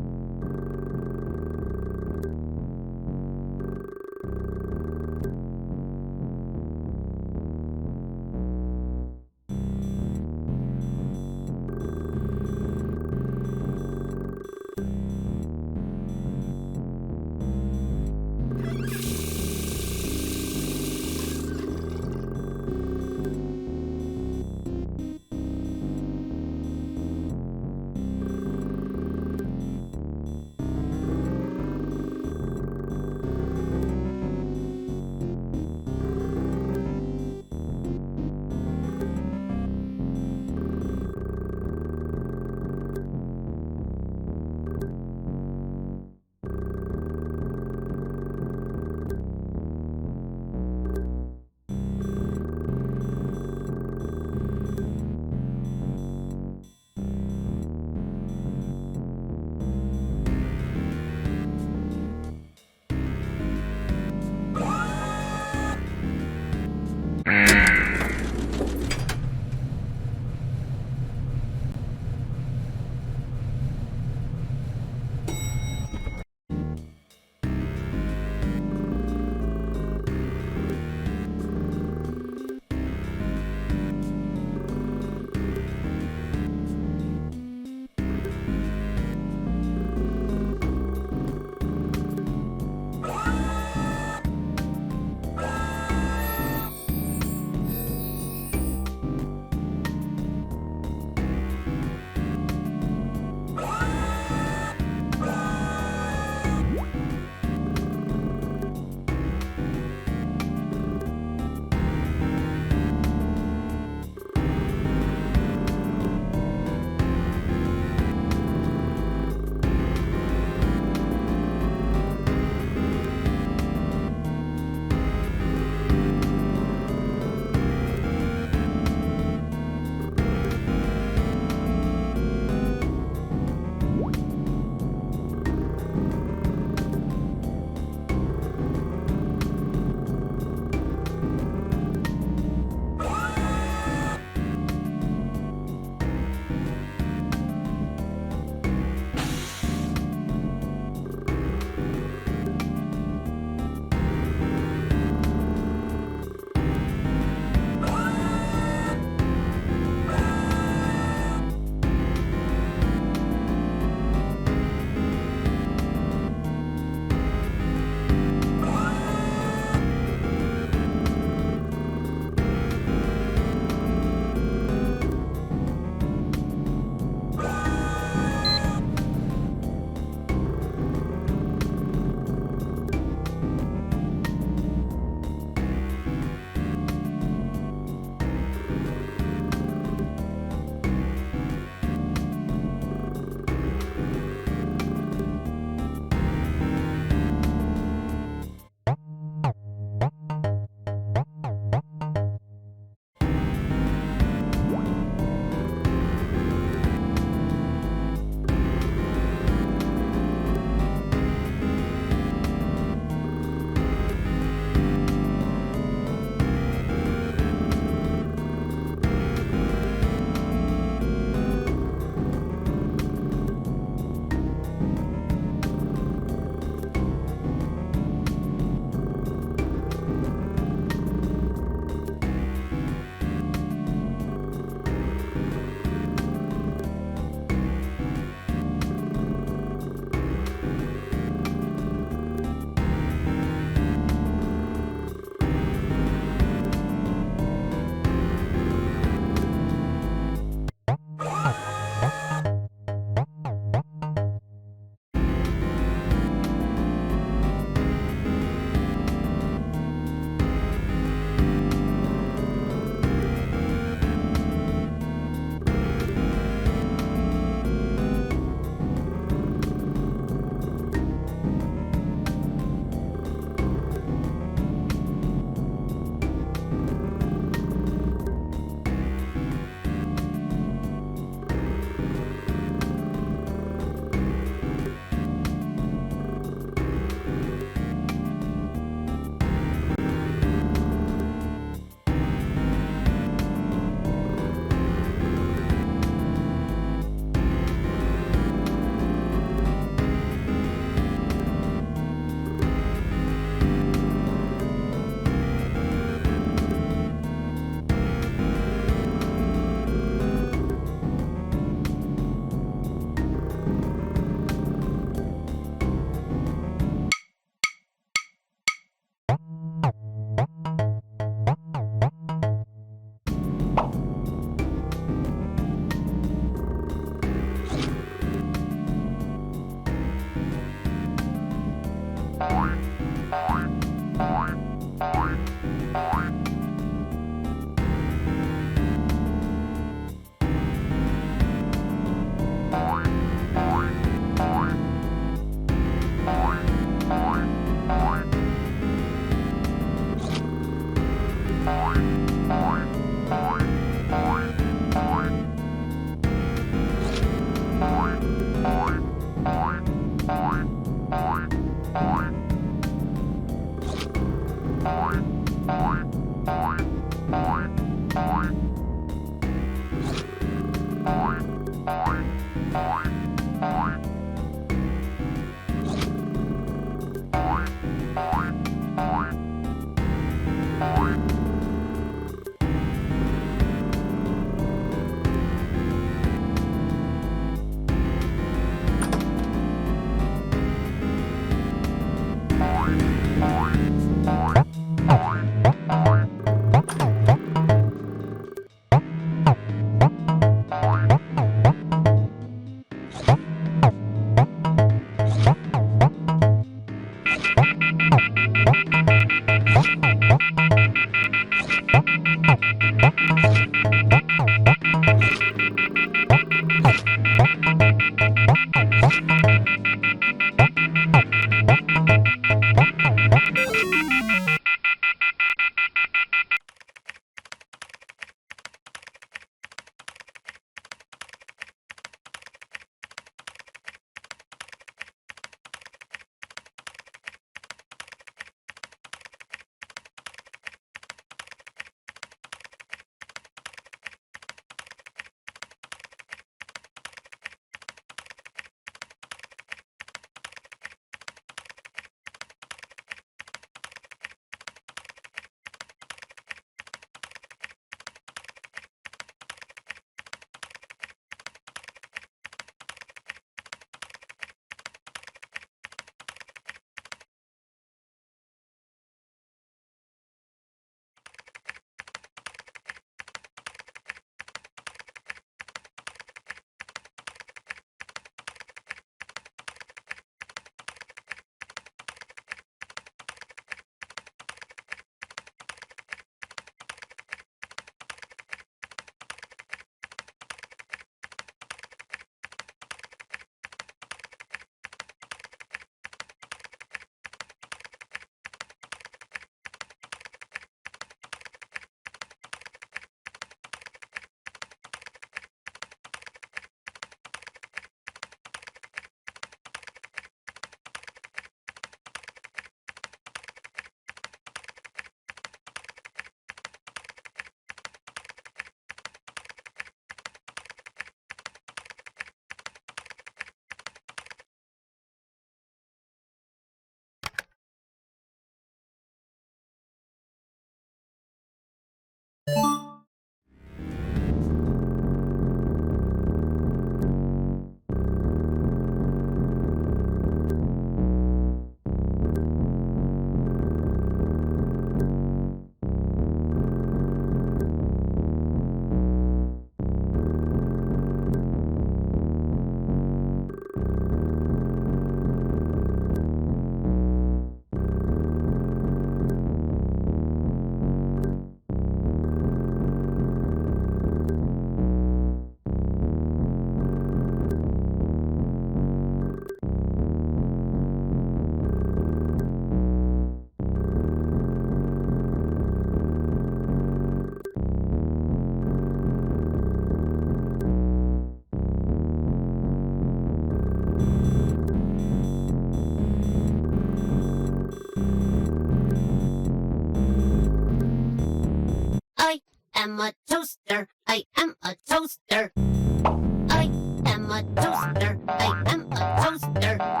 am a toaster. I am a toaster. I am a toaster. I am a toaster.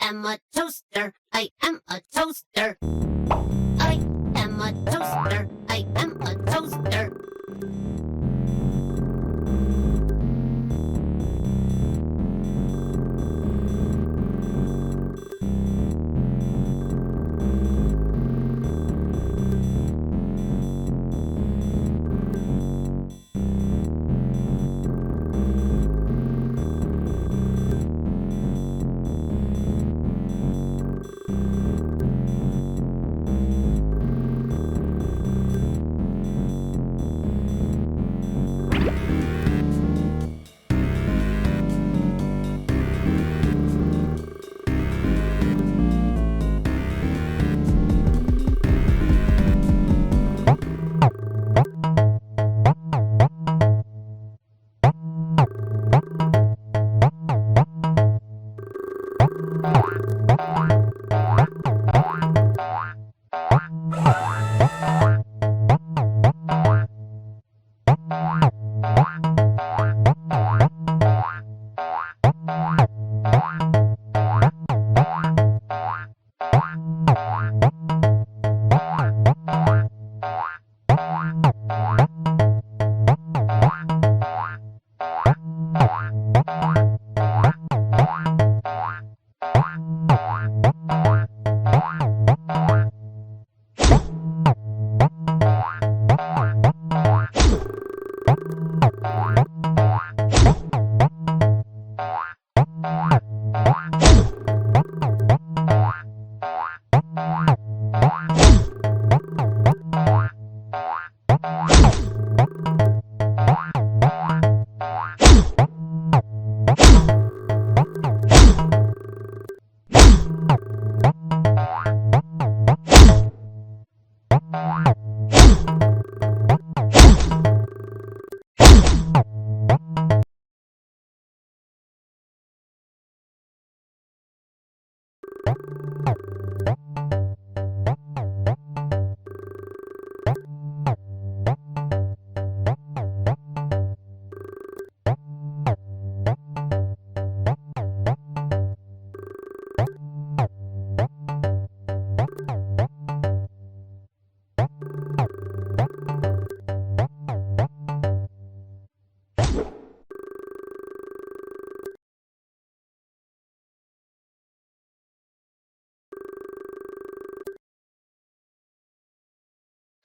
am a toaster. I am a toaster. I am a toaster. I am a toaster.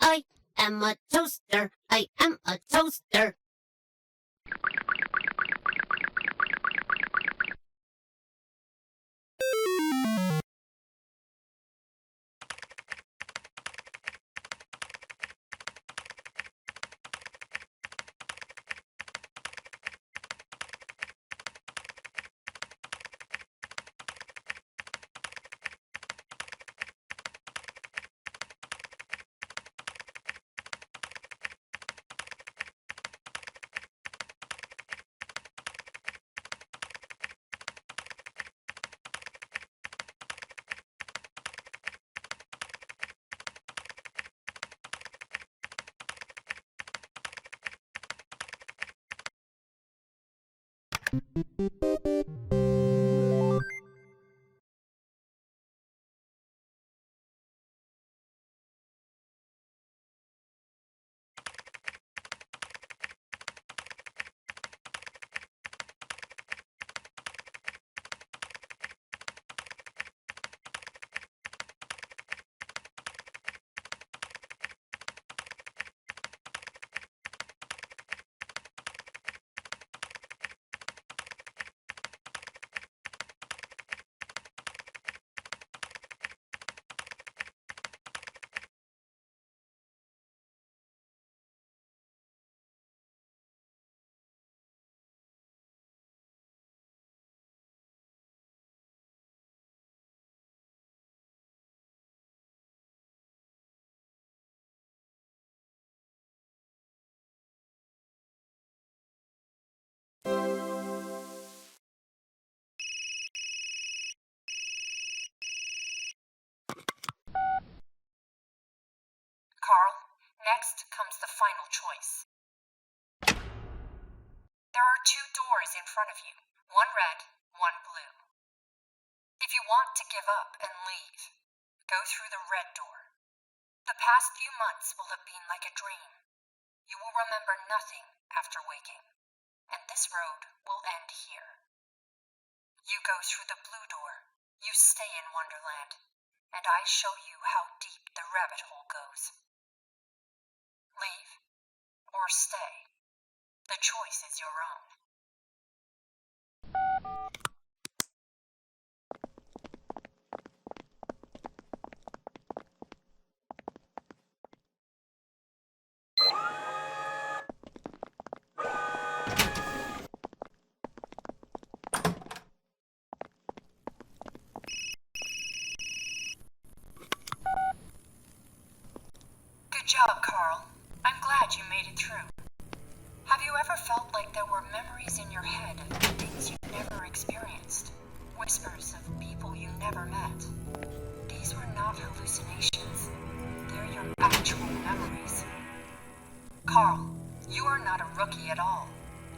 I am a toaster. I am a toaster. Carl, next comes the final choice. There are two doors in front of you, one red, one blue. If you want to give up and leave, go through the red door. The past few months will have been like a dream. You will remember nothing after waking, and this road will end here. You go through the blue door, you stay in Wonderland, and I show you how deep the rabbit hole goes. Leave, or stay. The choice is your own. Good job, Carl. I'm glad you made it through. Have you ever felt like there were memories in your head of things you never experienced? Whispers of people you never met? These were not hallucinations. They're your actual memories. Carl, you are not a rookie at all.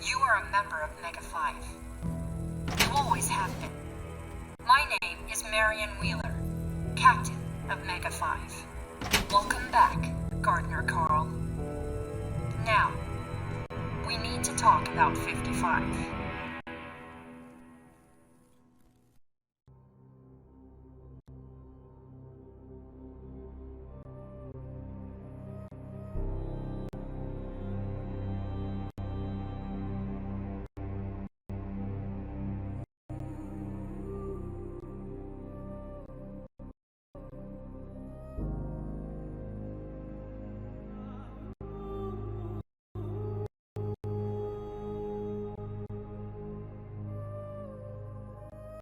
You are a member of Mega 5. You always have been. My name is Marion Wheeler, Captain of Mega 5. Welcome back, Gardner Carl. Now, we need to talk about 55.